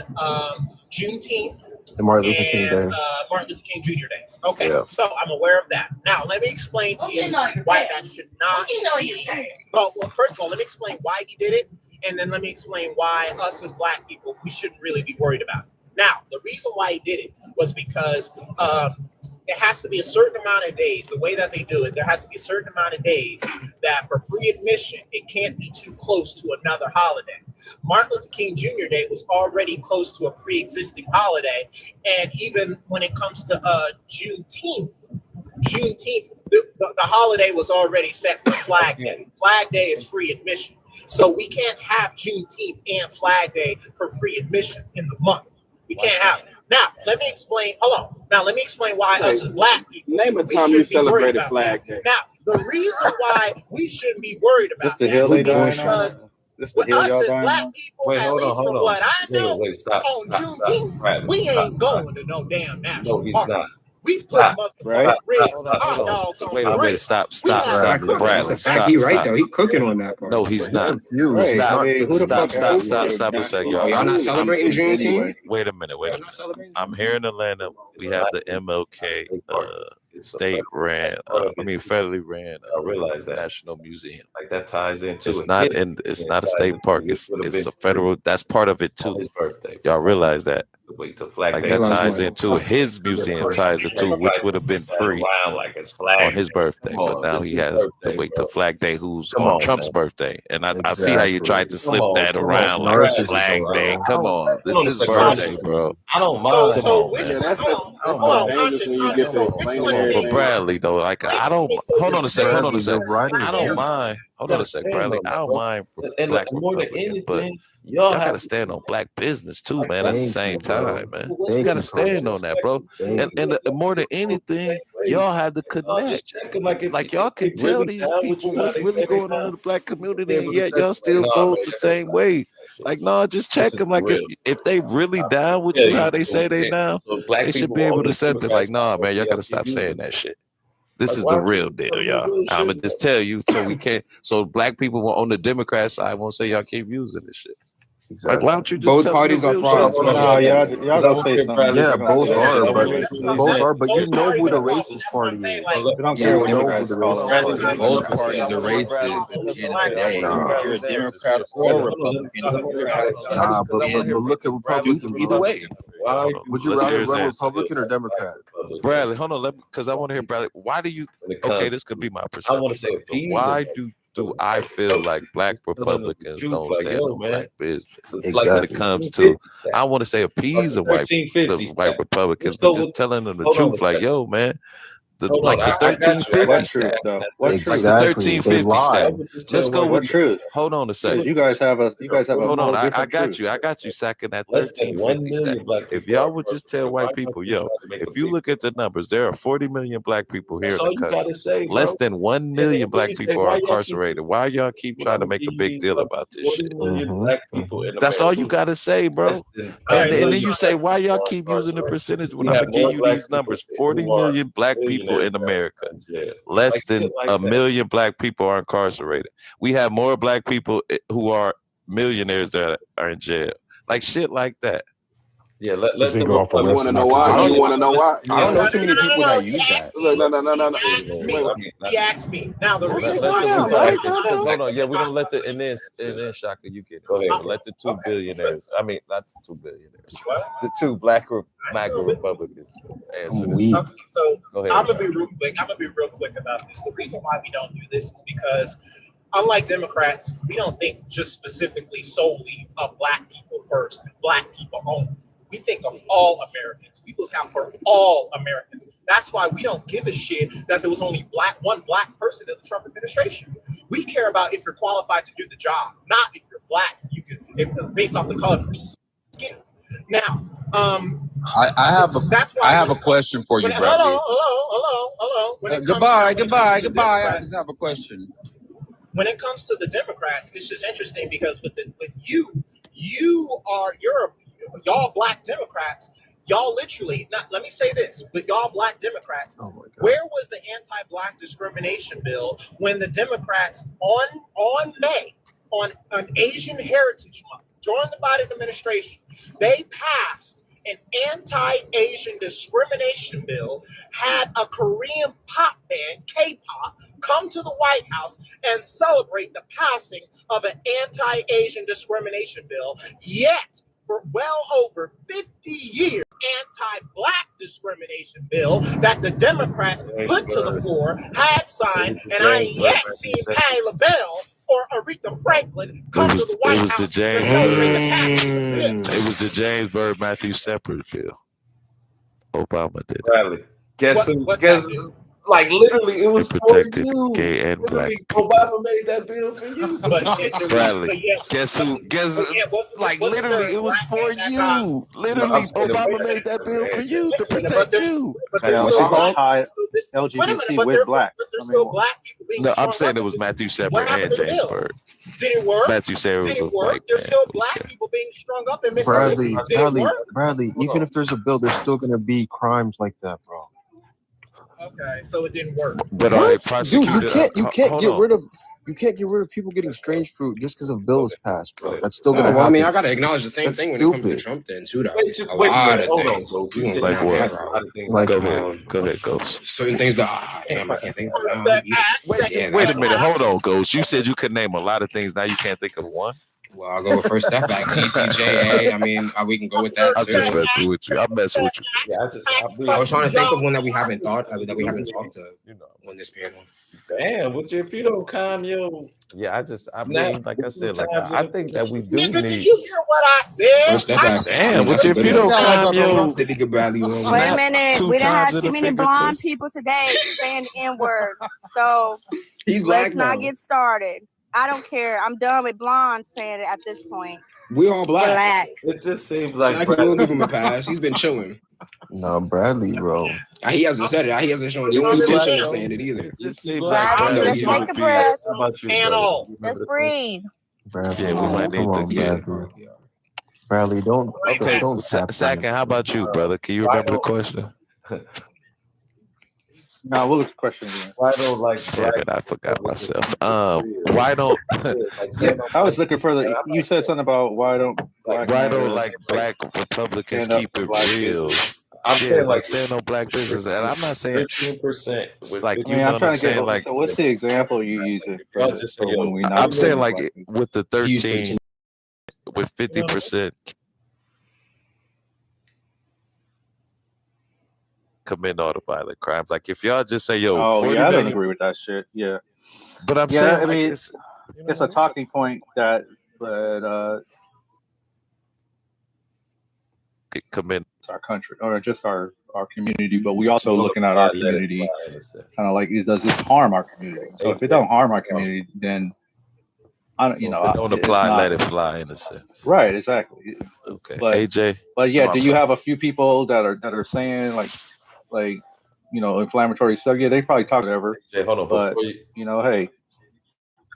Juneteenth The Martin Luther King Day. Martin Luther King Jr. Day. Okay, Yeah. so I'm aware of that. Now, let me explain to you why that should not be. Well, first of all, let me explain why he did it, and then let me explain why us as Black people, we shouldn't really be worried about it. Now, the reason why he did it was because there has to be a certain amount of days, the way that they do it, there has to be a certain amount of days that for free admission, it can't be too close to another holiday. Martin Luther King Jr. Day was already close to a pre-existing holiday. And even when it comes to Juneteenth, the holiday was already set for Flag Day. Flag Day is free admission. So we can't have Juneteenth and Flag Day for free admission in the month. We can't have it. Now, let me explain. Hold on. Now, let me explain why us as Black people. Name a time you celebrated Flag Day. Now, the reason why we shouldn't be worried about the hill that they is dying on? because This the hill us y'all as dying Black on? people, Wait, at hold on, least from hold on. what I know, Wait, stop. Juneteenth, Bradley, we ain't going to no damn national No, he's park. not. We've put motherfucking ribs Hold and on, hot hold on. dogs on Wait the a minute. grill. Stop. We have Bradley, That's a fact. stop. He right though. He cooking on that part. No, he's not. Confused. Stop. Hey, who the fuck asked you to Stop a not- second, Oh, y'all. y'all not celebrating Juneteenth? Anyway. Wait a minute. Y'all not celebrating? I'm here in Atlanta. We have the MLK state ran. Federally ran. I realize that. National Museum. Like that ties into It's it. not it's not a state park. It's a federal. That's part of it too. His birthday. Y'all realize that? Wait till Flag Like Day. that ties into his museum ties into which would have been free Around like it's Flag on his birthday, Come but on, now it's he his has to birthday, wait bro. till Flag Day, who's Come on on, Trump's man. birthday. And I see how you tried to slip that come around on, like it's narcissism, Flag bro. Day. Come on, this is second. birthday, bro. I don't So, mind. so which Yeah, one? that's Hold that's on, dangerous conscious, when you get to So which explaining one But everything. Bradley, though, like I don't. Hold on a sec. Bradley, you're right. I don't mind. Hold on a sec, Bradley. I don't mind Black more than Republicans, but anything, y'all y'all gotta stand on Black business too, man. At the Thank same you, bro. time, man. Thank You gotta you, stand bro. on that, bro. And more than anything, y'all have to connect. check them like Y'all can tell these people what's really going on in the Black community, and yet y'all still vote the same way. Like, no, just check them. Like, if they really down with you, how they say they down, they should be able to accept it. Like, nah, man, y'all gotta stop saying that shit. This is the real deal, y'all. I'm gonna just tell you, so we can't. So black people on the Democrat side won't say y'all keep using this shit. Exactly. Like, why don't you just Both tell parties me are the real frauds. shit? No, y'all gonna say something. Yeah, both are, Both but you know who the racist party is. They don't You care what know who Democrats the call racist them. party is. Both parties are racist at the end of the day. If you're a Democrat or Republican, Nah, but look at Republicans. either way. Would you Let's hear rather his run answer. Republican or Democrat? Bradley, hold on, because I want to hear Bradley. Why do you? Okay, this could be my perception. I want to say but why do I feel like black Republicans don't stand on black business? Exactly. When it comes to, I want to say appeasing the white Republicans, but just telling them the truth. Like, yo, man. The 1350 stat. Exactly. The They 1350 lie. stat. Let's go with truth. Hold on a second. You guys have a hold on. I got truth. you. I got you. Second at 1350 stat. If y'all would just tell white people, yo, if you look at the numbers, there are 40 million black people here in the country. Less than 1 million black people are incarcerated. Why y'all keep trying to make a big deal about this shit? That's all you gotta say, bro. And then you say, why y'all keep using the percentage when I'm gonna give you these numbers? 40 million black people in America. Less than a million black people are incarcerated. We have more black people who are millionaires that are in jail. Like shit like that. Yeah, This nigga off a You want to wrestling know why? You want to know why? I don't know too many people that use that. Look, no. He asked me. Now the reason Hold why on. Yeah, we're gonna let the and then Shaka, you get it. Go ahead. Let the two billionaires. I mean, not the two billionaires. The two black MAGA Republicans answer this. Okay, so Go ahead. I'm gonna be real quick about this. The reason why we don't do this is because, unlike Democrats, we don't think just specifically solely of black people first, black people only. We think of all Americans. We look out for all Americans. That's why we don't give a shit that there was only one black person in the Trump administration. We care about if you're qualified to do the job, not if you're black. You can, based off the color of your skin. Now, I have a question for you, Bradley. Hello. Goodbye. I just have a question. When it comes to the Democrats, it's just interesting because with y'all black Democrats, y'all literally, let me say this, with y'all black Democrats, where was the anti-black discrimination bill when the Democrats on an Asian Heritage Month during the Biden administration, they passed an anti-Asian discrimination bill, had a Korean pop band, K-pop, come to the White House and celebrate the passing of an anti-Asian discrimination bill, yet for well over 50 years, anti-black discrimination bill that the Democrats put to the floor, had signed, and I ain't yet seen Patti LaBelle or Aretha Franklin come to the White House. It was the James Byrd Matthew Shepard bill. Obama did. Bradley, guess who? Like literally, it was protected for you. gay and black people. Obama made that bill for you. Bradley, guess who? Like literally, it was for you. Literally, Obama made that bill for you to protect you. LGBT with black. No, I'm saying it was Matthew Shepard and James Byrd. Did it work? Matthew Shepard was a white There's man. still black people being strung up in Mississippi. Bradley, even if there's a bill, there's still gonna be crimes like that, bro. Okay, so it didn't work. But dude, you can't get rid of people getting strange fruit just because a bill is passed, bro. That's still gonna happen. I mean, I gotta acknowledge the same That's thing when stupid. it comes to Trump then too, though. A lot of things. Like what? Go ahead, Ghost. Certain things that I can't think of now. Wait a minute, hold on, Ghost. You said you could name a lot of things. Now you can't think of one. Well, I'll go with first step back. TCJA. I mean, we can go with that. I'm just messing with you. I'm messing with you. Yeah, I was trying to think of one that we haven't talked of on this panel. Damn, if you don't calm your I mean, like I said, like I think that we do need. Did you hear what I said? Damn, if you don't calm your. Wait a minute, we done had too many blonde people today saying the N-word, so let's not get started. I don't care. I'm done with blondes saying it at this point. We all black. Relax. It just seems like we'll give him a pass. He's been chilling. No, Bradley, bro. He hasn't said it. He hasn't shown no intention of saying it either. It just seems like Bradley, just take a breath. How about you, Just breathe. Bradley, we might need to. Bradley, don't. Okay, second. How about you, brother? Can you remember the question? No, what was the question again? Why don't like Damn it, I forgot myself. Why don't I was looking for the. You said something about why don't black why men don't like black Republicans stand up keep for it black real? business? I'm Yeah, saying like stand on black business, and I'm not saying 13% with like I you mean, know I'm what I'm trying to get. saying. Like So, what's the example you using y'all for just say, when yo, we not I'm saying, supporting like black people? with the 13 with 50% commit all the violent crimes. Like if y'all just say, yo, Oh 40 yeah, I don't million, agree with that shit. Yeah, but I'm yeah. saying I like mean, it's it's a talking point that, but commit our country or just our community, but we also looking at our community, kind of like, does this harm our community? So if it don't harm our community, then I don't, so if it don't it's apply, not let it fly in a sense. right. Exactly. Okay, But AJ. yeah, Oh, do I'm you sorry. have a few people that are saying like inflammatory stuff? Yeah, they probably talk whatever. AJ, hold on, But hey,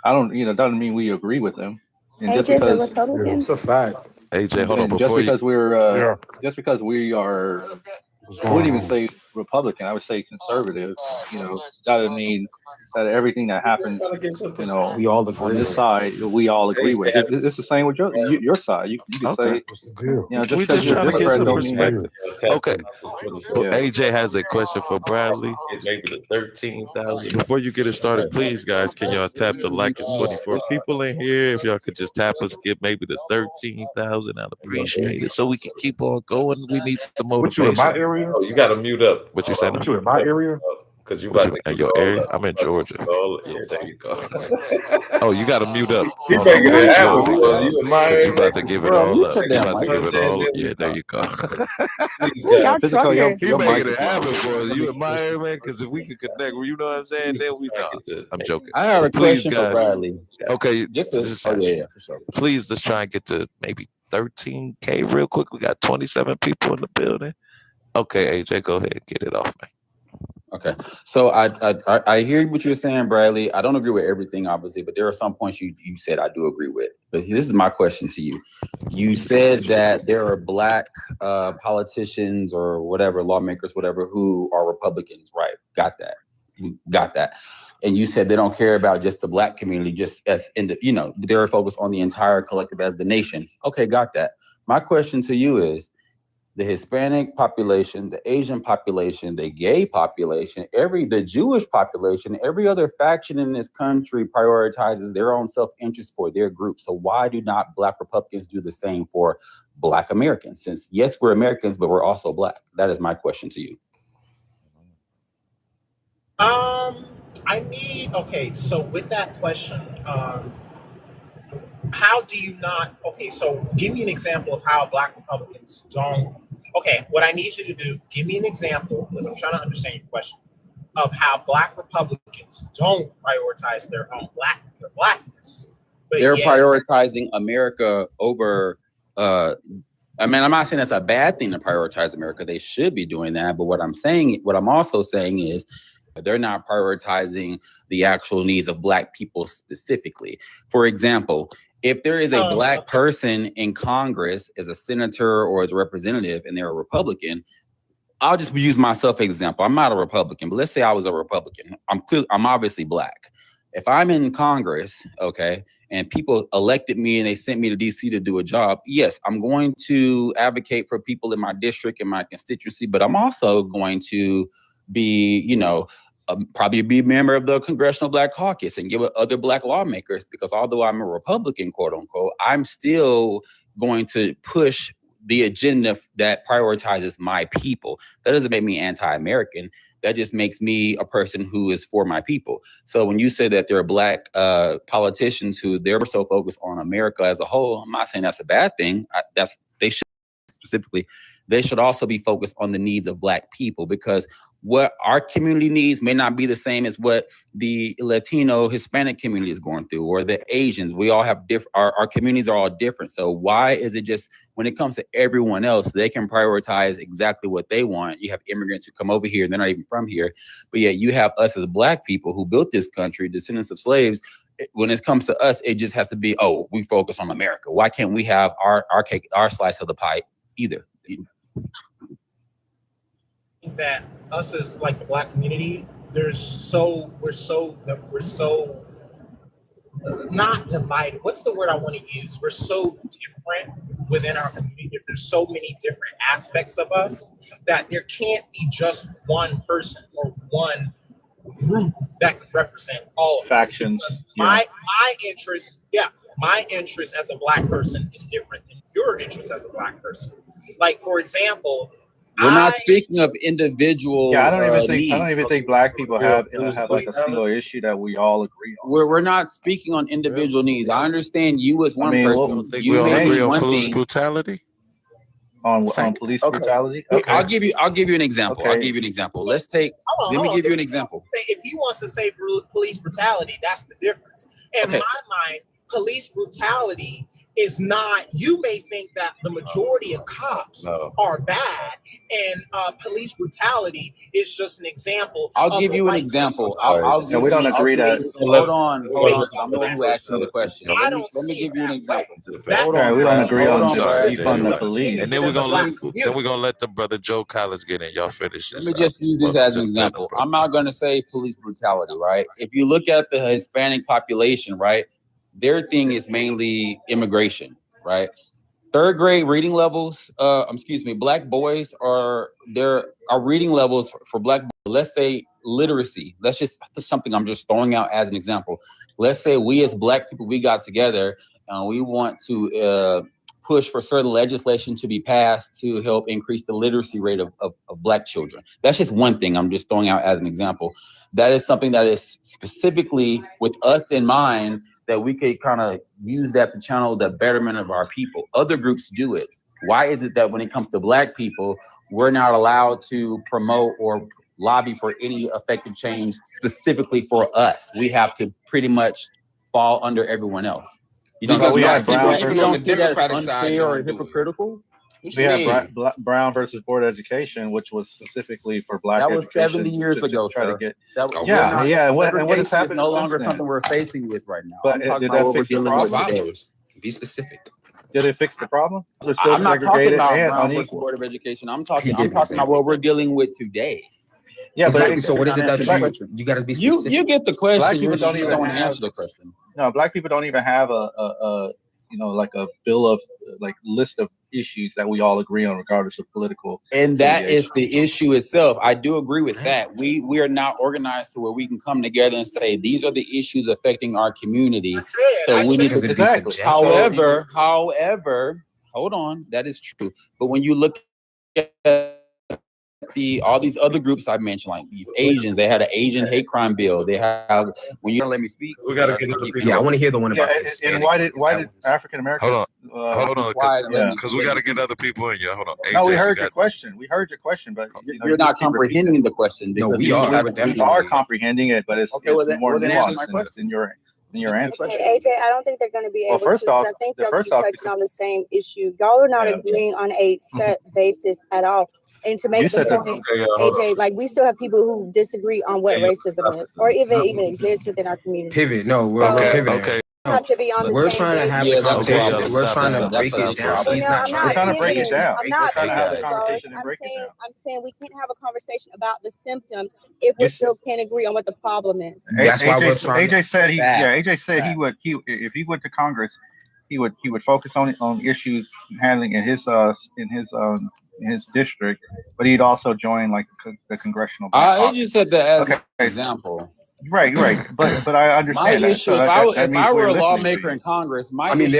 I don't doesn't mean we agree with them. And just AJ's a because Republican. It's a fact. AJ, hold on and just before you. because we're just because we are, I wouldn't even say Republican, I would say conservative. That would mean that everything that happens, We all on agree. this side, we all agree with. It's the same with your side. You can Okay. say, just We because just you're trying to get Democrat some don't mean that. perspective. Okay. But Yeah. AJ has a question for Bradley. maybe the 13,000. Before you get it started, please, guys, can y'all tap the like? It's 24 people in here. If y'all could just tap us, get maybe the 13,000, I'd appreciate it. So we can keep on going. We need some motivation. What you in my area? Oh, you got to mute up. What you saying? What you in my area? Because you What about you to in give your it all area? up. I'm in Georgia. Yeah, there you go. Oh, you got to mute up. He Hold on, making go it ahead, happen, big boy. dog. You in my Because you area? about to give it Bro, all mute up. your You damn about to mic. give it all. Then Yeah, we there talk. you go. Please, Who y'all guys. Physical, truckers? He your making mic it is loud. happen for us. You admire, man, because if we could connect, you know what I'm saying, then we know. I'm joking. I got a But please, question for guys. Bradley. Okay, Just yeah. Please, let's try and get to maybe 13K real quick. We got 27 people in the building. Okay, AJ, go ahead and get it off, man. Okay, so I hear what you're saying, Bradley. I don't agree with everything, obviously, but there are some points you said I do agree with. But this is my question to you. You said that there are black politicians or whatever, lawmakers, whatever, who are Republicans, right? Got that. Got that. And you said they don't care about just the black community, just as in the, they're focused on the entire collective as the nation. Okay, got that. My question to you is, the Hispanic population, the Asian population, the gay population, the Jewish population, every other faction in this country prioritizes their own self-interest for their group. So why do not Black Republicans do the same for Black Americans? Since yes, we're Americans, but we're also Black. That is my question to you. So with that question, how do you not, so give me an example of how Black Republicans don't, what I need you to do, give me an example, because I'm trying to understand your question, of how Black Republicans don't prioritize their blackness. They're prioritizing America over, I mean, I'm not saying that's a bad thing to prioritize America. They should be doing that. But what I'm also saying is, they're not prioritizing the actual needs of Black people specifically. For example, if there is a Black person in Congress as a senator or as a representative and they're a Republican, I'll just use myself as an example. I'm not a Republican, but let's say I was a Republican. I'm obviously Black. If I'm in Congress, and people elected me and they sent me to DC to do a job, yes, I'm going to advocate for people in my district and my constituency, but I'm also going to be, probably be a member of the Congressional Black Caucus and get with other Black lawmakers, because although I'm a Republican, quote unquote, I'm still going to push the agenda that prioritizes my people. That doesn't make me anti-American. That just makes me a person who is for my people. So when you say that there are Black politicians who they're so focused on America as a whole, I'm not saying that's a bad thing. They should specifically, they should also be focused on the needs of Black people, because what our community needs may not be the same as what the Latino Hispanic community is going through, or the Asians. We all have our communities are all different. So why is it just when it comes to everyone else, they can prioritize exactly what they want? You have immigrants who come over here and they're not even from here, but yet you have us as Black people who built this country, descendants of slaves. When it comes to us, it just has to be, we focus on America. Why can't we have our cake, our slice of the pie either? that us as like the Black community, we're so not divided. What's the word I want to use? We're so different within our community. There's so many different aspects of us that there can't be just one person or one group that can represent all of factions. Us. My interest, my interest as a Black person is different than your interest as a Black person. Like, for example, we're not speaking of individual. Yeah, I don't even needs. think Black people have like a single issue that we all agree on. We're not speaking on individual needs. I understand you as one person. We all agree on police brutality. On police brutality. Okay. I'll give you an example. Okay. I'll give you an example. Let's take. Let me give you an example. If he wants to say police brutality, that's the difference. In my mind, police brutality is not. You may think that the majority of cops are bad, and police brutality is just an example. I'll give you an example. We don't agree that. Hold on. I'm the one who asked you the question. Let me give you an example. Hold on. We don't agree on defund the police. And then we're gonna let the brother Joe Collins get in. Y'all finish this. Let me just use this as an example. I'm not going to say police brutality, right? If you look at the Hispanic population, right, their thing is mainly immigration, right? Third grade reading levels, Black boys our reading levels for Black boys, let's say literacy. That's something I'm just throwing out as an example. Let's say we as Black people, we got together and we want to push for certain legislation to be passed to help increase the literacy rate of Black children. That's just one thing I'm just throwing out as an example. That is something that is specifically with us in mind, that we could kind of use that to channel the betterment of our people. Other groups do it. Why is it that when it comes to Black people, we're not allowed to promote or lobby for any effective change specifically for us? We have to pretty much fall under everyone else. You don't think that's unfair or hypocritical? We have Brown versus Board of Education, which was specifically for Black education. That was 70 years ago, sir. And what has happened is no longer something we're facing with right now. But did that fix the problem? Be specific. Did it fix the problem? I'm not talking about Brown versus Board of Education. I'm talking about what we're dealing with today. Yeah, exactly. So what is it that you got to be specific? You get the question. Black people don't even answer the question. No, Black people don't even have a like a bill of list of issues that we all agree on, regardless of political. And that is the issue itself. I do agree with that. We are not organized to where we can come together and say these are the issues affecting our community. So we need to exactly. However, hold on, that is true. But when you look at all these other groups I mentioned, like these Asians, they had an Asian hate crime bill. They have. When you don't let me speak, we gotta get other people. Yeah, I want to hear the one about and why did African Americans? Hold on, because we got to get other people in here. Hold on. AJ, no, we heard your question. But you're not comprehending the question. No, we are. We are comprehending it, but it's more nuanced in your answer. Hey, AJ, I don't think they're going to be able first to. off, I think y'all are touching on the same issue. Y'all are not agreeing on a set basis at all. And to make the point, AJ, like we still have people who disagree on what racism is, or even exists within our community. Pivot. No, we're pivoting. Okay. Have to be on the We're same trying to have the conversation. We're trying to break it down. We're trying to break it down. I'm saying we can't have a conversation about the symptoms if we still can't agree on what the problem is. That's why we're trying. AJ said he would if he went to Congress, he would focus on issues handling in his district, but he'd also join like the congressional. I just said that as an example. Right. But I understand. My issue, if I were a lawmaker in Congress, my main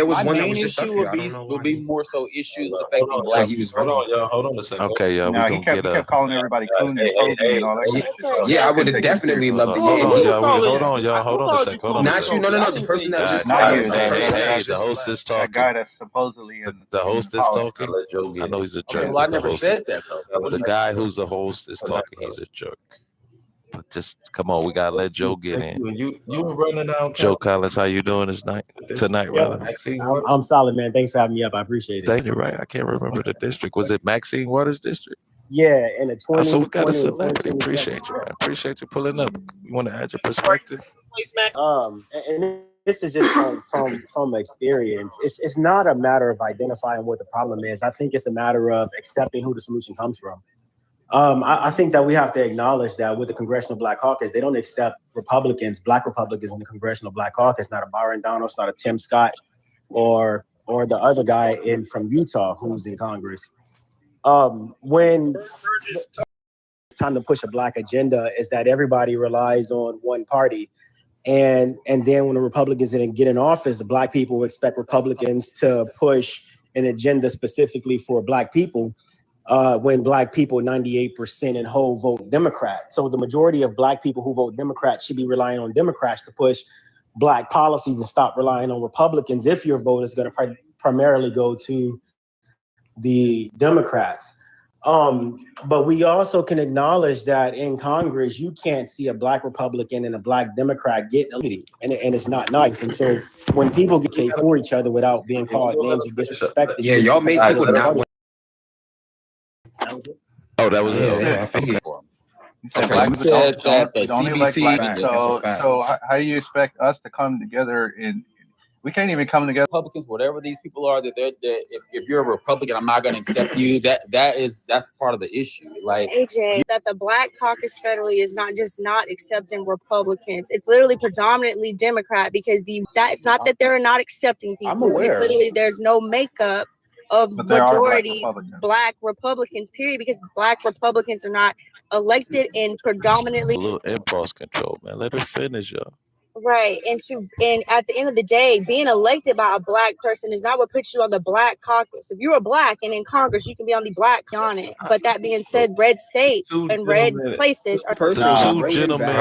issue would be more so issues affecting Black people. Hold on a second. Okay, y'all. No, he kept calling everybody coon and cozy and all that. Yeah, I would have definitely loved to Hold on, y'all. Hold on a second. Not you. No. The person that just Hey, the host is talking. That guy that's supposedly the host is talking. I know he's a jerk. Well, I never said that though. The guy who's the host is talking. He's a jerk. But just come on, we gotta let Joe get in. You were running out. Joe Collins, how you doing tonight, brother? I'm solid, man. Thanks for having me up. I appreciate it. Thank you. Right, I can't remember the district. Was it Maxine Waters district? Yeah, in the 20. So we got a celebrity. Appreciate you, man. Appreciate you pulling up. You want to add your perspective? And this is just from experience. It's not a matter of identifying what the problem is. I think it's a matter of accepting who the solution comes from. I think that we have to acknowledge that with the Congressional Black Caucus, they don't accept Republicans, Black Republicans in the Congressional Black Caucus, not a Byron Donalds, not a Tim Scott, or the other guy from Utah who's in Congress. When it's time to push a Black agenda is that everybody relies on one party. And then when the Republicans didn't get in office, the Black people expect Republicans to push an agenda specifically for Black people. When Black people, 98% in whole vote Democrat. So the majority of Black people who vote Democrat should be relying on Democrats to push Black policies and stop relying on Republicans if your vote is going to primarily go to the Democrats. But we also can acknowledge that in Congress, you can't see a Black Republican and a Black Democrat getting a unity, and it's not nice. And so when people get for each other without being called names or disrespected, Yeah, y'all make people not want. Oh, that was it. Okay. I figured. Okay, Okay, you said that the don't elect CBC. Black. So how do you expect us to come together? We can't even come together. Republicans, whatever these people are, that if you're a Republican, I'm not going to accept you. That's part of the issue. Like AJ, that the Black Caucus federally is not just not accepting Republicans. It's literally predominantly Democrat because it's not that they're not accepting people. I'm aware. It's literally there's no makeup of But there are majority Black Republicans, period, because Black Republicans are not elected and predominantly A little impulse control, man. Let her finish, y'all. right. And at the end of the day, being elected by a Black person is not what puts you on the Black Caucus. If you're a Black and in Congress, you can be on the Black on it. But that being said, red states and red places are Two gentlemen.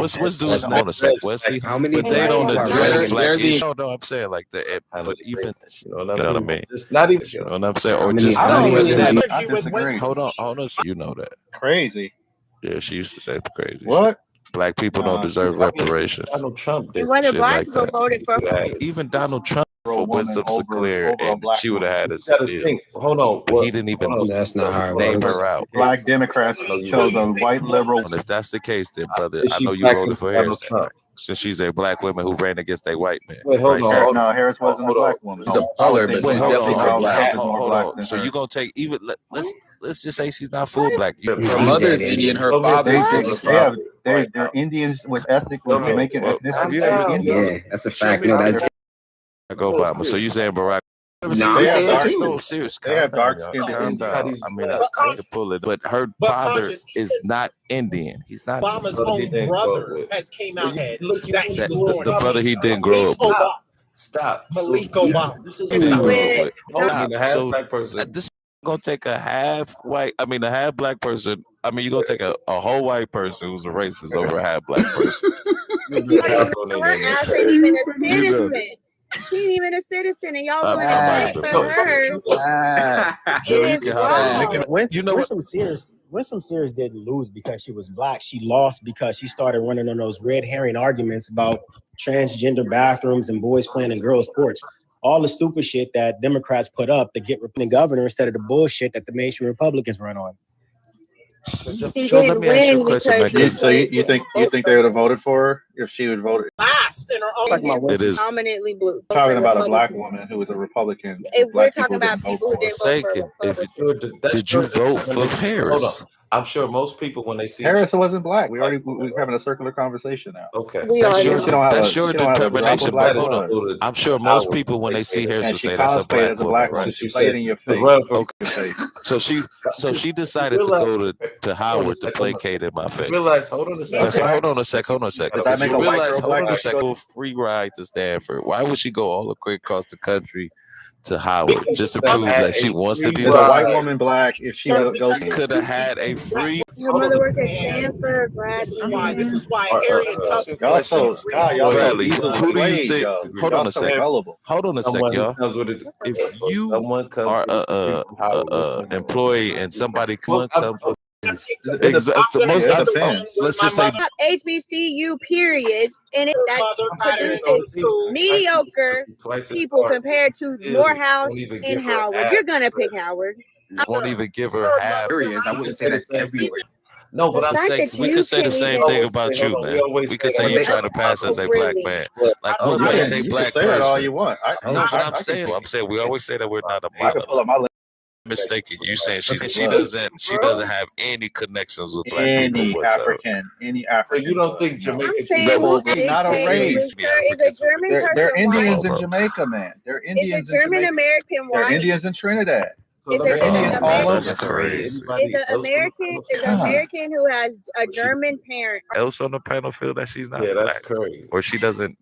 What's dude's name on a sec, Wesley? How many? But they don't address Black they're the- issues. No, I'm saying like but even You know what I mean? It's not even. You know what I'm saying? Or many- just how not many even was that. that? I disagree. Hold on. You know that. Crazy. Yeah, she used to say crazy shit. What? Black people don't deserve reparations. Donald Trump did. and whether shit Black like people that. voted for Even Donald Trump For a for woman Winston over Sinclair, a and Black she would have had a You gotta deal. think. Hold on. But he didn't even That's not how it name works. her out. Black Democrats chose a white liberal. And if that's the case, then brother, Is I she know you Black voted for Donald Harris, Trump? since she's a Black woman who ran against a white man. Wait, hold right? on. No, Harris wasn't a Black woman. She's a color, but Wait, she's hold definitely on, not hold Black. on, more hold Black on. than So her. you gonna take even let's just say she's not full Black. Her mother's Indian, her Go father get is They have they're Indians with ethnic with Jamaican Have ethnicity. you They're ever? Indian. Yeah, that's a fact. No, that's Obama. So you saying Barack? No, They I'm have saying dark. too. No, serious. They have Calm dark-skinned down, Indians. calm down. I mean, I can pull it, but her But father conscious, is not Indian. He's not. Obama's Brother he own didn't grow up brother with. has came out that Look, he was The born. brother he didn't grow up with. Obama. Stop. Malik Obama. This is He didn't grow up With- with. Hold on. A half So Black person. this is gonna take a half white. I mean, a half Black person. I mean, you're gonna take a whole white person who's a racist over a half Black person. Her ass ain't even a citizen. She ain't even a citizen, and y'all willing to pay for her. Joe, you It can is have wrong. Winsome Sears didn't lose because she was Black. She lost because she started running on those red herring arguments about transgender bathrooms and boys playing in girls' sports. All the stupid shit that Democrats put up to get Republican governor instead of the bullshit that the mainstream Republicans run on. She Joe, let didn't me ask you a win question, because man. So you think they would have voted for her if she would vote? Last in her own. It is dominantly blue. Talking about a Black woman who was a Republican. If we're Black talking people about didn't people vote who didn't vote for Sake, if Republican. did you vote for Hold Harris? on. I'm sure most people when they see Harris wasn't Black. We're having a circular conversation now. Okay. We That's are your now. that's your determination. Black But hold on. blood. I'm sure most people when they see Harris And will she say that's a cosplayed Black as a woman, Black right? woman. She played in your face. Okay. So she decided to go to Howard to placate in my face. Realize, hold on a second. Hold on a sec. Does that make You a white realize, girl hold on Black? a sec. Go free ride to Stanford. Why would she go all the way across the country to Howard just to prove that she wants to be Is a white Black? woman Black if she goes? Could have had a free. Your mother worked at Stanford, Brad. This is why Harriet Tubman. Y'all so Bradley, easily who do you swayed, think? yo. Hold on Y'all a so sec. gullible. Hold on a sec, Someone who y'all. comes with it. If you Someone comes are with it from Howard. employee and somebody comes It depends. Let's just say HBCU period, and that produces mediocre people compared to Morehouse and Howard. You're gonna pick Howard. won't even give her half. I wouldn't say that's everywhere. No, but The I'm fact saying that we you could say the can't same even- thing about you, man. We could say you're trying to pass as a Black man. Like when we say You Black can say that all person. you want. No, but I'm saying we always say that we're not a I can pull up my list. mistaken. You saying she doesn't have any connections with black people Any whatsoever. African. You don't think Jamaican I'm saying who not a dictated race. this, sir? Is a German person They're Indians white? in Jamaica, man. They're Indians Is a German American They're white? Indians in Trinidad. Is They're a Indians all over. That's crazy. Is an American who has a German parent? Else on the panel feel that she's not Yeah, that's black, crazy. or she doesn't.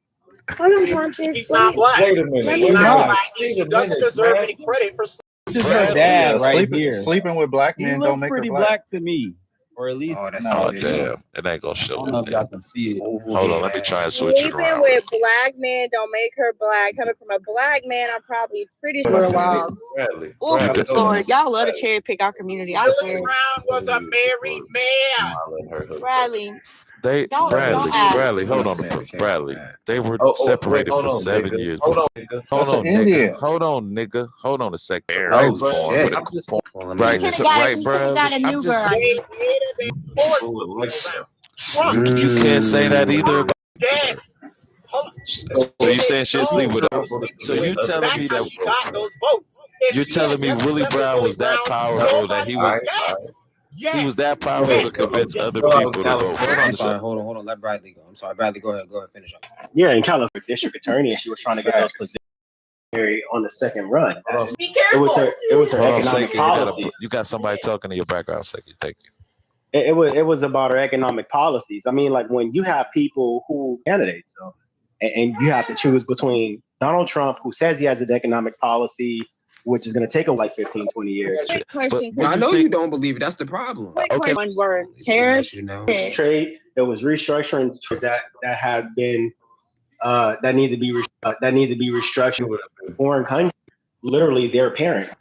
Hold on, Pontius. She's not black. Wait a minute. She's not black. She doesn't deserve any credit for. This is her dad right here. Sleeping with black men He don't looks make pretty her black. black to me, or at least. Oh damn! It ain't gonna I show don't know it. if y'all can see it. Hold on, let me try and switch it Sleeping around. with black men don't make her black. Coming from a black man, I'm probably pretty sure wild. Bradley. Oh, Bradley. Lord, y'all love to cherry pick our community. I swear. Brown was a married man. Bradley. Bradley, hold on, Bradley. They were separated for 7 years. Hold on, nigga. Hold on a second. Oh, Right, Bradley. I'm just saying. You can't say that either. Yes. So you saying she'll sleep with us? So you telling me that She got those votes. you're telling me Willie Brown was that powerful that he was that powerful to convince other people to vote? Hold on. Let Bradley go. I'm sorry, Bradley. Go ahead, finish up. Yeah, in California, district attorney, and she was trying to get those positions on the second run. Be careful. It was her Hold on, economic Seiki, policies. you got somebody talking in your background, Seiki. Thank you. It was about her economic policies. I mean, like when you have people who candidates, so and you have to choose between Donald Trump, who says he has an economic policy, which is going to take him like 15, 20 years. Quick question. I know you don't believe it. That's the problem. Okay. One word. Tariffs. Trade. There was restructuring that had been that need to be restructured with foreign countries. Literally, their parents.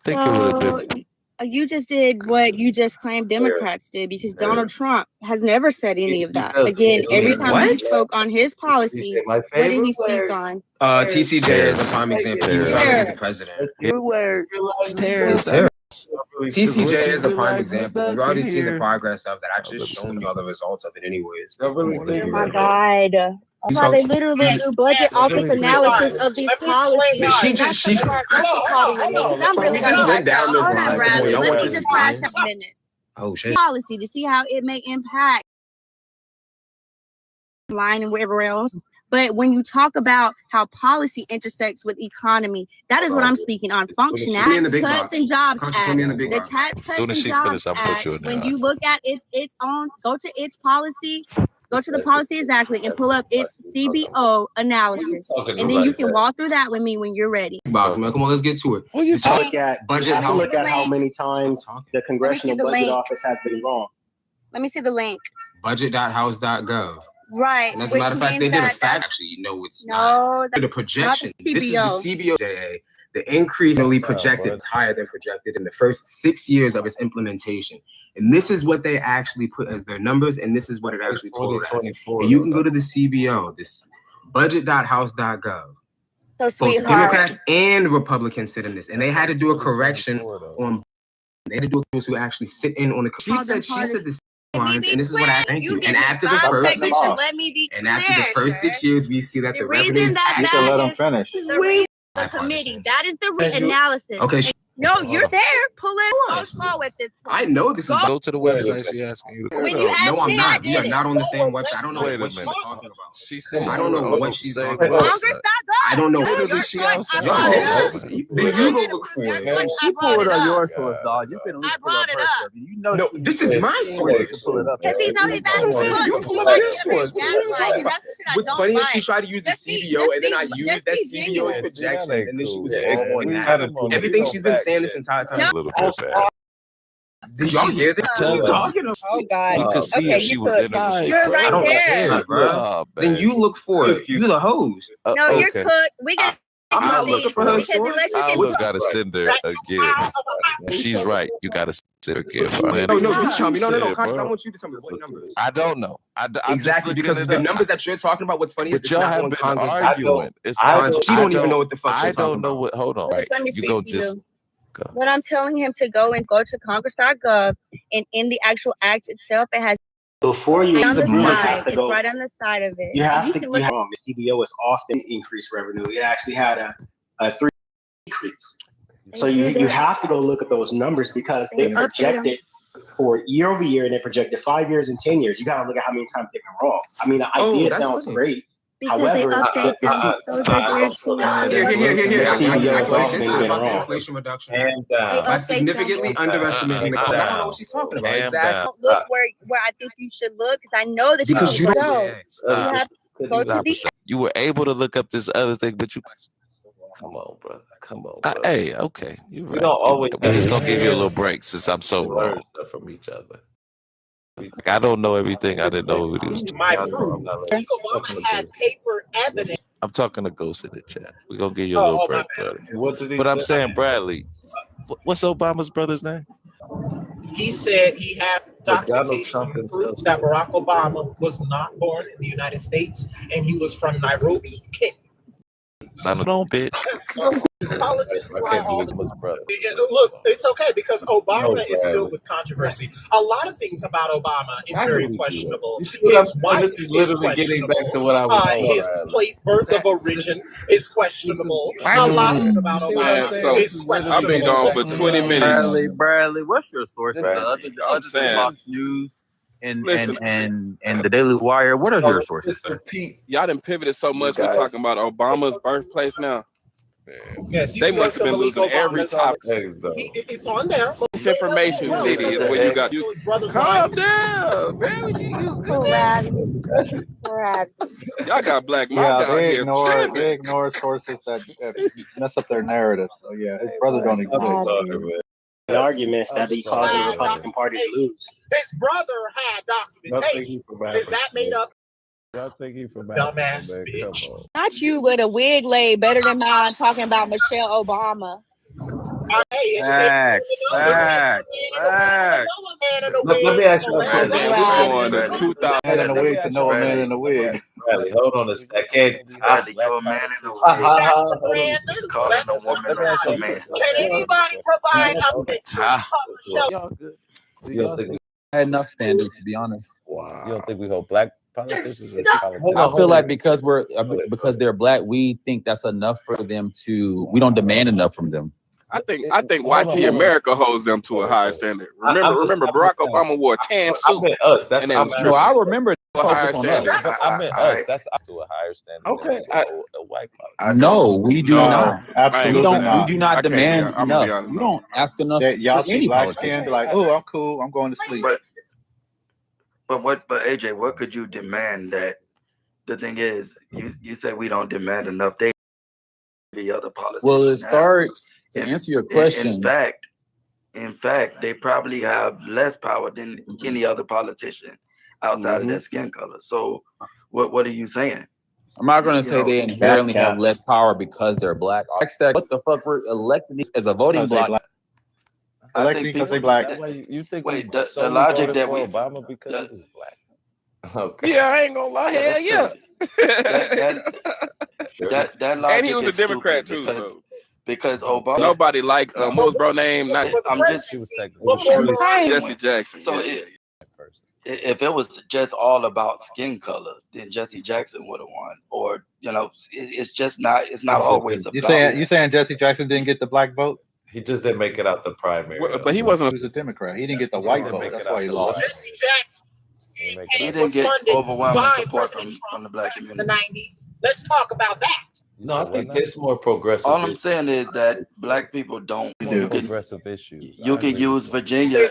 You just did what you just claimed Democrats did, because Donald Trump has never said any of that. Again, every time he spoke on his policy, what did he speak on? TCJ is a prime example. He was trying to be the president. TCJ is a prime example. We've already seen the progress of that. I just shown y'all the results of it anyways. Oh my God. That's why they literally do budget office analysis of these policies. She just went down this line. Let me just crash a minute. Oh shit. Policy to see how it may impact line and wherever else. But when you talk about how policy intersects with economy, that is what I'm speaking on. Function Act, Cuts and Jobs Act, the Tax Cuts and Jobs Act. When you look at its own, go to its policy. Go to the policy exactly and pull up its CBO analysis, and then you can walk through that with me when you're ready. Come on, let's get to it. Look at budget. Look at how many times the Congressional Budget Office has been wrong. Let me see the link. Budget.house.gov. Right. And as a matter of fact, they did a fact. Actually, it's not. The projection. This is the CBO. The increase really projected is higher than projected in the first 6 years of its implementation. And this is what they actually put as their numbers, and this is what it actually told us. And you can go to the CBO, this budget.house.gov. So sweetheart. Both Democrats and Republicans sit in this, and they had to do a correction on. They had to do those who actually sit in on the. She said this. Lines, and this is what I thank you. And after the first 6 years, and after the first 6 years, we see that the revenues. You should let them finish. The committee. That is the analysis. Okay. No, you're there. Pull it so slow at this point. I know this is. Go to the website. She asking you. When you asked no, I'm me, not. I did We are not on the same website. I don't know Wait what a she's minute. talking about. She said I don't know what she's talking about. Congress.gov. I don't know. Literally, she outside. Then you go look for it. Man, she pulled on your source, dog. You can I brought it up. You know, no, this is my source. You can pull it up. Because he's not his own. You pull up your source. What's funny is she tried to use the CBO, and then I used that CBO's projections, and then she was wrong on that. Everything she's been saying this entire time. A little bit bad. Did y'all hear that? What are you talking about? Oh God. You could see if she was in it. You're right I don't there. care, bro. Oh, Then you look for it. You the host. No, you're cooked. We got. I'm not looking for her. I was gotta send her a gift. She's right. You gotta send her a gift. No, you tell me. No. Constance, I want you to tell me what numbers. I don't know. I'm exactly, because the numbers that you're talking about, what's funny is but y'all have been arguing. She don't even know what the fuck I don't know what. Hold on. Right. You go just. Go. What I'm telling him to go to Congress.gov, and in the actual act itself, it has. Before you on the side, it's it's right on the side of it. You have to. The CBO is often increased revenue. It actually had a 3 decrease. So you have to go look at those numbers because they projected for year over year and they projected 5 years and 10 years. You got to look at how many times they've been wrong. I mean, the idea sounds great. However, Here. CEO has also been about the wrong. Inflation Reduction And by significantly underestimating the cost. I don't know what she's talking about. Exactly. Look where I think you should look because I know that Because you you don't. don't. You have to go to Stop a the. second. You were able to look up this other thing, but you. come on, brother. Come on, brother. Hey, okay, you're We right. don't always. We're just gonna give you a little break since I'm so learn wrong. stuff from each other. Like, I don't know everything. I didn't know what he was. My proof. Obama had paper evidence. I'm talking to Ghost in the chat. We're gonna give you a little break, brother. What did he But I'm say? saying, Bradley, what's Obama's brother's name? He said he had documentation proof that Barack Obama was not born in the United States and he was from Nairobi, Kenya. Don't bitch. Politicians lie all the time. Look, it's okay because Obama is filled with controversy. A lot of things about Obama is very questionable. His wife this is literally getting back to what I was saying. his birth of origin is questionable. A lot of things about Obama is questionable. I've been gone for 20 minutes. Bradley, what's your sources? Other than Fox News and the Daily Wire, what are your sources, sir? Y'all done pivoted so much. We're talking about Obama's birthplace now. Yes, They must have been losing every topic. It's on there. Misinformation city is where you got. Calm down, man. Y'all got black mom Yeah, down here. they ignore sources that mess up their narrative. So yeah, his brother don't exist. Arguments that he caused the Republican Party to lose. His brother had documentation. Is that made up? Y'all think he from Dumbass Africa, man? bitch. Come on. Not you, but a wig laid better than mine talking about Michelle Obama. Hey, Facts. Let me ask you a Man, question. we're going to 2000. Man in the wig to know a man in the wig. Bradley, hold on a second. Bradley, you're a man in the wig. Calling a woman a man. Can anybody provide updates? Y'all good? I had enough standing, to be honest. Wow. You don't think we hold black politicians or politicians? I feel like because they're black, we think that's enough for them to. We don't demand enough from them. I think YT America holds them to a higher standard. Remember, Barack Obama wore a tan suit. Us. That's and they was No, I remember to a higher standard. I meant us. That's to a higher standard. Okay. A white politician. No, we do not. Absolutely not. We do not demand enough. We don't ask enough Y'all for see any black politician. skin, be like, oh, I'm cool. I'm going to sleep. But AJ, what could you demand that? The thing is, you say we don't demand enough. They the other politicians. Well, it starts to answer your question. In fact, they probably have less power than any other politician outside of their skin color. So, what are you saying? I'm not going to say they inherently have less power because they're black. What the fuck? We're elected as a voting bloc. Elected because they black. You think the logic that we Obama because he was black? Okay. Yeah, I ain't gonna lie. Hell yeah. That logic And he was a is Democrat stupid too. because Obama. Nobody liked what was bro name? Not Jesse Jackson. So if it was just all about skin color, then Jesse Jackson would have won. Or it's just not. It's not always about. You saying Jesse Jackson didn't get the black vote? He just didn't make it out the primary. But he wasn't. He was a Democrat. He didn't get the white vote. That's why he lost. Jesse Jackson. He didn't get overwhelming support from the black community. In the 90s. Let's talk about that. No, I think it's more progressive. All I'm saying is that black people don't. Progressive issues. You can use Virginia.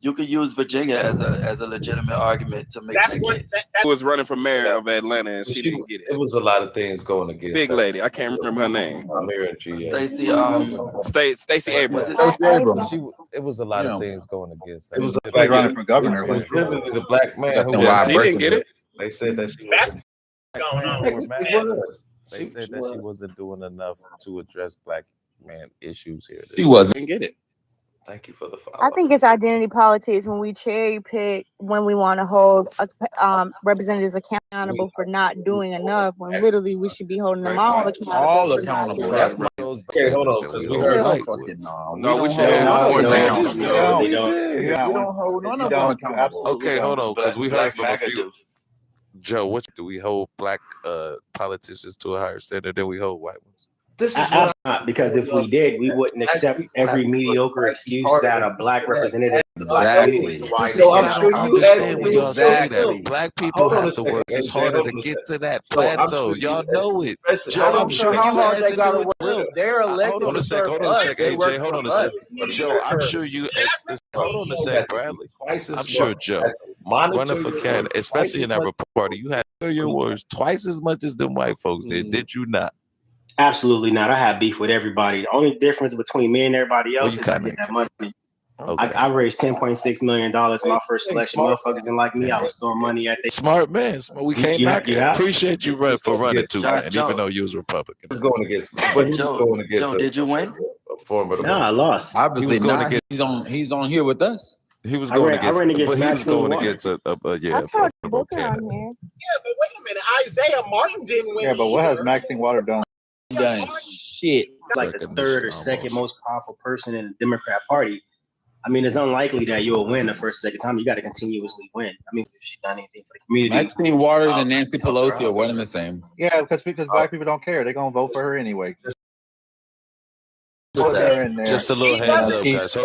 You can use Virginia as a legitimate argument to make that case. Who was running for mayor of Atlanta and she didn't get it. It was a lot of things going against. Big lady, I can't remember her name. Stacey Abrams. It was a lot of things going against her. It was like running for governor. It was literally the black man who she didn't get it. They said that she was going on. They said that she wasn't doing enough to address black man issues here. She wasn't. Didn't get it. Thank you for the follow. I think it's identity politics when we cherry pick when we want to hold representatives accountable for not doing enough when literally we should be holding them all accountable. All accountable. That's right. Okay, hold on, because we heard No, we should have more accountable. We don't hold none of them accountable. Okay, hold on, because we heard from a few. Joe, what do we hold black politicians to a higher standard than we hold white ones? This is not, because if we did, we wouldn't accept every mediocre excuse that a black representative. Exactly. So I'm sure you understand when y'all say that. Black people have to work. It's harder to get to that plateau. Y'all know it. Joe, I'm sure you had to do it too. They're elected. Hold on a sec. Hold on a sec, AJ. Hold on a sec. Joe, I'm sure you. Hold on a sec, Bradley. I'm sure Joe, running for candidate, especially in that Republican Party, you had to hear your words twice as much as them white folks did. Did you not? Absolutely not. I have beef with everybody. The only difference between me and everybody else is I get that money. Okay. I raised $10.6 million my first election. Motherfuckers didn't like me. I was throwing money at them. Smart man. We can't knock it. Appreciate you running too, man. Even though you was Republican. He was going against, but he was going against. Joe, did you win? No, I lost. Obviously he was going not. against, he's on here with us. He was going against, but he was going against a I told Booker on here. Yeah, but wait a minute. Isaiah Martin didn't win. Yeah, but what has Maxine Waters done? Done shit. It's like the third or second most powerful person in the Democrat Party. I mean, it's unlikely that you'll win the first, second time. You got to continuously win. I mean, if she's done anything for the community. Maxine Waters and Nancy Pelosi are one and the same. Yeah, because black people don't care. They're gonna vote for her anyway. Just a little heads up, guys.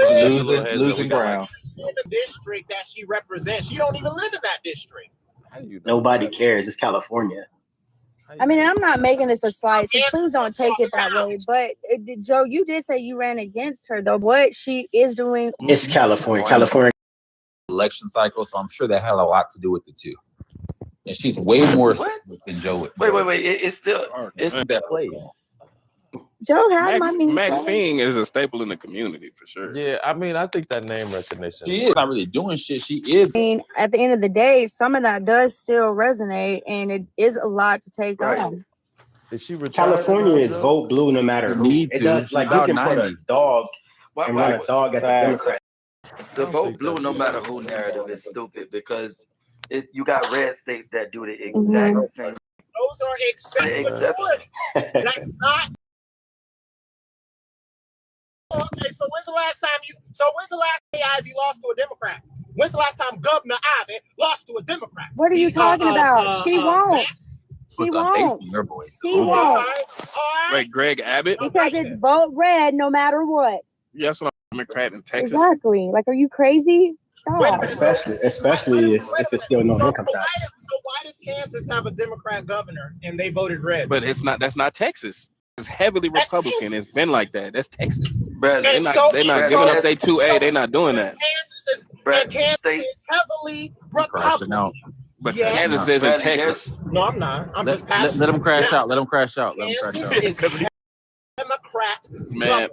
Losing ground. In the district that she represents, she don't even live in that district. Nobody cares. It's California. I mean, I'm not making this a slight, so please don't take it that way. But Joe, you did say you ran against her, though. What she is doing, it's California. California election cycle, so I'm sure that had a lot to do with it too. And she's way more than Joe. Wait. It's still that play. Joe had money. Maxine is a staple in the community for sure. Yeah, I mean, I think that name recognition. She is not really doing shit. She is. I mean, at the end of the day, some of that does still resonate, and it is a lot to take on. Is she retired? California is vote blue no matter who. It does, like you can put a dog and run a dog as a Democrat. The vote blue no matter who narrative is stupid because you got red states that do the exact same. Those are exceptions. That's not. Okay, so when's the last time Ivy lost to a Democrat? When's the last time Governor Ivy lost to a Democrat? What are you talking about? She won't. She won't. She won't. Wait, Greg Abbott? Because it's vote red no matter what. Yes, I'm a Democrat in Texas. Exactly. Like, are you crazy? Stop. Especially if it's still no income tax. So why does Kansas have a Democrat governor and they voted red? But that's not Texas. It's heavily Republican. It's been like that. That's Texas. They're not giving up their 2A. They're not doing that. Kansas is heavily Republican. But Kansas is in Texas. No, I'm not. I'm just passing. Let them crash out. Let them crash out. Kansas is Democrat. Man,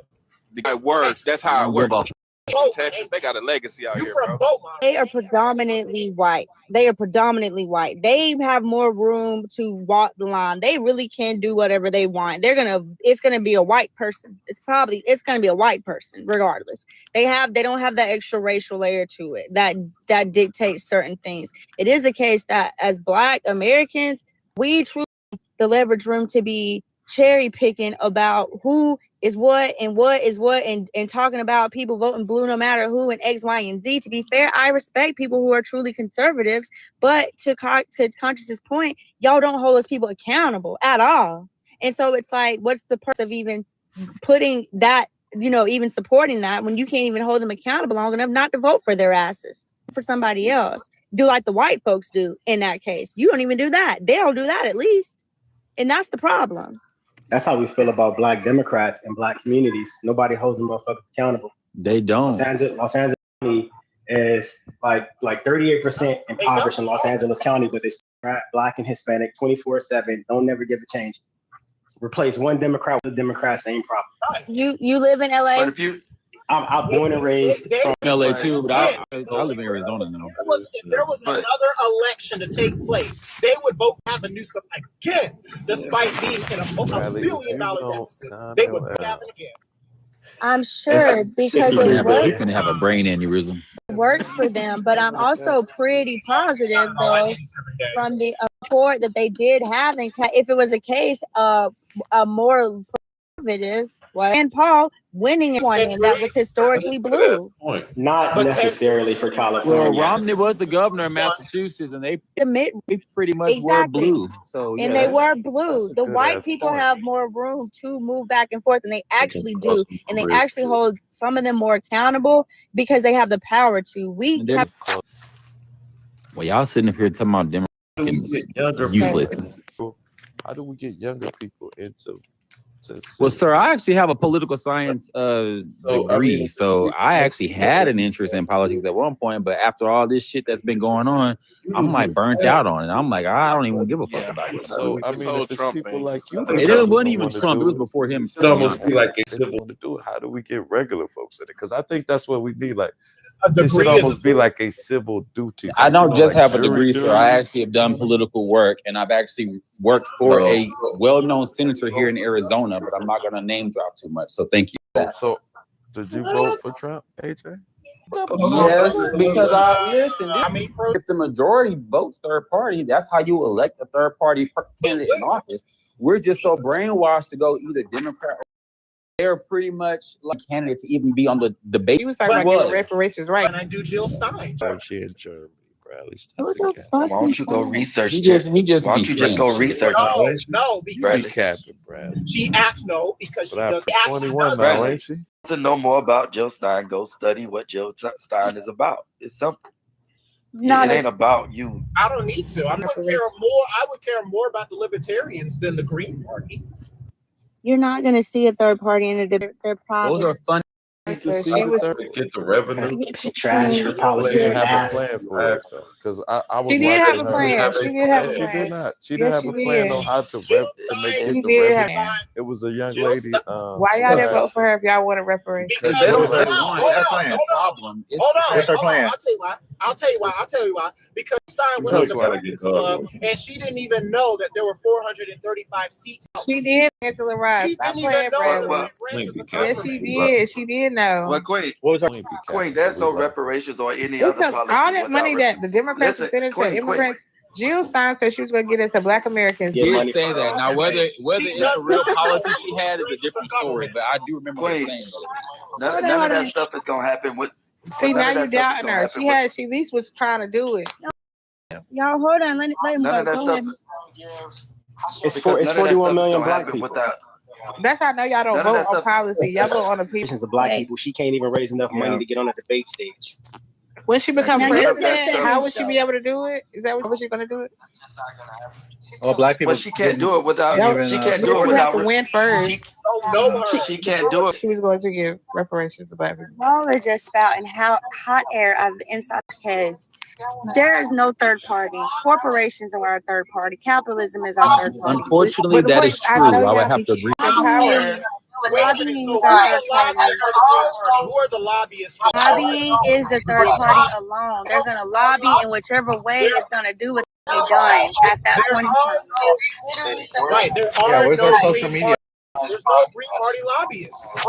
the words. That's how it works. Texas, they got a legacy out here, bro. They are predominantly white. They They have more room to walk the line. They really can do whatever they want. It's gonna be a white person. It's gonna be a white person, regardless. They don't have that extra racial layer to it that dictates certain things. It is the case that as Black Americans, we truly have the leverage room to be cherry picking about who is what and what is what and talking about people voting blue no matter who and X, Y, and Z. To be fair, I respect people who are truly conservatives, but to Conscious's point, y'all don't hold us people accountable at all. And so it's like, what's the purpose of even putting that, even supporting that when you can't even hold them accountable long enough not to vote for their asses, for somebody else? Do like the white folks do in that case. You don't even do that. They don't do that at least. And that's the problem. That's how we feel about Black Democrats and Black communities. Nobody holds them motherfuckers accountable. They don't. Los Angeles County is like 38% impoverished in Los Angeles County, but they're Black and Hispanic 24/7. Don't never give a change. Replace one Democrat with a Democrat, same problem. You live in LA? But if I'm born and raised from LA too, but I live in Arizona now. If there was another election to take place, they would vote for Gavin Newsom again, despite being in a $1 billion deficit. They would vote Gavin again. I'm sure because You're going to have a brain aneurysm. Works for them, but I'm also pretty positive though from the report that they did have, and if it was a case of a more conservative Rand Paul winning one, and that was historically blue. Not But necessarily for Well, California. Romney was the governor of Massachusetts, and they pretty much were Exactly. blue. So yeah, And they were That's blue. a The good white ass people point. have more room to move back and forth, and they actually do. And they actually hold some of them more accountable because they have the power to. Well, y'all sitting up here talking about Democrats useless. How do we get younger people into? Well, sir, I actually have a political science degree, so I actually had an interest in politics at one point. But after all this shit that's been going on, I'm like burnt out on it. I'm like, I don't even give a fuck about it. So I mean, if it's people like you, It wasn't even Trump. It was before him. It almost be like a civil to do it. How do we get regular folks in it? Because I think that's what we need. Like it should almost be like a civil duty. I don't just like have a degree, sir. I actually have done political work, and I've actually worked for a well-known senator here in Arizona. But I'm not going to name drop too much. So thank you. So did you vote for Trump, AJ? Yes, because if the majority votes third party, that's how you elect a third party candidate in office. We're just so brainwashed to go either Democrat or they're pretty much like candidate to even be on the debate. He was talking about reparations, right? And I do Jill Stein. She in Germany, Bradley. Why don't you go research it? He just Why don't you just go research it? No, because she acts because she does actually 21 does now, it. ain't she? To know more about Jill Stein, go study what Jill Stein is about. It's simple. It ain't about you. I don't need to. I would care more about the libertarians than the Green Party. You're not going to see a third party in their problem. Those are fun. To see get the revenue. She trash for politics. Didn't have a plan for it because I was. She did have a watching her. plan. She did have a She plan. did not. She Yes, didn't have she a plan did. on how to get the did have revenue. It was a young lady. Why y'all didn't vote for her if y'all want to reparations? Because they don't really want. That's not the problem. What's her plan? I'll tell you why. Because Stein went to the Breakfast Club and she didn't even know that there were 435 seats. She did, Angela Rice. Stop playing, Bradley. Yes, she did. She did know. Well, Queen, what was Queen, there's no reparations or any It's other policy. all that money that the Democrats Listen, are sending to Queen, immigrants. Jill Stein said she was going to get it to Black Americans. She did say that. Now, whether it's a real policy she had is a different story, but I do remember her saying that. None of that stuff is gonna happen with. See, now you doubting her. She at least was trying to do it. Y'all hold on. Let him None go. of that Go ahead. stuff. It's 41 million black people. That's how I know y'all don't None of vote that on stuff- policy. Y'all vote on the people. Of black people, she can't even raise enough money to get on a debate stage. When she becomes Now, here's president, the how thing. would she be able to do it? Is that what she's going to do it? Well, black people. But she can't do it without. She can't do She it would without. have to win first. She can't do it. She was going to give reparations to black people. Y'all are just spouting hot air out of the inside of heads. There is no third party. Corporations are our third party. Capitalism is our third party. Unfortunately, that is true. I would have to agree. Lobbying is our third party. Who are the lobbyists? Lobbying is the third party alone. They're going to lobby in whichever way it's going to do what they done at that point in time. Right, there are no social media. There's no Green Party lobbyists.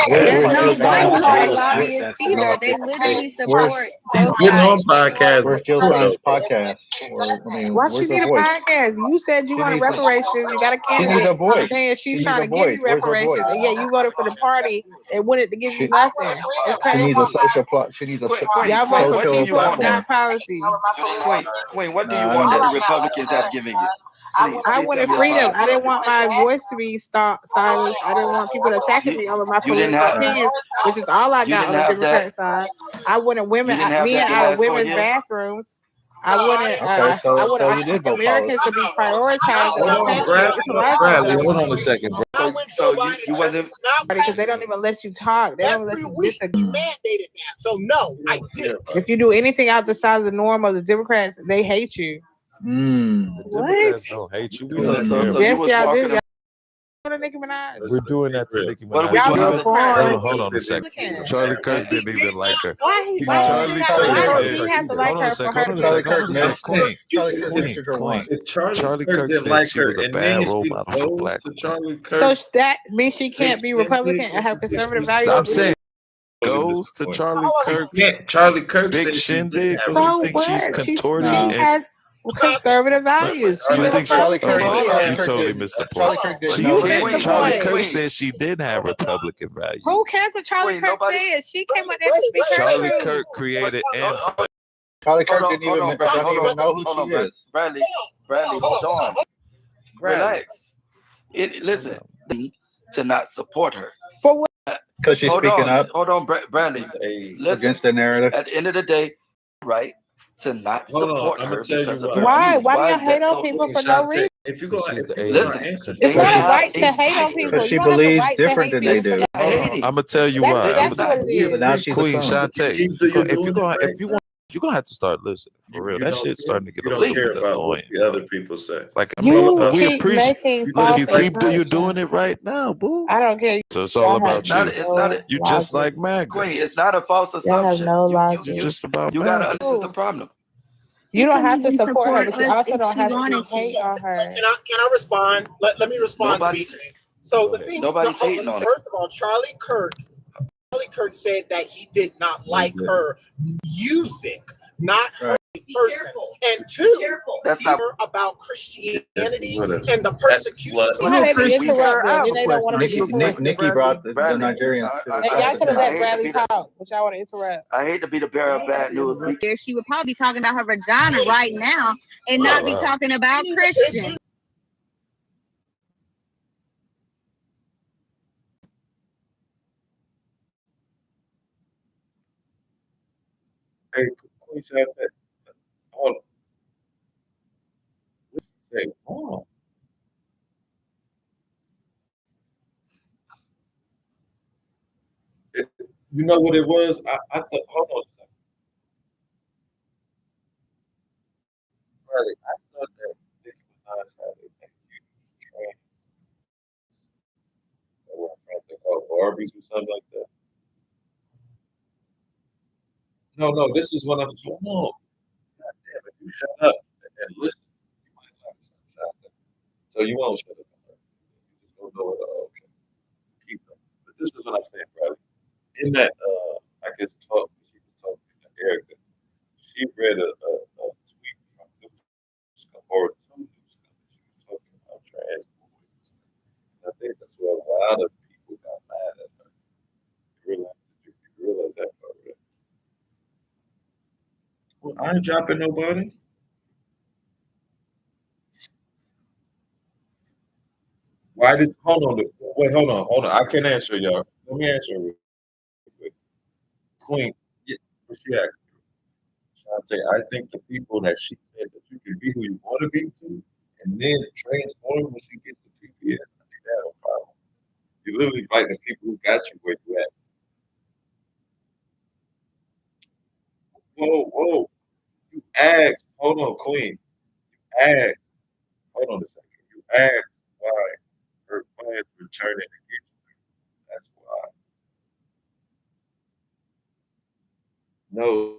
There's no Green Party lobbyists either. They literally support both Getting on sides. podcast. Where's Jill Stein's podcast? Why she need a podcast? You said you wanted reparations. You got a candidate. needs a voice. Saying She she's trying to needs a give you voice. Where's her reparations. voice? And yeah, you voted for the party that wanted to give you nothing. It's She crazy. needs a social plot. She needs a Y'all vote for social people, platform. not policy. Queen, what do you want that the Republicans have given you? I wanted freedom. I didn't want my voice to be silenced. I didn't want people attacking me over my you didn't political have- opinions, which is all I you got on the didn't have Democrat side. I wanted women, You didn't have men that the out of last 4 women's years? bathrooms. I wanted, Okay, so you did vote Americans to be prioritized. Hold on, Bradley, hold on a second, bro. So you wasn't. Because they don't even let you talk. They don't let you disagree. Mandated that. So no, I didn't. If you do anything outside of the norm of the Democrats, they hate you. The Democrats don't hate you. We don't care. Yes, y'all do. Nicki Minaj. We're doing that to Nicki What are Minaj. we Y'all doing? vote for her. Hold on a second. Charlie Kirk didn't even like her. Why he Charlie Kirk does he said, have to like hold on her a for second, her hold on a to second, hold on a second. Queen. Charlie Kirk said she was a bad role model for black women. So that means she can't be Republican and have conservative values. I'm saying goes to Charlie Kirk's Charlie Kirk big said she shindig. didn't Don't So you think she's what? contorting She and has Conservative values. She's I a think Charlie Kirk. Republican. You totally missed the Charlie point. Kirk did. You missed the Charlie point. Kirk said she did have Republican values. Who cares what Charlie Kirk said? She came up there to speak her Charlie truth. Kirk created and Charlie Kirk didn't even know who she is. Bradley, hold on. Relax. Listen, to not support her. For what? Because she's speaking up. Hold on, Bradley. Listen, against the narrative. at the end of the day, right, to not support her because of her Why? views. Why do you is hate that on so people for no reason? If you go, listen, It's not a right to hate on people. Because she You don't have the believes right to different hate than they people. do. I'm gonna tell you why. That's what it is. But now she's Queen a phone. Shantae, if you want, you're gonna have to start listening for real. That shit's starting to get a You little don't care bit about what annoying. the other people say. Like I You mean, we keep appreciate. making Look, false you keep assumptions. you're doing it right now, boo. I don't care. So it's all about you. It's not. You just like MAGA. Queen, it's not a false assumption. You just about You gotta MAGA. understand the problem. You don't have to support her, but you also don't have to hate on her. Can I respond? Let me respond Nobody's- to BJ. So the thing, Nobody's hating on her. first of all, Charlie Kirk said that he did not like her music, not her person. And two, that's not about Christianity and the persecution. Nikki brought the Nigerians. Y'all could have let Bradley talk, but y'all want to interrupt. I hate to be the bearer of bad news. She would probably be talking about her vagina right now and not be talking about Christian. Hey, Queen Shantae, hold on. What you say? Oh. You know what it was? I thought, hold on a second. Really, I thought that Nicki Minaj had a trans or something called Barbies or something like that. No, this is what I'm. Hold on. God damn it, you shut up and listen. You might not shut up. So you won't shut up. You just don't know it. Okay. Keep them. But this is what I'm saying, brother. In that, I guess, talk, she was talking to Erica. She read a tweet from Newscom, or two Newscom. She was talking about trans boys. And I think that's where a lot of people got mad at her. You realize that part, right? Well, I ain't dropping nobody. Why did, hold on, wait, hold on. I can answer y'all. Let me answer real quick. Queen, yeah, what she asked. I think the people that she said that you can be who you want to be to, and then transform when she gets to TPS, I think that's a problem. You're literally fighting the people who got you where you at. Whoa. You asked, hold on, Queen. You asked, hold on a second. You asked why her plans were turning against you. That's why. No,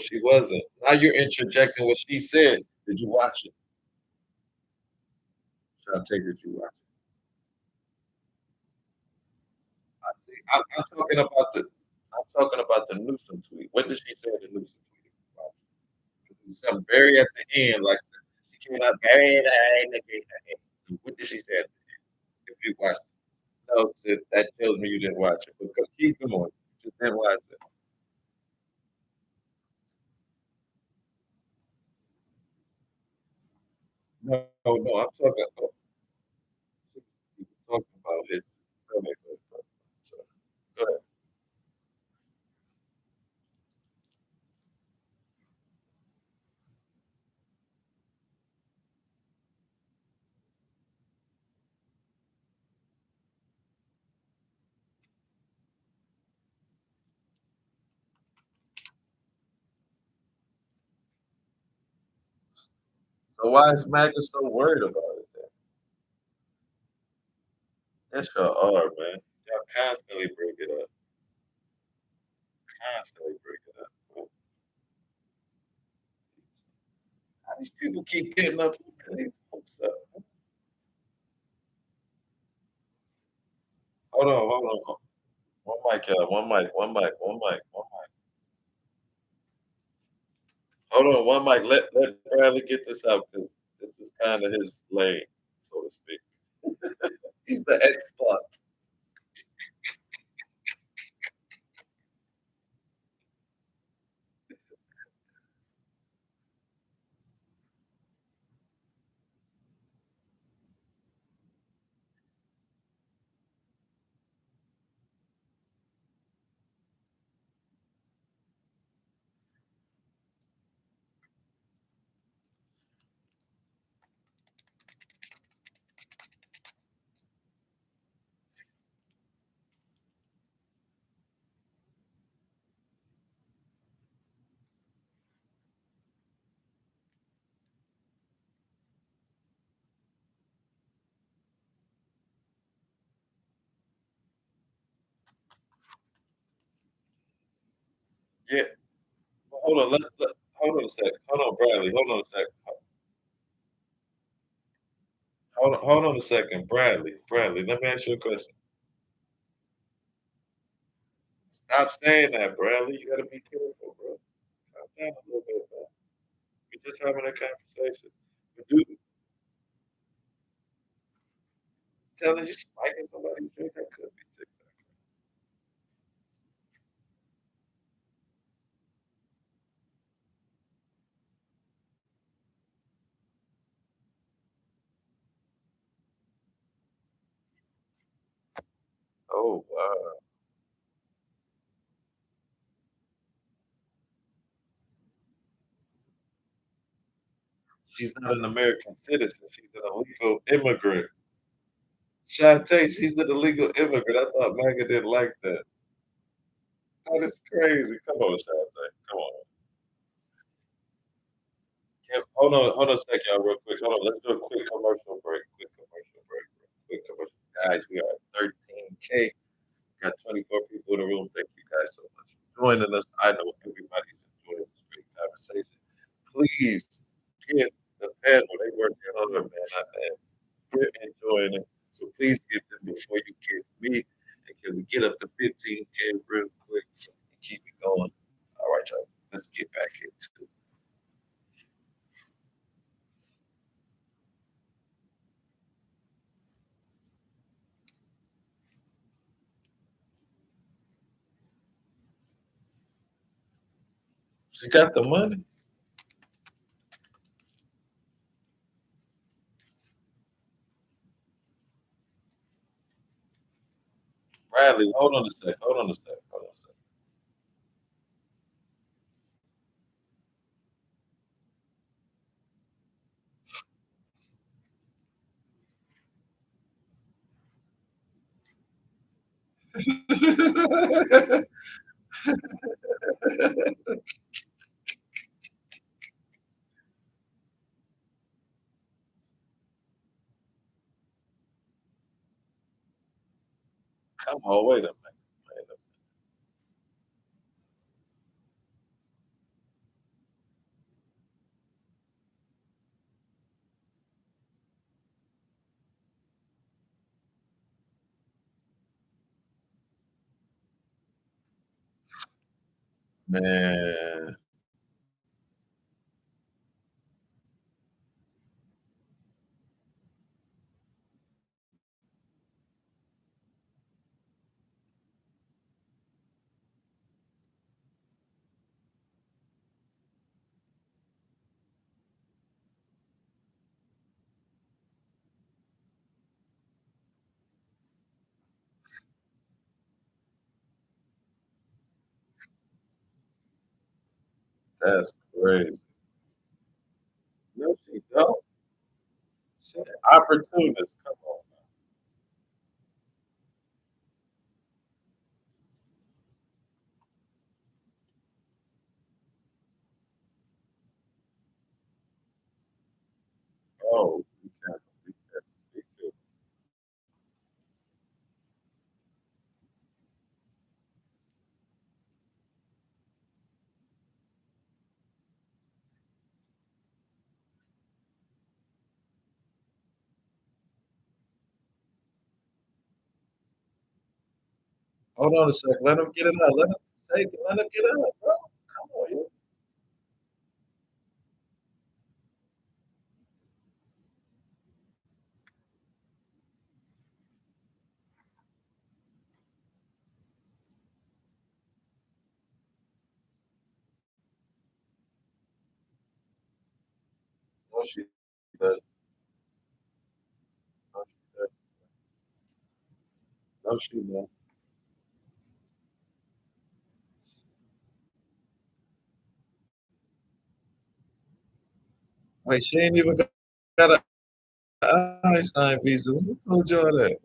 she wasn't. Now you're interjecting what she said. Did you watch it? Should I take it you watch it? I see. I'm talking about the Newsom tweet. What did she say in the Newsom tweet? It was something very at the end, like she came out very. What did she say at the end? If you watched it, no, that tells me you didn't watch it. But keep going. You just didn't watch it. No, I'm talking about. Talking about his. Go ahead. So why is MAGA so worried about it then? Yes, y'all are, man. Y'all constantly bring it up. Constantly bring it up. How these people keep getting up and these folks up? Hold on. One mic, y'all. One mic. Hold on, one mic. Let Bradley get this out because this is kind of his lane, so to speak. He's the expert. Yeah. Hold on. Hold on a sec. Hold on, Bradley. Hold on a sec. Hold on a second, Bradley. Bradley, let me ask you a question. Stop saying that, Bradley. You gotta be careful, bro. Calm down a little bit, man. We're just having a conversation. But dude, telling you spiking somebody's drink, that could be TikTok. Oh wow. She's not an American citizen. She's an illegal immigrant. Shantae, she's an illegal immigrant. I thought MAGA didn't like that. That is crazy. Come on, Shantae. Come on. Hold on a second, y'all, real quick. Hold on. Let's do a quick commercial break. Quick commercial break. Quick commercial. Guys, we are at 13K. Got 24 people in the room. Thank you guys so much for joining us. I know everybody's enjoying this great conversation. Please get the panel. They working on it, man. We're enjoying it. So please get them before you get me. And can we get up to 15K real quick and keep it going? All right, y'all. Let's get back into it. She got the money. Bradley, hold on a sec. Hold on a sec. Hold on a sec. Come on, wait a minute. Wait a minute. Man. That's crazy. No, she don't. She an opportunist. Come on. Oh, be careful. Be careful. Be careful. Hold on a sec. Let him get it out. Let him get it out, bro. Come on, yo. she does. No, she does. Wait, she ain't even got an Einstein visa. Who told y'all that?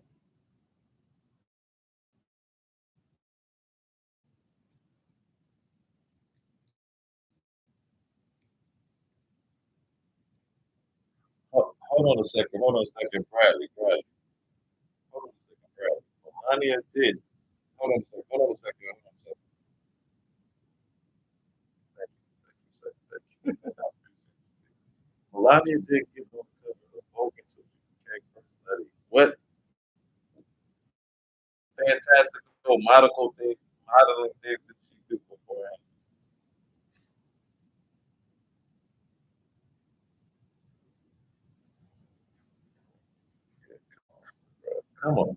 Hold on a second. Hold on a second, Bradley. Hold on a second, Bradley. Melania did. Hold on a second. Hold on a second. Hold on a second. Thank you. Melania did get on the cover of Vogue to study. What fantastical modeling thing did she do beforehand? Come on.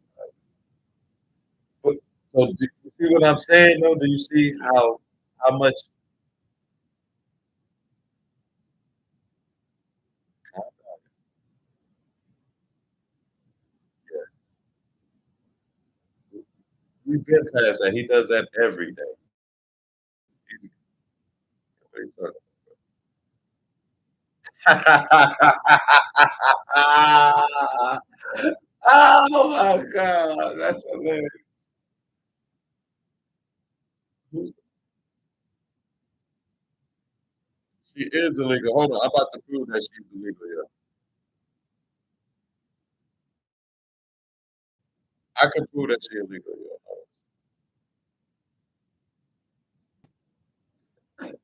So do you see what I'm saying though? Do you see how much yes. We've been past that. He does that every day. What are you talking about? Oh my God, that's hilarious. She is illegal. Hold on, I'm about to prove that she's illegal. Yeah, I can prove that she's illegal. Yeah.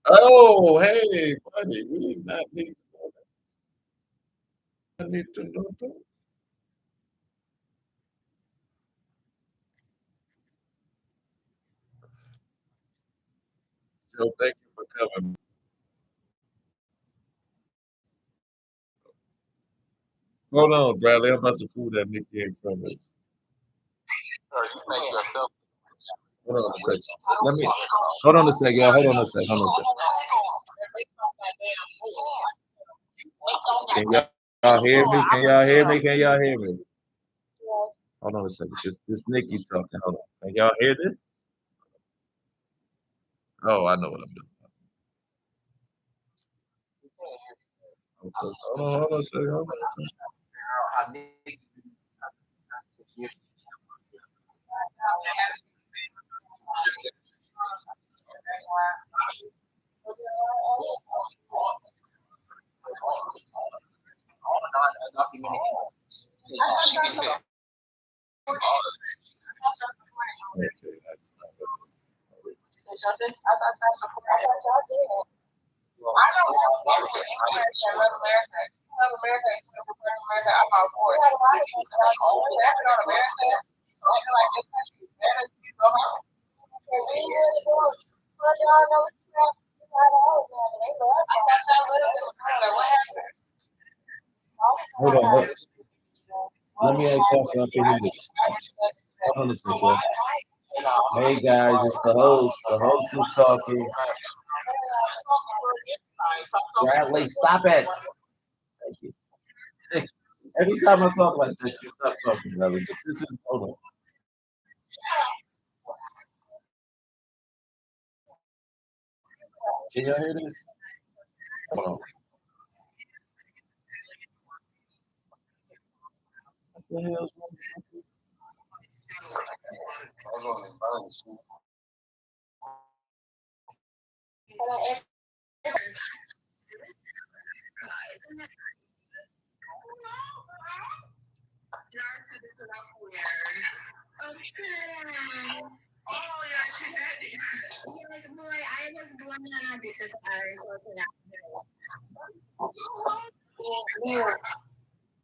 Oh, hey, buddy, we not need to know that. I need to know that. Joe, thank you for coming. Hold on, Bradley. I'm about to prove that Nikki ain't from it. Hold on a second. Hold on a second, y'all. Hold on a second. Hold on a second. Can y'all hear me? Can y'all hear me? Can y'all hear me? Hold on a second. This Nikki talking. Hold on. Can y'all hear this? Oh, I know what I'm doing. Okay. Hold on a second. Hold on a second. Hold on. Let me ask y'all something. Hold on a second. Hey guys, it's the host. The host is talking. Bradley, stop it. Thank you. Every time I talk like that, you stop talking, Bradley. But this is hold on. Can y'all hear this? Hold on. What the hell's wrong with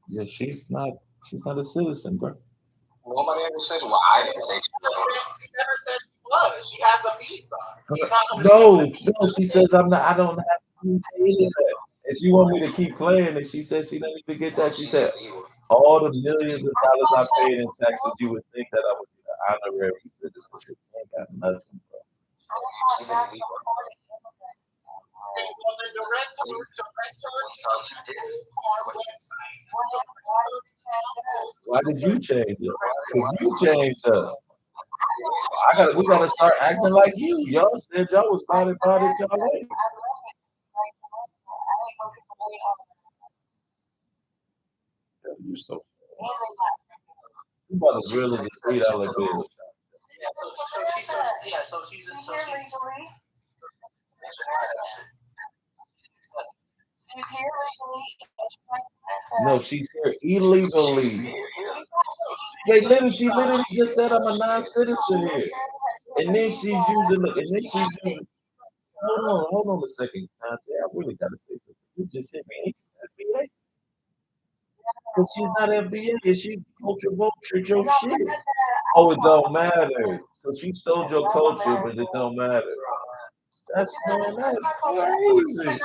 yeah, she's not a citizen, bro. Nobody ever says, well, I didn't say she never said she was. She has a visa. No, she says I'm not. I don't have to say any of that. If you want me to keep playing, and she says she doesn't even get that. She said all the millions of dollars I paid in taxes, you would think that I would be an honorary citizen. I ain't got nothing, bro. Why did you change it? Because you changed up. We gotta start acting like you. Y'all said y'all was about it y'all way. You so you about to really just $3 bill. No, she's here illegally. She literally just said I'm a non-citizen here. And then she's using hold on a second, Conte. I really gotta say something. This just hit me. Ain't you FBA? Because she's not FBA, and she culture vultured your shit. Oh, it don't matter. So she stole your culture, but it don't matter. That's crazy.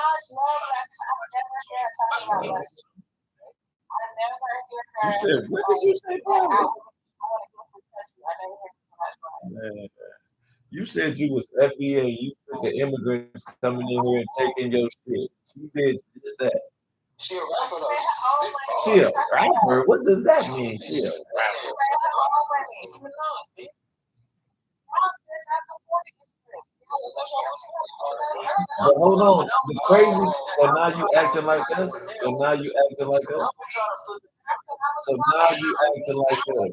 You said, what did you say, bro? Man, you said you was FBA. You took the immigrants coming in here and taking your shit. She did just that. She a rapper though. She a rapper? What does that mean? She a rapper. But hold on, the crazy. So now you acting like us. So now you acting like us. So now you acting like us.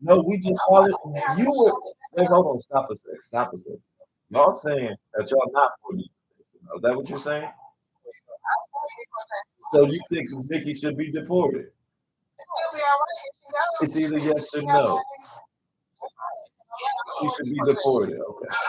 No, we just followed. You were. Wait, hold on. Stop a sec. Y'all saying that y'all not for you. Is that what you're saying? So you think Nikki should be deported? It's either yes or no. She should be deported. Okay. I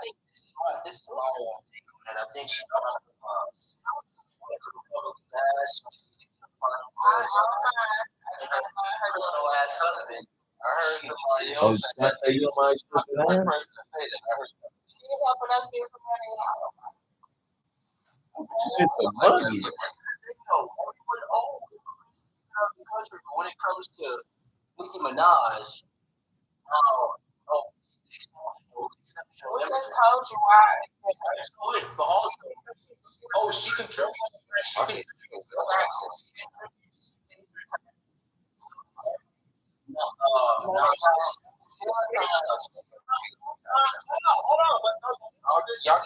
think this is my take on it. I think she's trying to little ass husband. I heard somebody else. I tell you my stupid ass. It's some money. When it comes to Nicki Minaj, we just told you why. But also, she contributes. Y'all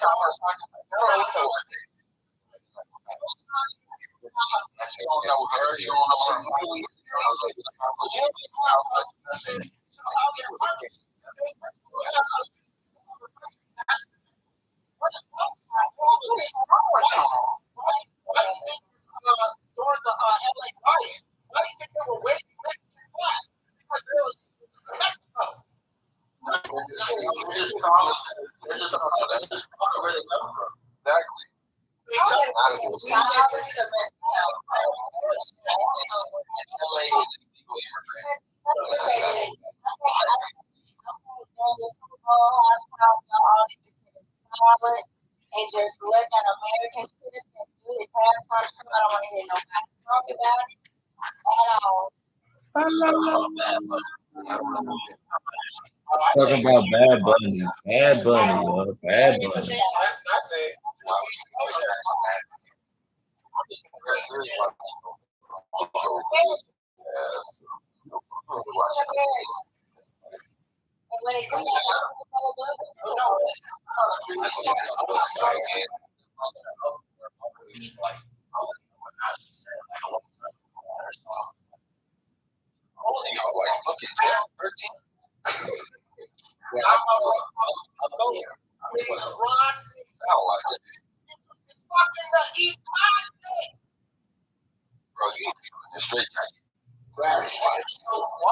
and just let that American citizen do his halftime show. I don't want to hear nobody talk about it at all. Talking about Bad Bunny. Bad Bunny. Bro, you need to be straight jacket. Why are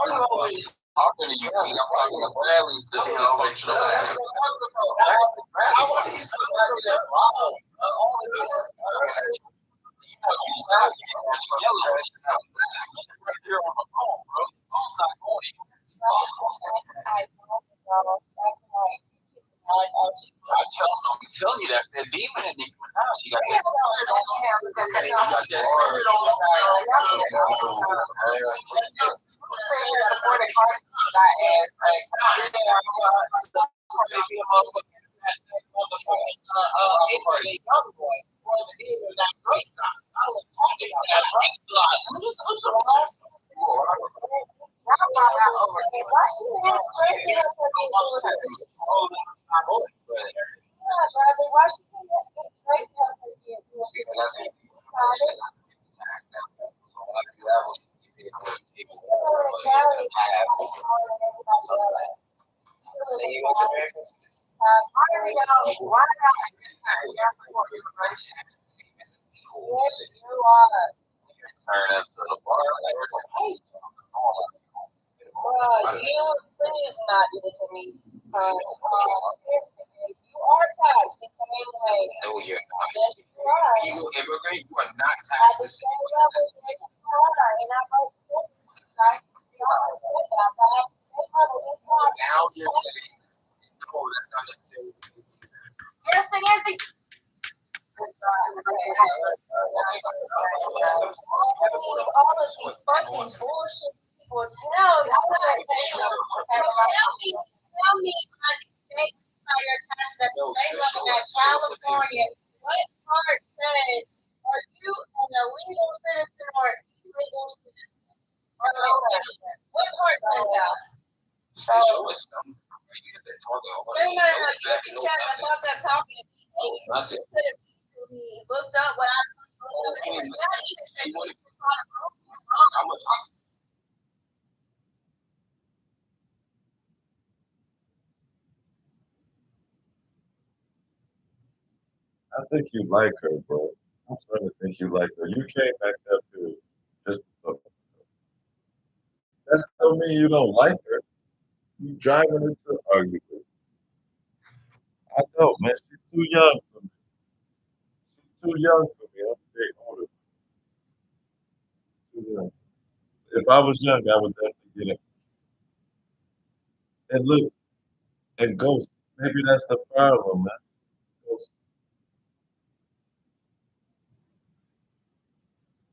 you always talking to you? I'm talking to Bradley's dysfunctional ass. I want you to say that wrong. You yelling right here on the phone, bro. The phone's not going. I tell them be telling you that's that demon in Nicki Minaj. She got I think you like her, bro. I'm starting to think you like her. You came back up here just to fuck with her. That don't mean you don't like her. You driving her to argue with. I know, man. She's too young for me. She's too young for me. I'm big older. Too young. If I was young, I would definitely get it. And look, and Ghost, maybe that's the problem, man. Ghost,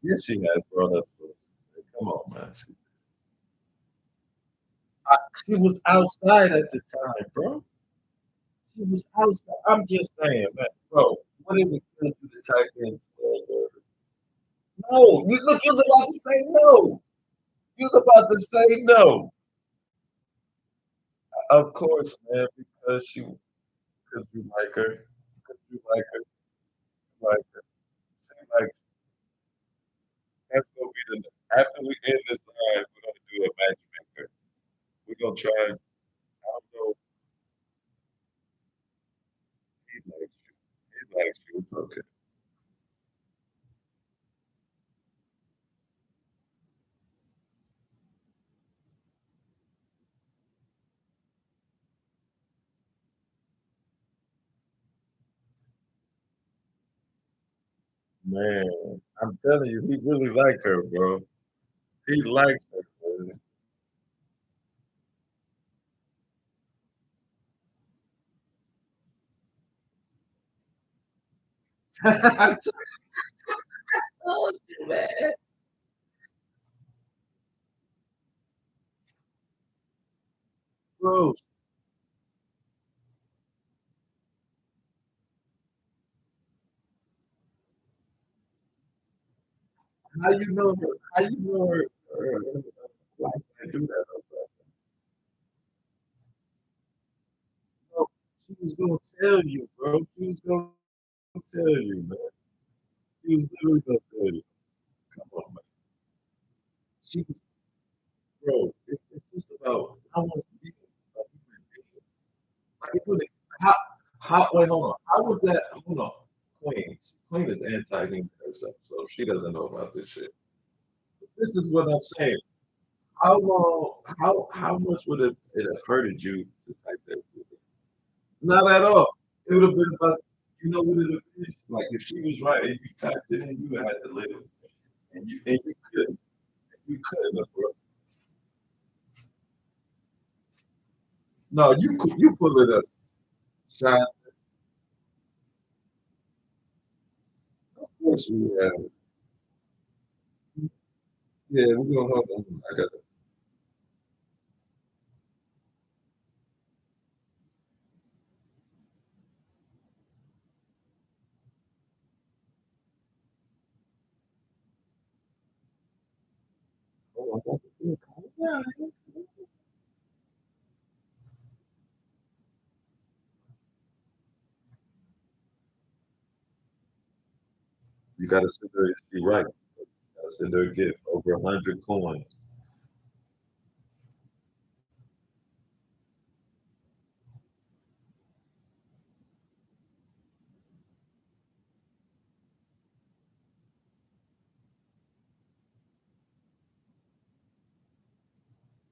yes, she has brought up. Come on, man. She was outside at the time, bro. She was outside. I'm just saying, man, bro. What did we do to type in? No, you look. You was about to say no. You was about to say no. Of course, man, because you like her, because you like her, you like her. She like that's gonna be the after we end this live, we're gonna do a matchmaker. We're gonna try. I don't know. He likes you. He likes you. It's okay. Man, I'm telling you, he really like her, bro. He likes her, man. I told you, man. Bro, how you know her? How you know her? Why can't do that? No, she was gonna tell you, bro. She was gonna tell you, man. She was literally gonna tell you. Come on, man. She was, bro. It's just about. I want to be like, like, how? Wait, hold on. How would that? Hold on. Queen. Queen is anti-human herself, so she doesn't know about this shit. This is what I'm saying. How long? How much would it have hurted you to type that? Not at all. It would have been about. You know what it would have been? Like if she was right and you typed it in, you had to live. And you couldn't. You couldn't, bro. No, you pull it up. Shot. course we have. Yeah, we're gonna hold on. I got it. You gotta send her, she right. You gotta send her a gift over 100 coins.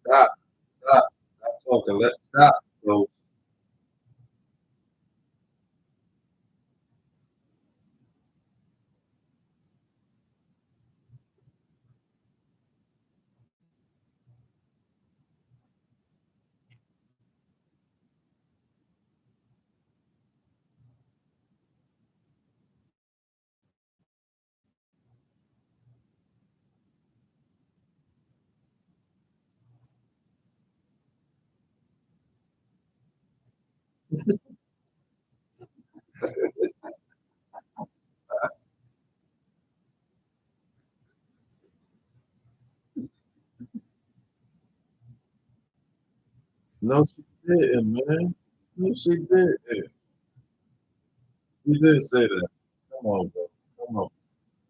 Stop talking. Let's stop, bro. No, she didn't, man. No, she didn't. You didn't say that. Come on, bro. Come on.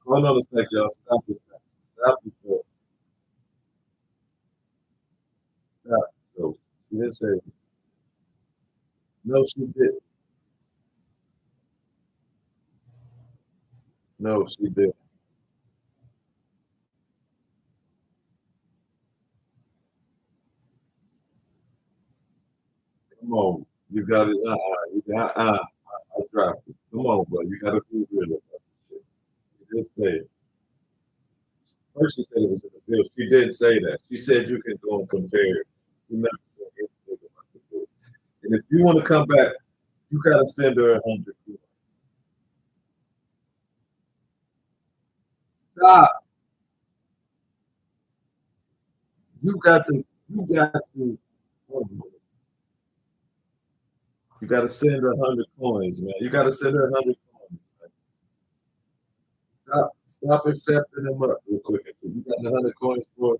Hold on a sec, y'all. Stop this. Stop this. Stop. No, she didn't say this. No, she didn't. No, she didn't. Come on. You got it. You got I dropped it. Come on, bro. You got to be real about this shit. You didn't say it. First, she said it was in the bill. She didn't say that. She said you can go and compare it. You never said anything about the bill. And if you want to come back, you got to send her 100. Stop. You got to. You got to. You got to send her 100 coins, man. You got to send her 100 coins. Man. Stop accepting them up real quick. You got 100 coins for.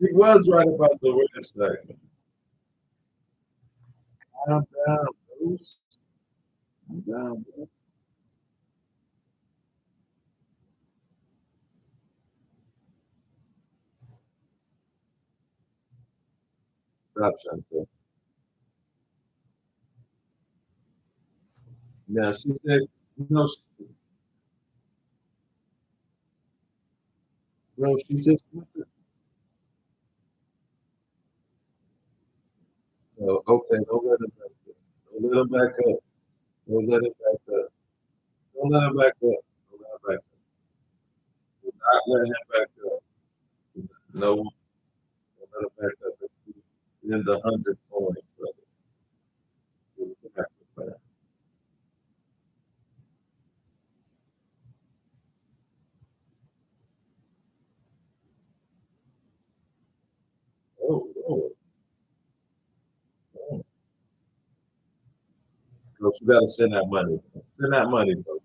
She was right about the website. Calm down, Bruce. Calm down, bro. Stop, Chantel. Now she says, no, no, she just went to. Oh, okay, don't let him back up. Don't let him back up. Don't let him back up. Don't let him back up. Don't let him back up. Do not let him back up. No, don't let him back up. In the 100 coins, brother. Give it back to the man. Oh, Lord. Oh. So you got to send that money. Send that money, bro.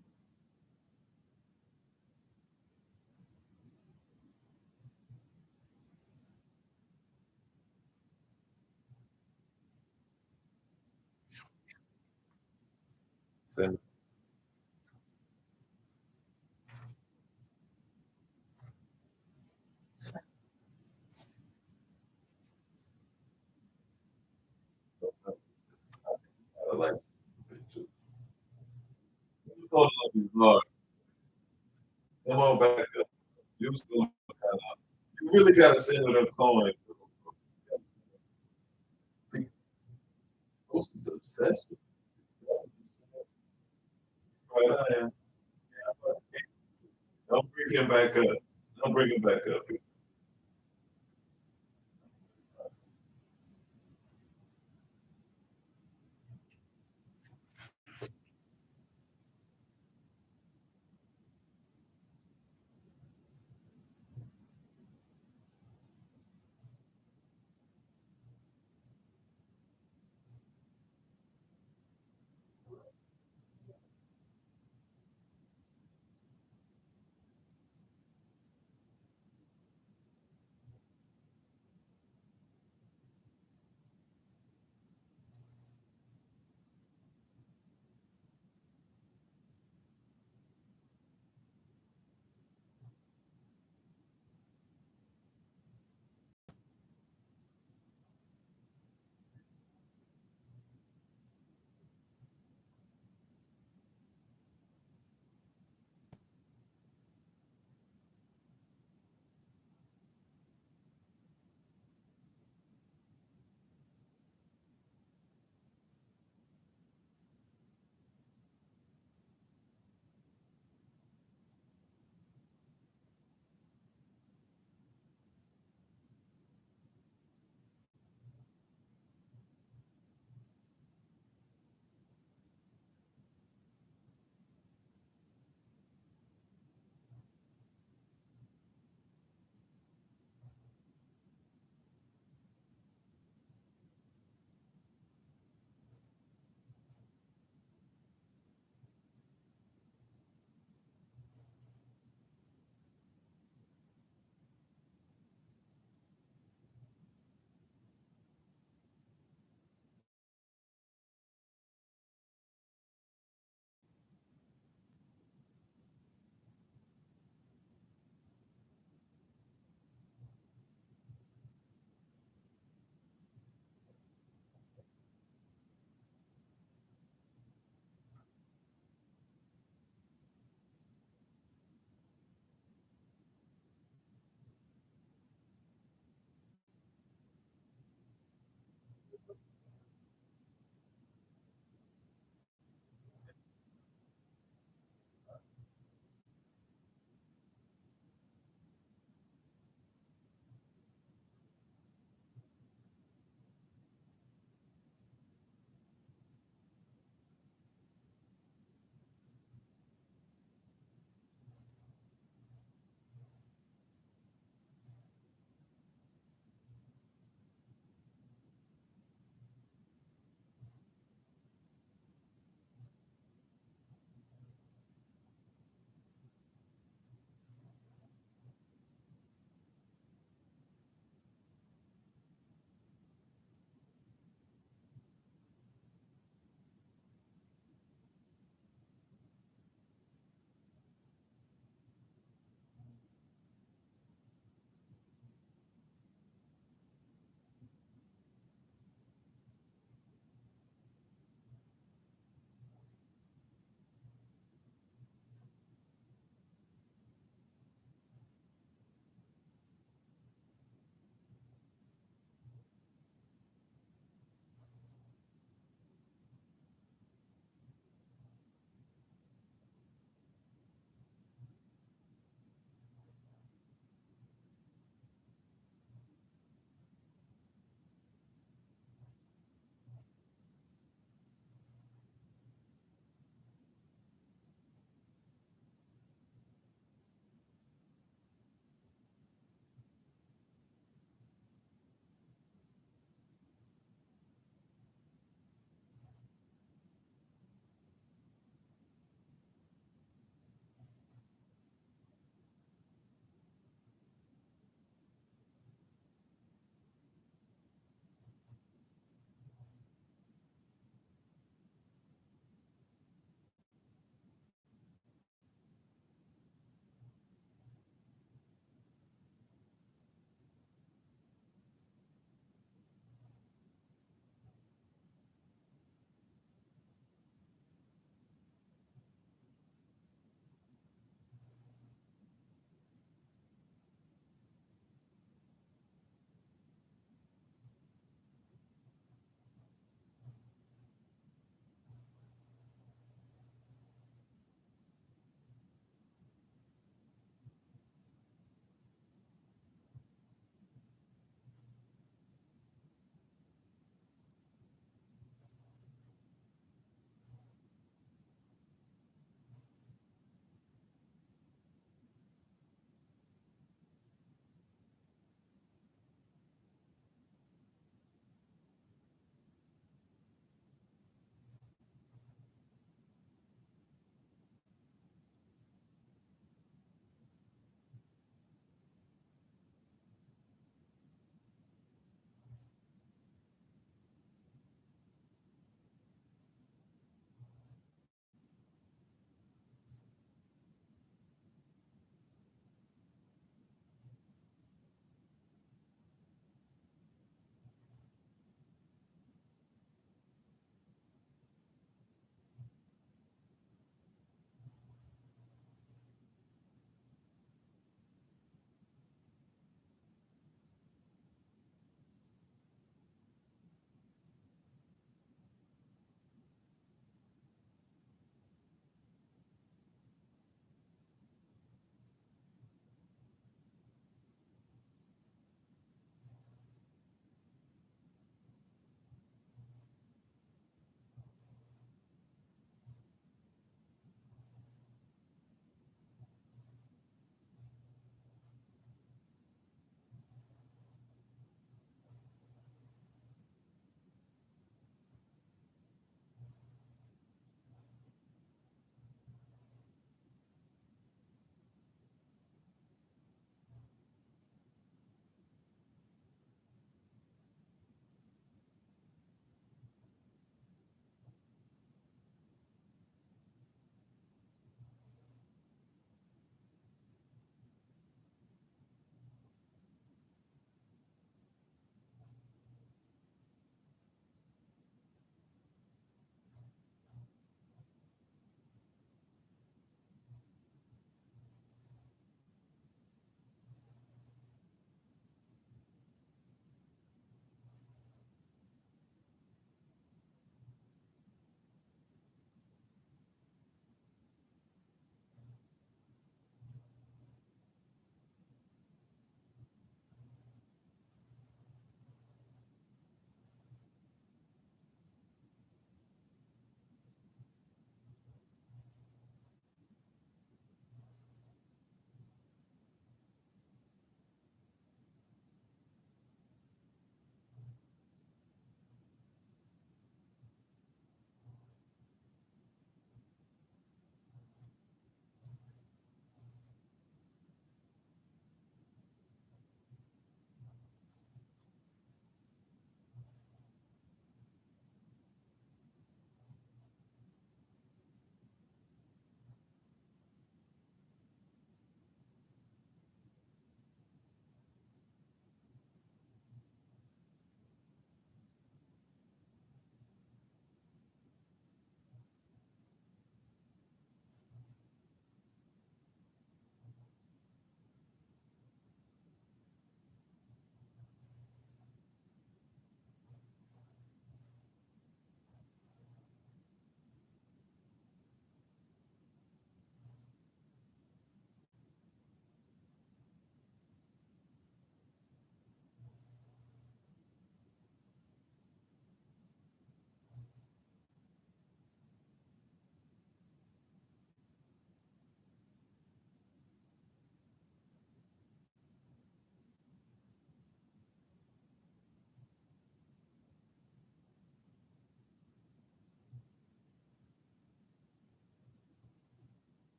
Send it. I like it too. You know love is hard. Come on back up. You still kind of. You really got to send her them coins. This is obsessive. Right, I am. Don't bring him back up. Don't bring him back up.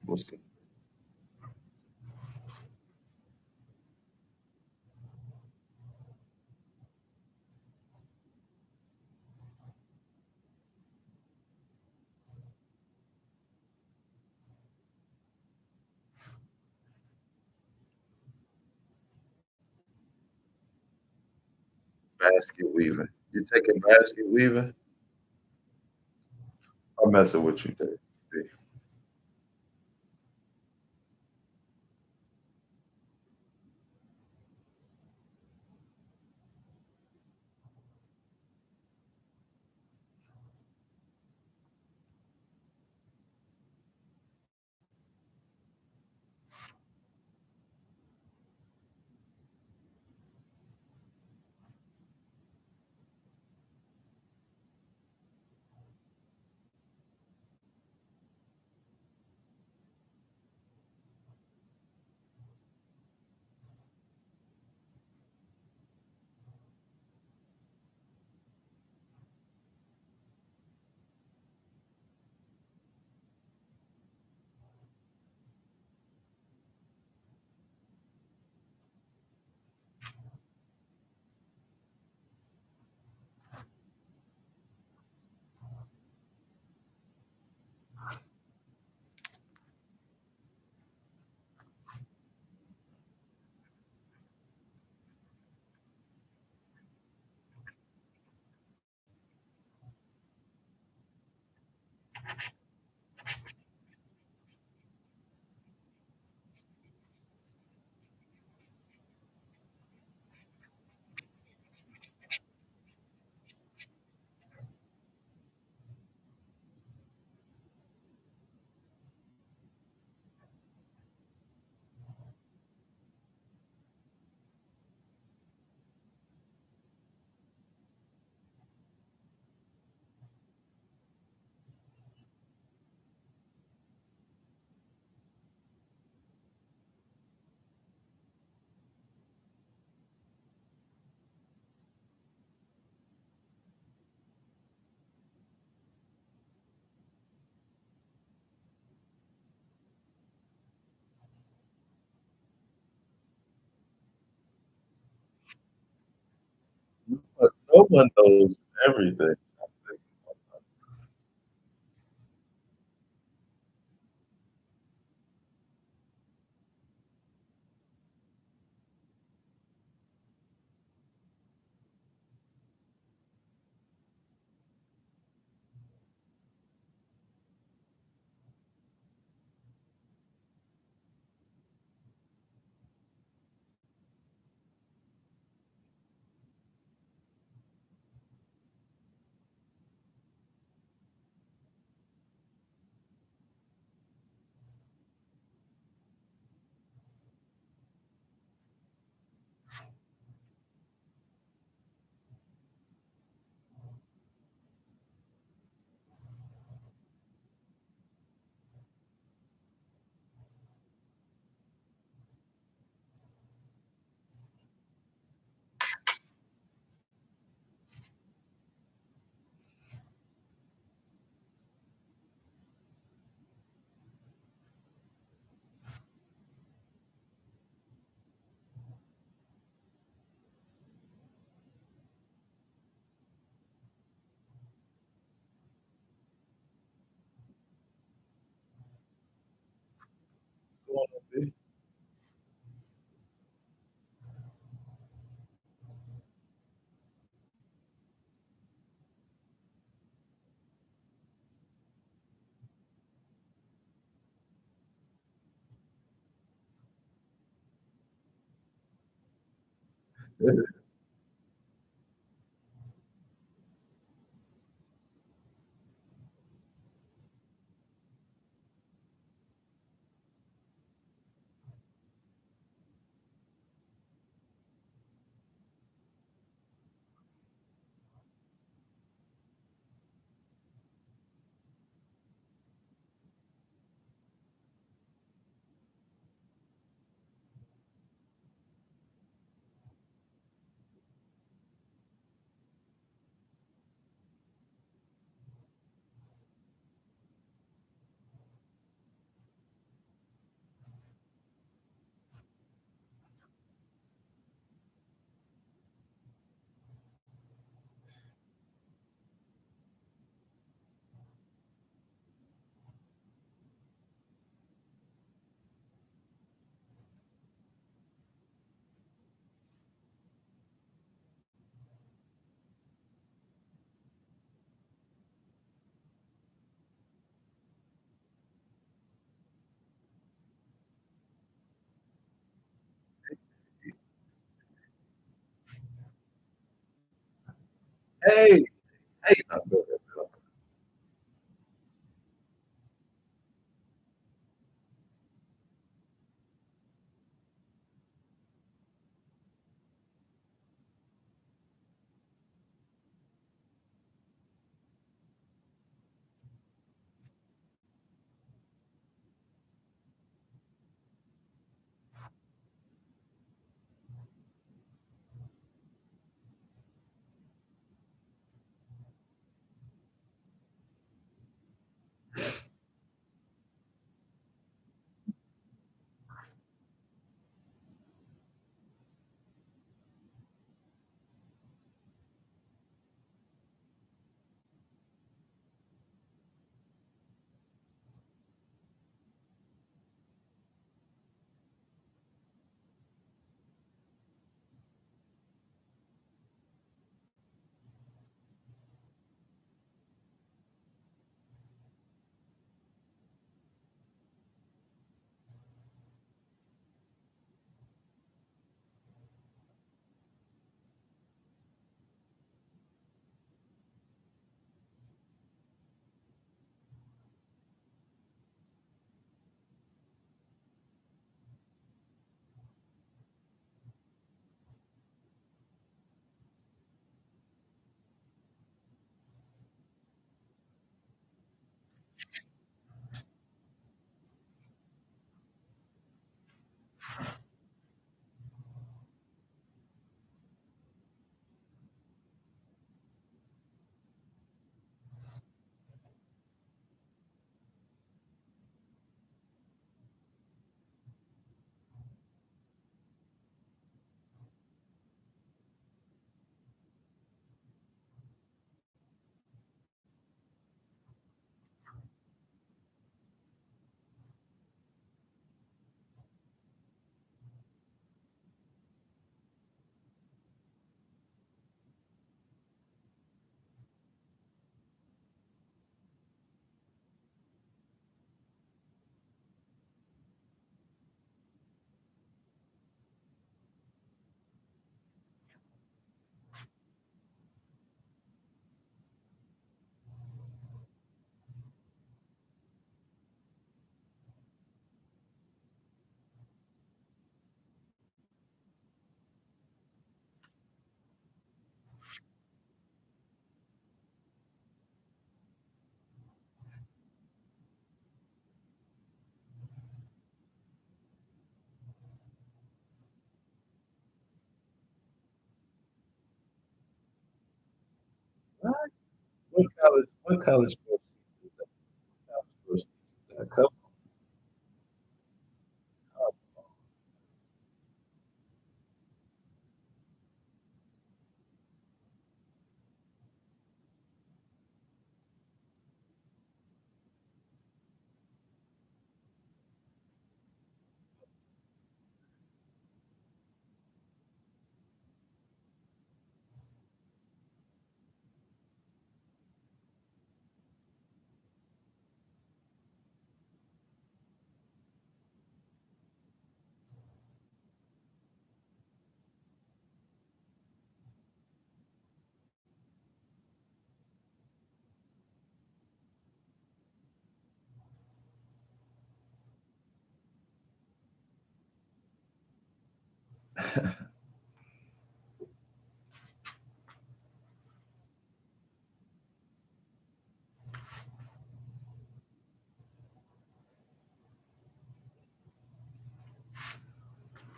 What's good? Basket weaving. You taking basket weaving? I'm messing with you, Dave. But no one knows everything. Hey, hey, no, go ahead, bro. What? What college course is that? College course is that? Come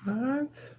on. What?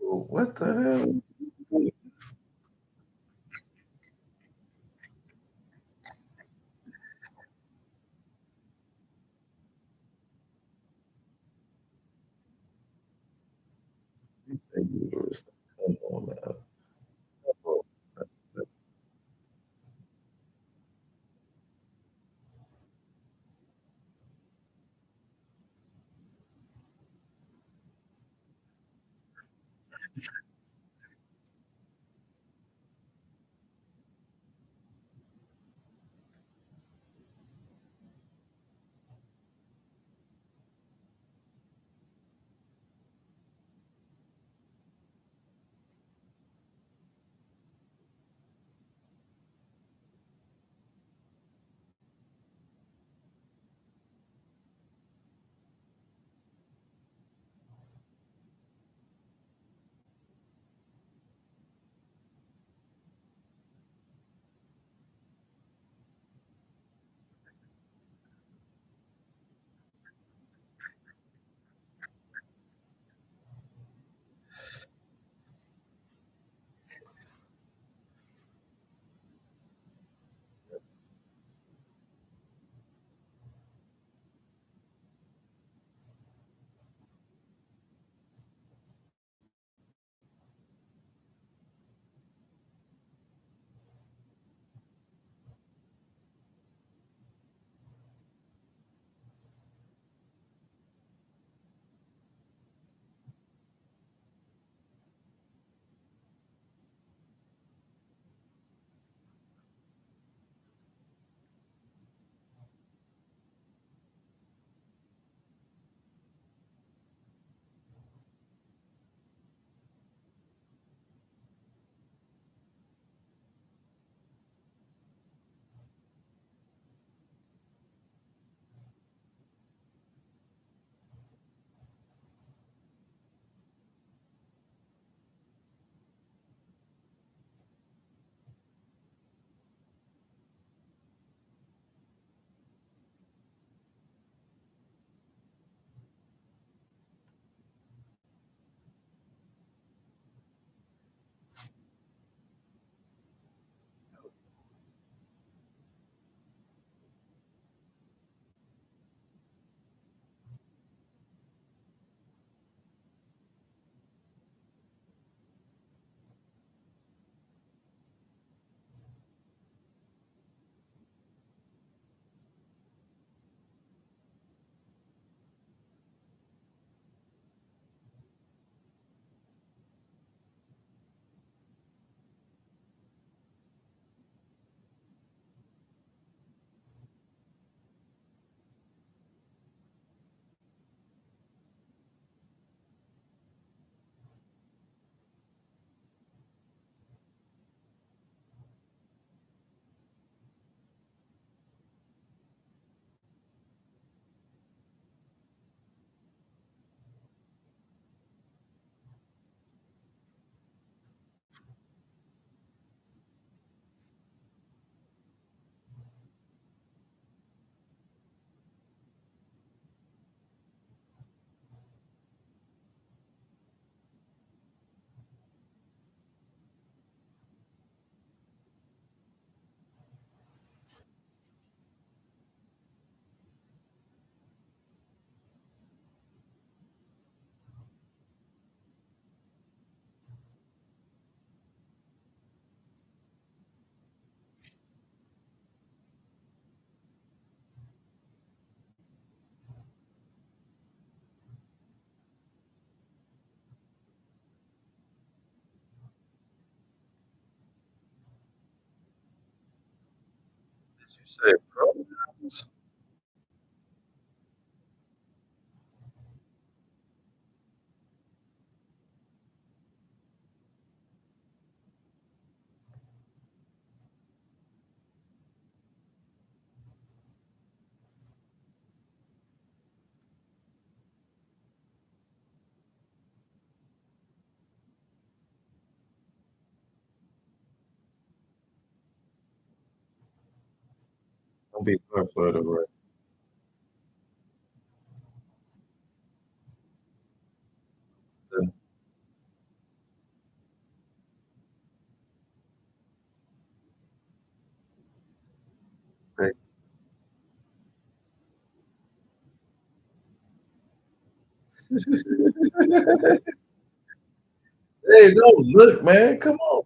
What the hell? Come on now. said pronouns? Don't be further away. Okay. Hey, no, look, man, come on.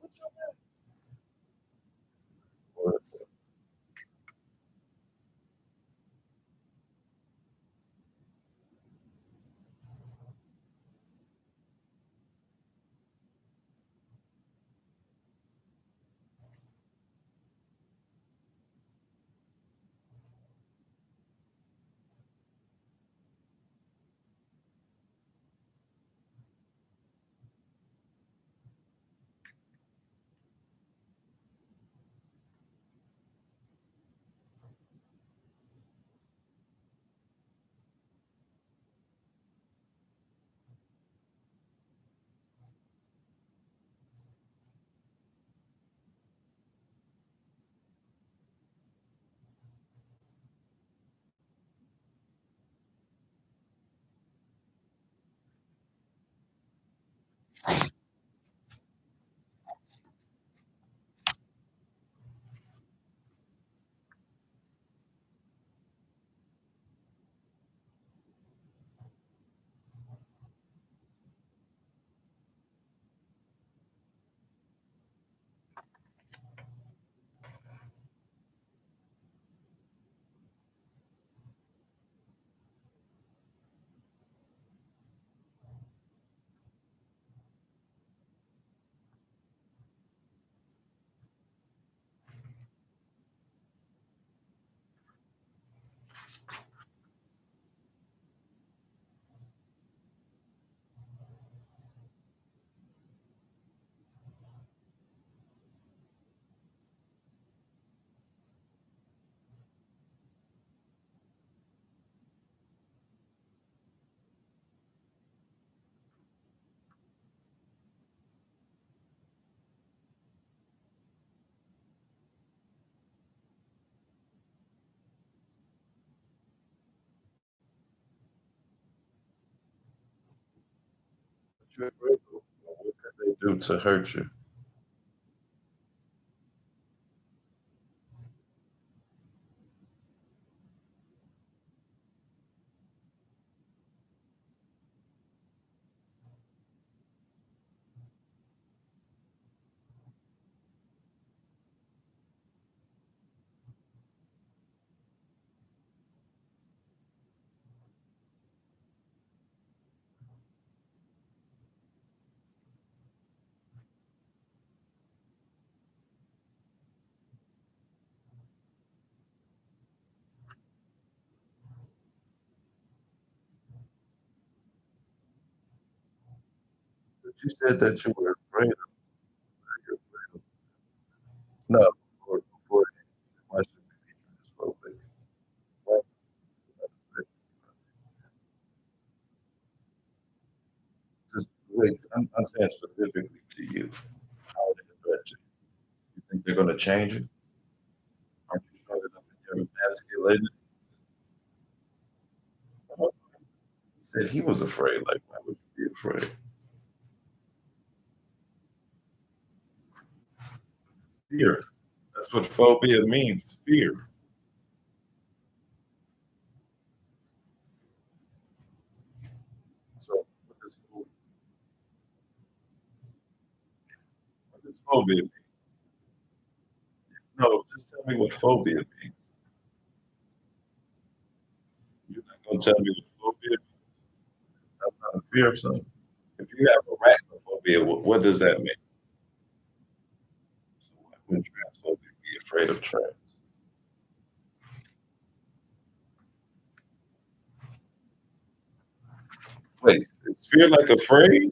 What can they do to hurt you? But you said that you were afraid of. You're afraid of. No, before why should we be transphobic? Why- Just wait. I'm saying specifically to you. How would it affect you? You think they're going to change it? Aren't you strong enough in your masculinity? He said he was afraid. Like, why would you be afraid? Fear. That's what phobia means. Fear. So what does phobia mean? No, just tell me what phobia means. You're not gonna tell me what phobia means. That's not a fear of something. If you have arachnophobia, what does that mean? So why would transphobic be afraid of trans? Wait, is fear like afraid?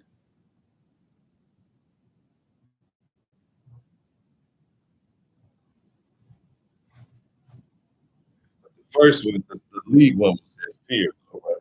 The first one, the league one said fear, all right?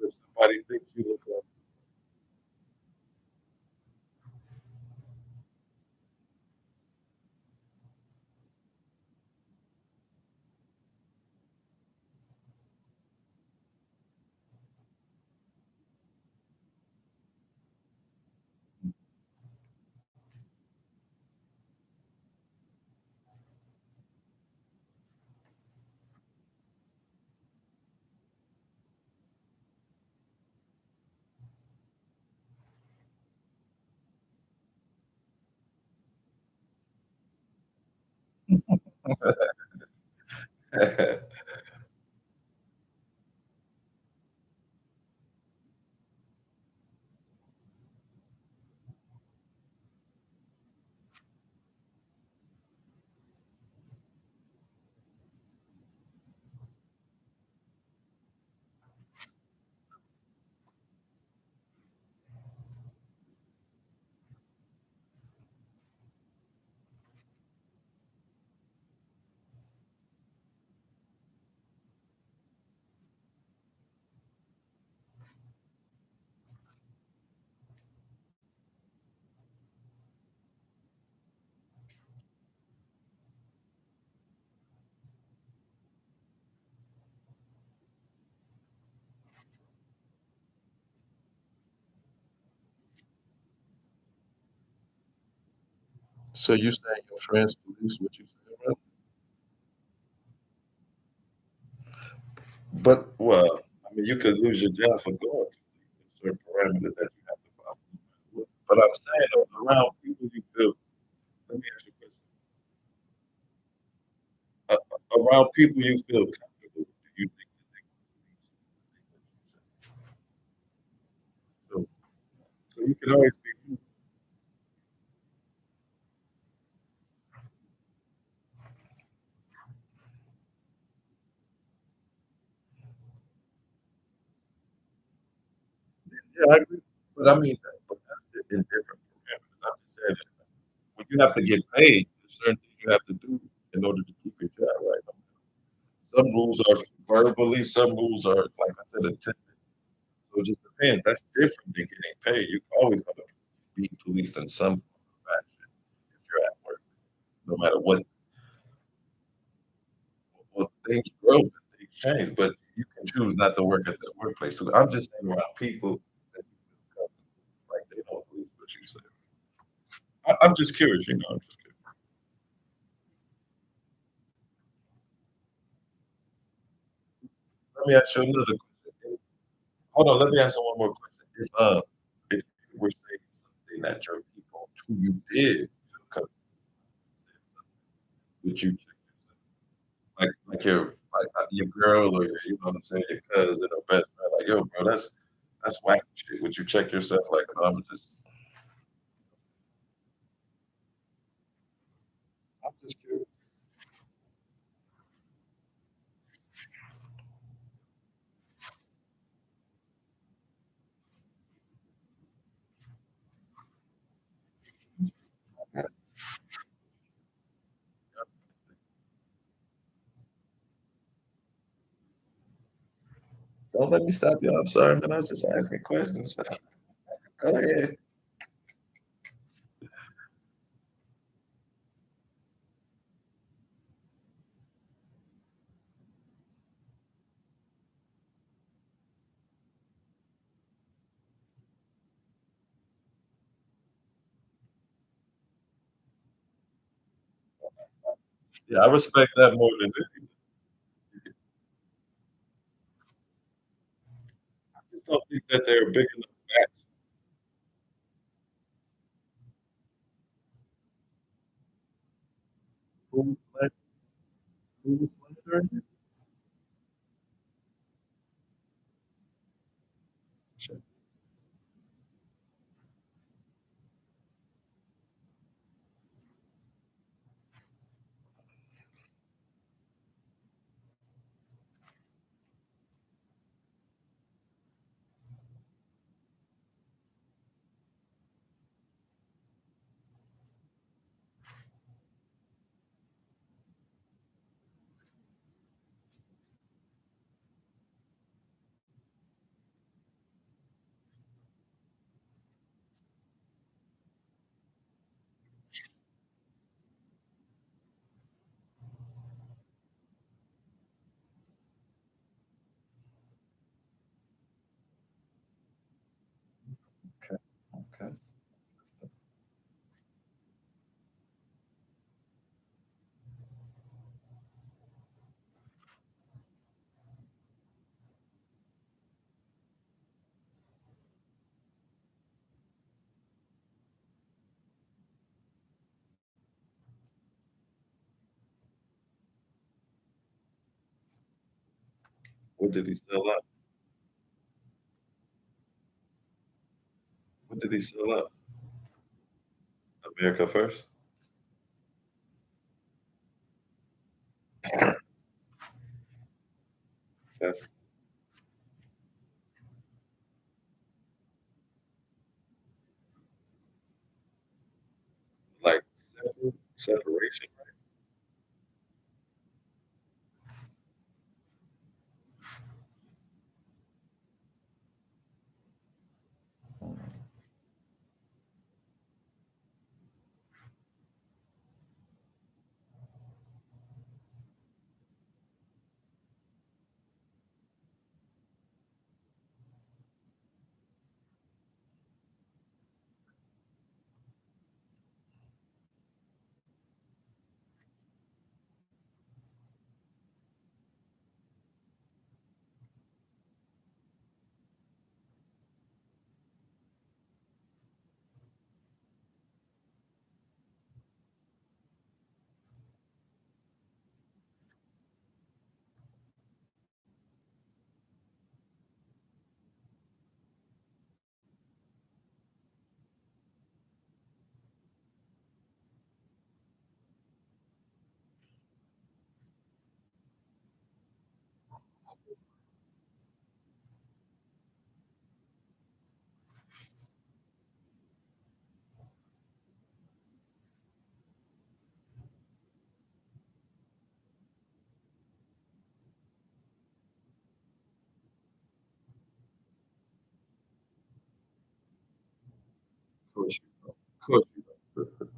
If somebody thinks you look like so you saying your friends police what you say, right? But well, I mean you could lose your job for going to certain parameters that you have to follow. But I'm saying around people you feel let me ask you a question. Around people you feel comfortable, do you think that they so, so you can always be yeah, I agree. But I mean but that's in different parameters. I'm just saying that when you have to get paid, there's certain things you have to do in order to keep your job right. Some rules are verbally, some rules are like I said, attended. So it just depends. That's different than getting paid. You're always gonna be policed in some fashion if you're at work, no matter what. Well, things grow, things change, but you can choose not to work at that workplace. So I'm just saying around people that you feel comfortable, like they don't believe what you say. I'm just curious, you know. I'm just curious. Let me ask you another question. Hold on, let me ask you one more question. If you were saying something that your people who you did feel comfortable, would you check like your girl or your, you know what I'm saying, your cousin or best friend, like yo, bro, that's whack shit. Would you check yourself like I'm just curious. Don't let me stop you. I'm sorry, man. I was just asking questions. Go ahead. Yeah, I respect that more than anything. I just don't think that they're big enough facts. Who was slandering? Sure. Okay. Okay. What did he sell out? What did he sell out? America First? That's like separation. Of course you don't. Of course you don't.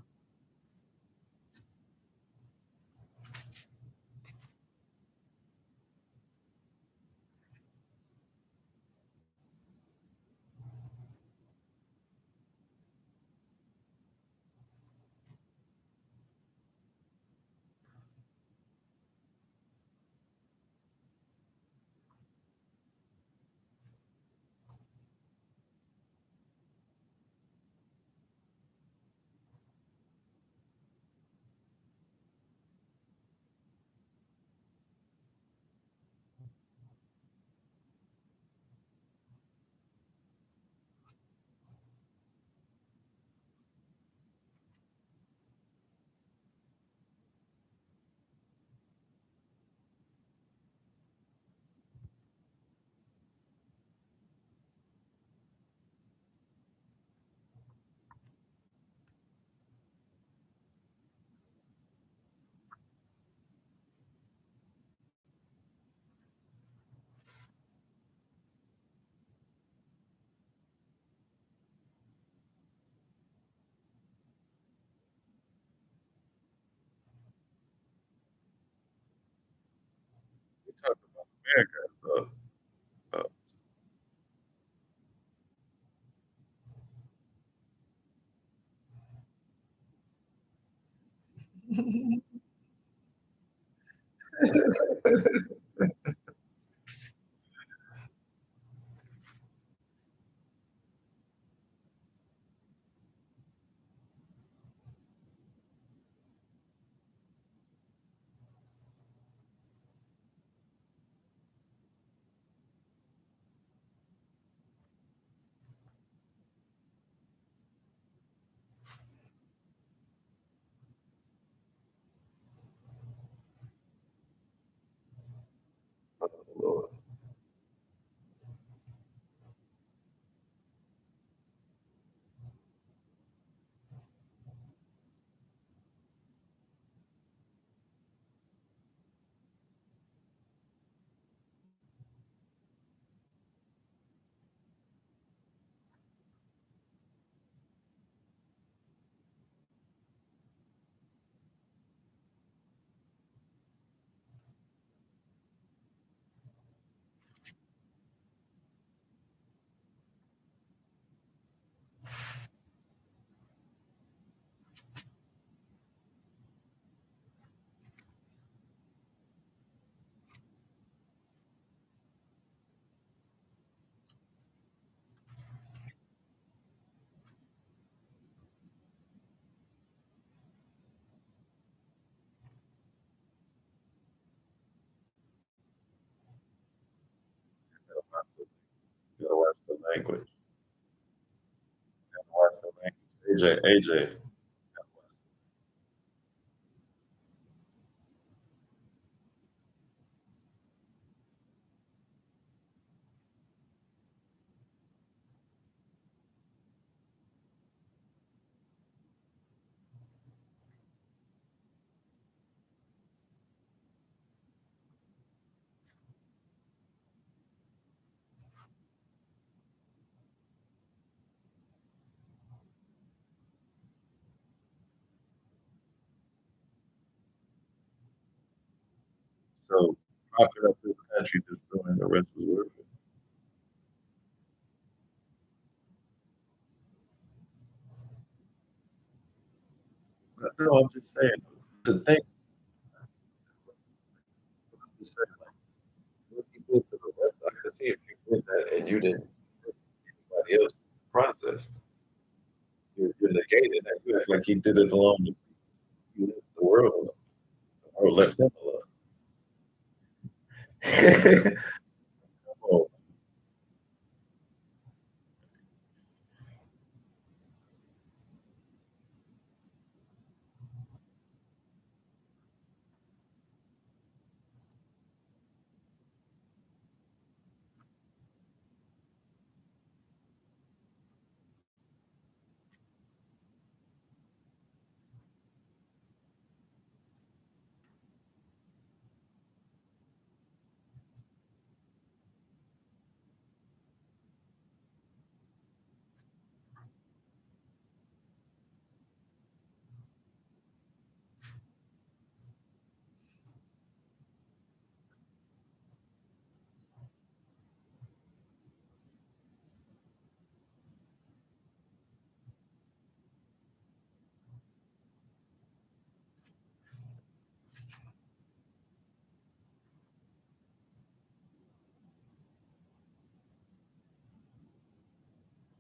We talking about America. Uh, Lord. You gotta watch the language. You gotta watch the language. AJ. So propping up this country just doing the rest was worth it. No, I'm just saying. The thing, I'm just saying, like, what you did to the rest, I could see if you did that and you didn't hurt anybody else in the process. You're negating that. You act like he did it alone. You left the world alone. Or left him alone. Oh,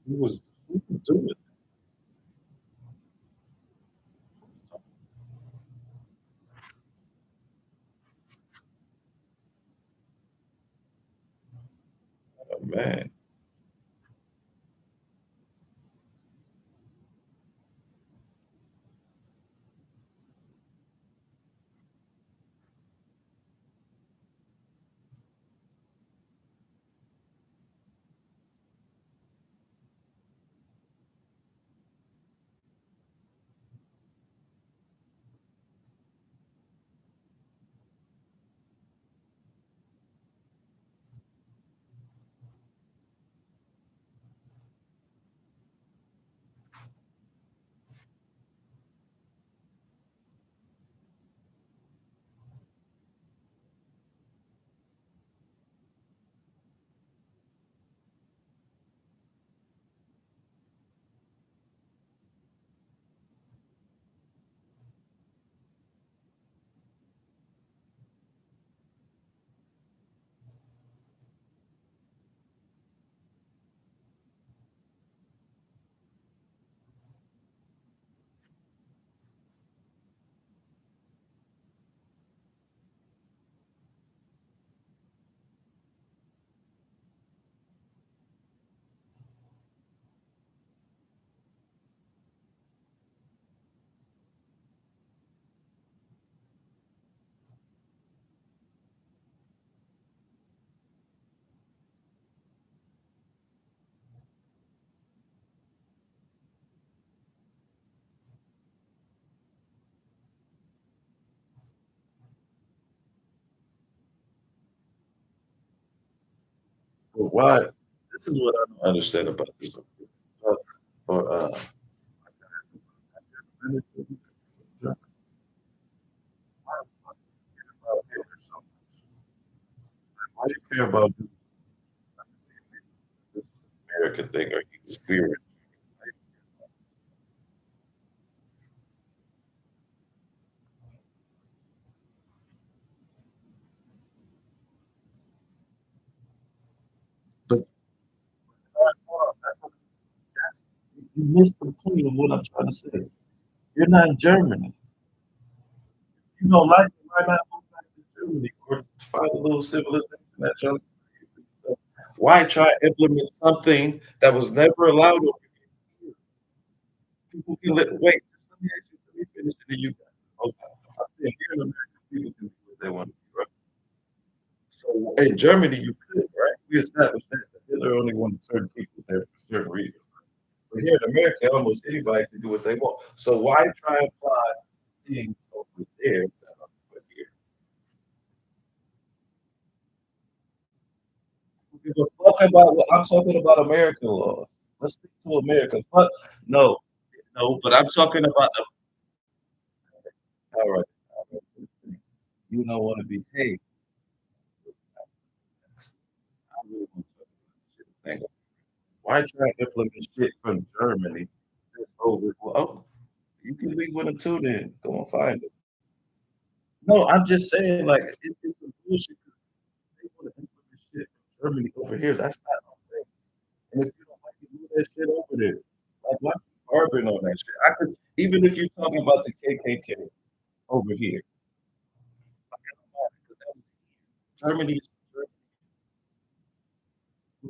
who was doing it? Oh, man. Why? This is what I don't understand about this. Or why do you care about this American thing or he's weird? But you missed the point of what I'm trying to say. You're not in Germany. You don't like it, why not go back to Germany or find a little civilization that y'all. Why try to implement something that was never allowed over here? People can wait. Let me ask you, let me finish it. Then you okay. I said here in America, people can do what they want to do, right? So in Germany, you could, right? We established that Hitler only wanted certain people there for certain reasons. But here in America, almost anybody can do what they want. So why try to apply things over there that are over here? Give a fuck about what I'm talking about American law. Let's stick to America. Fuck no, no, but I'm talking about the all right. You don't want to be paid. I really want to think. Why try to implement shit from Germany that's over? Well, oh, you can leave with them too then. Go and find it. No, I'm just saying, like, it's some bullshit. They want to implement shit from Germany over here. That's not our thing. And if you don't like it, move that shit over there. Like, why keep harping on that shit? I could, even if you're talking about the KKK over here, Germany is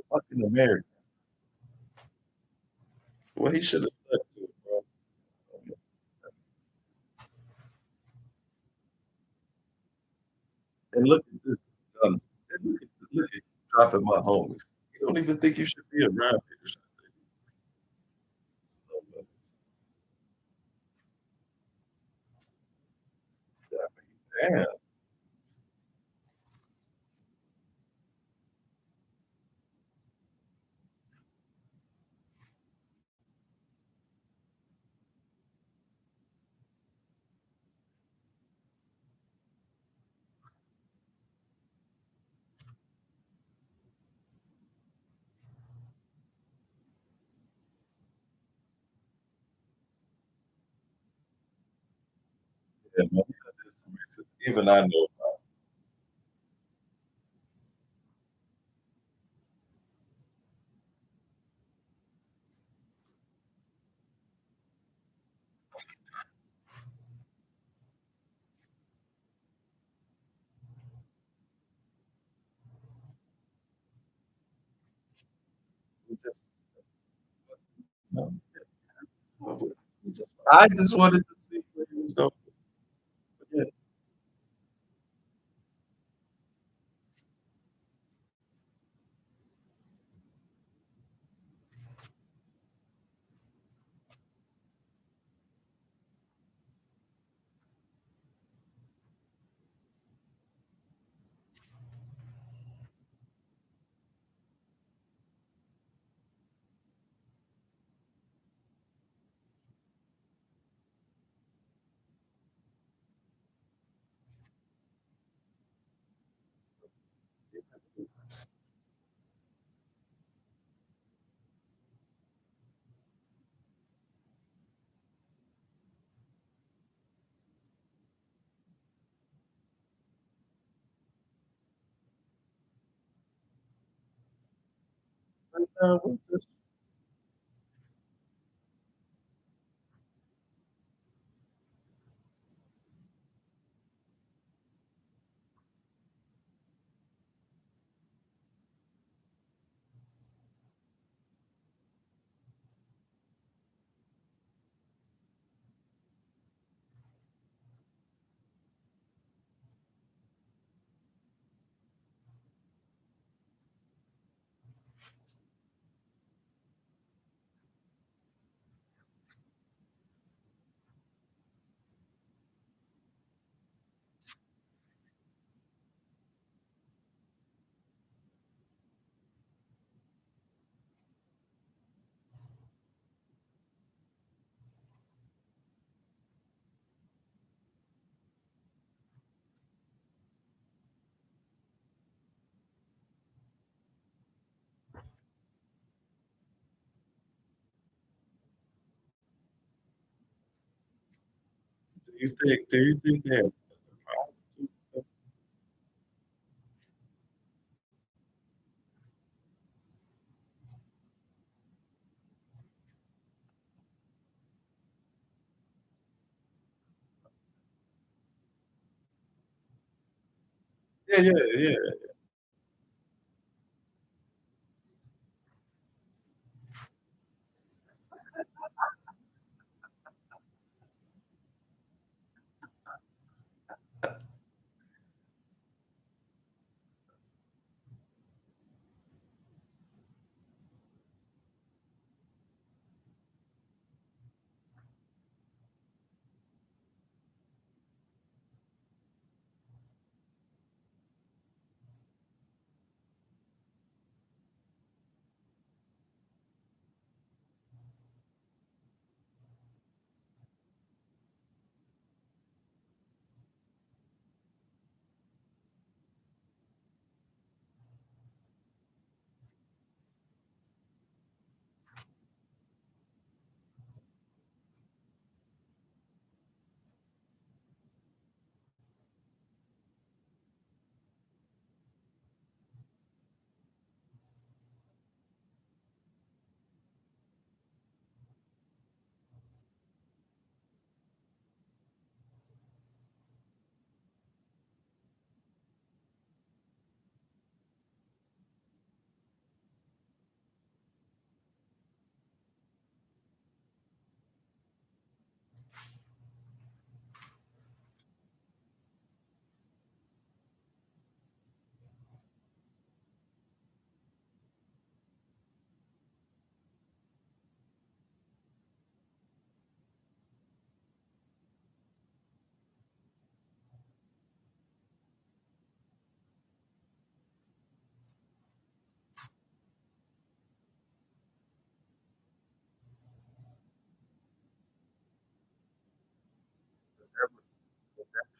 fucking America. Well, he should have stuck to it, bro. And look at this. And look at dropping my homies. You don't even think you should be around here. Damn. Yeah, man, even I know. Just, no, I just wanted to see what he was doing. Yeah. We just, Do you think they have yeah.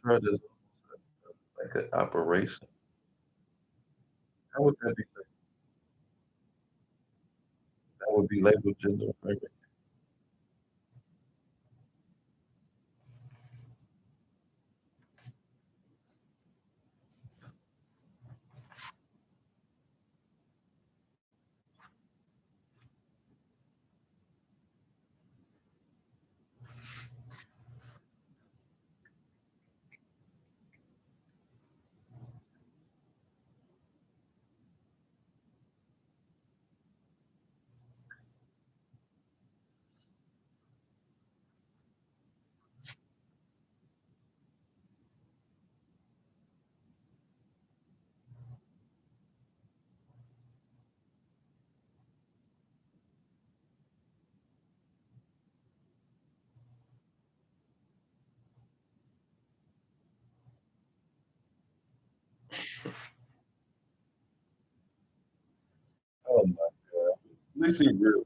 Detroit is like an operation. How would that be? That would be labeled gender affirming. Oh my God. Let's see real.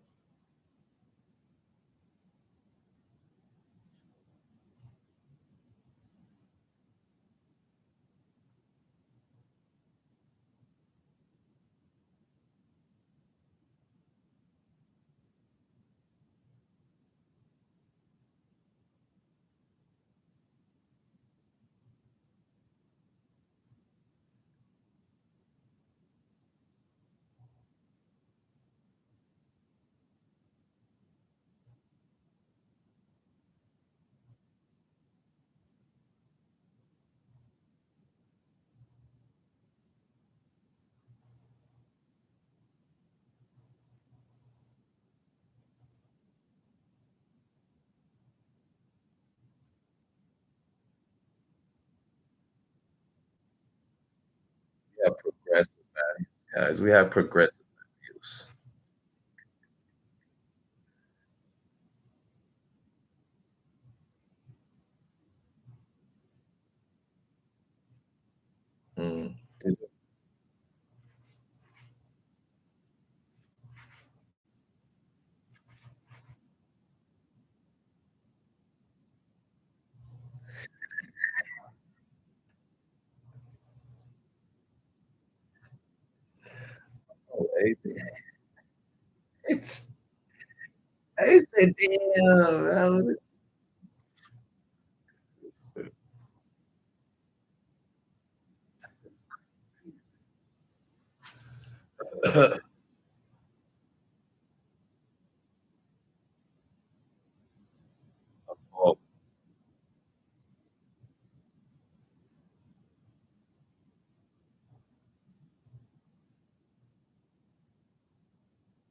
We have progressive values, guys. We have progressive values. Mm. Oh, Adrian. It's I said, damn. Oh,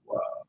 wow.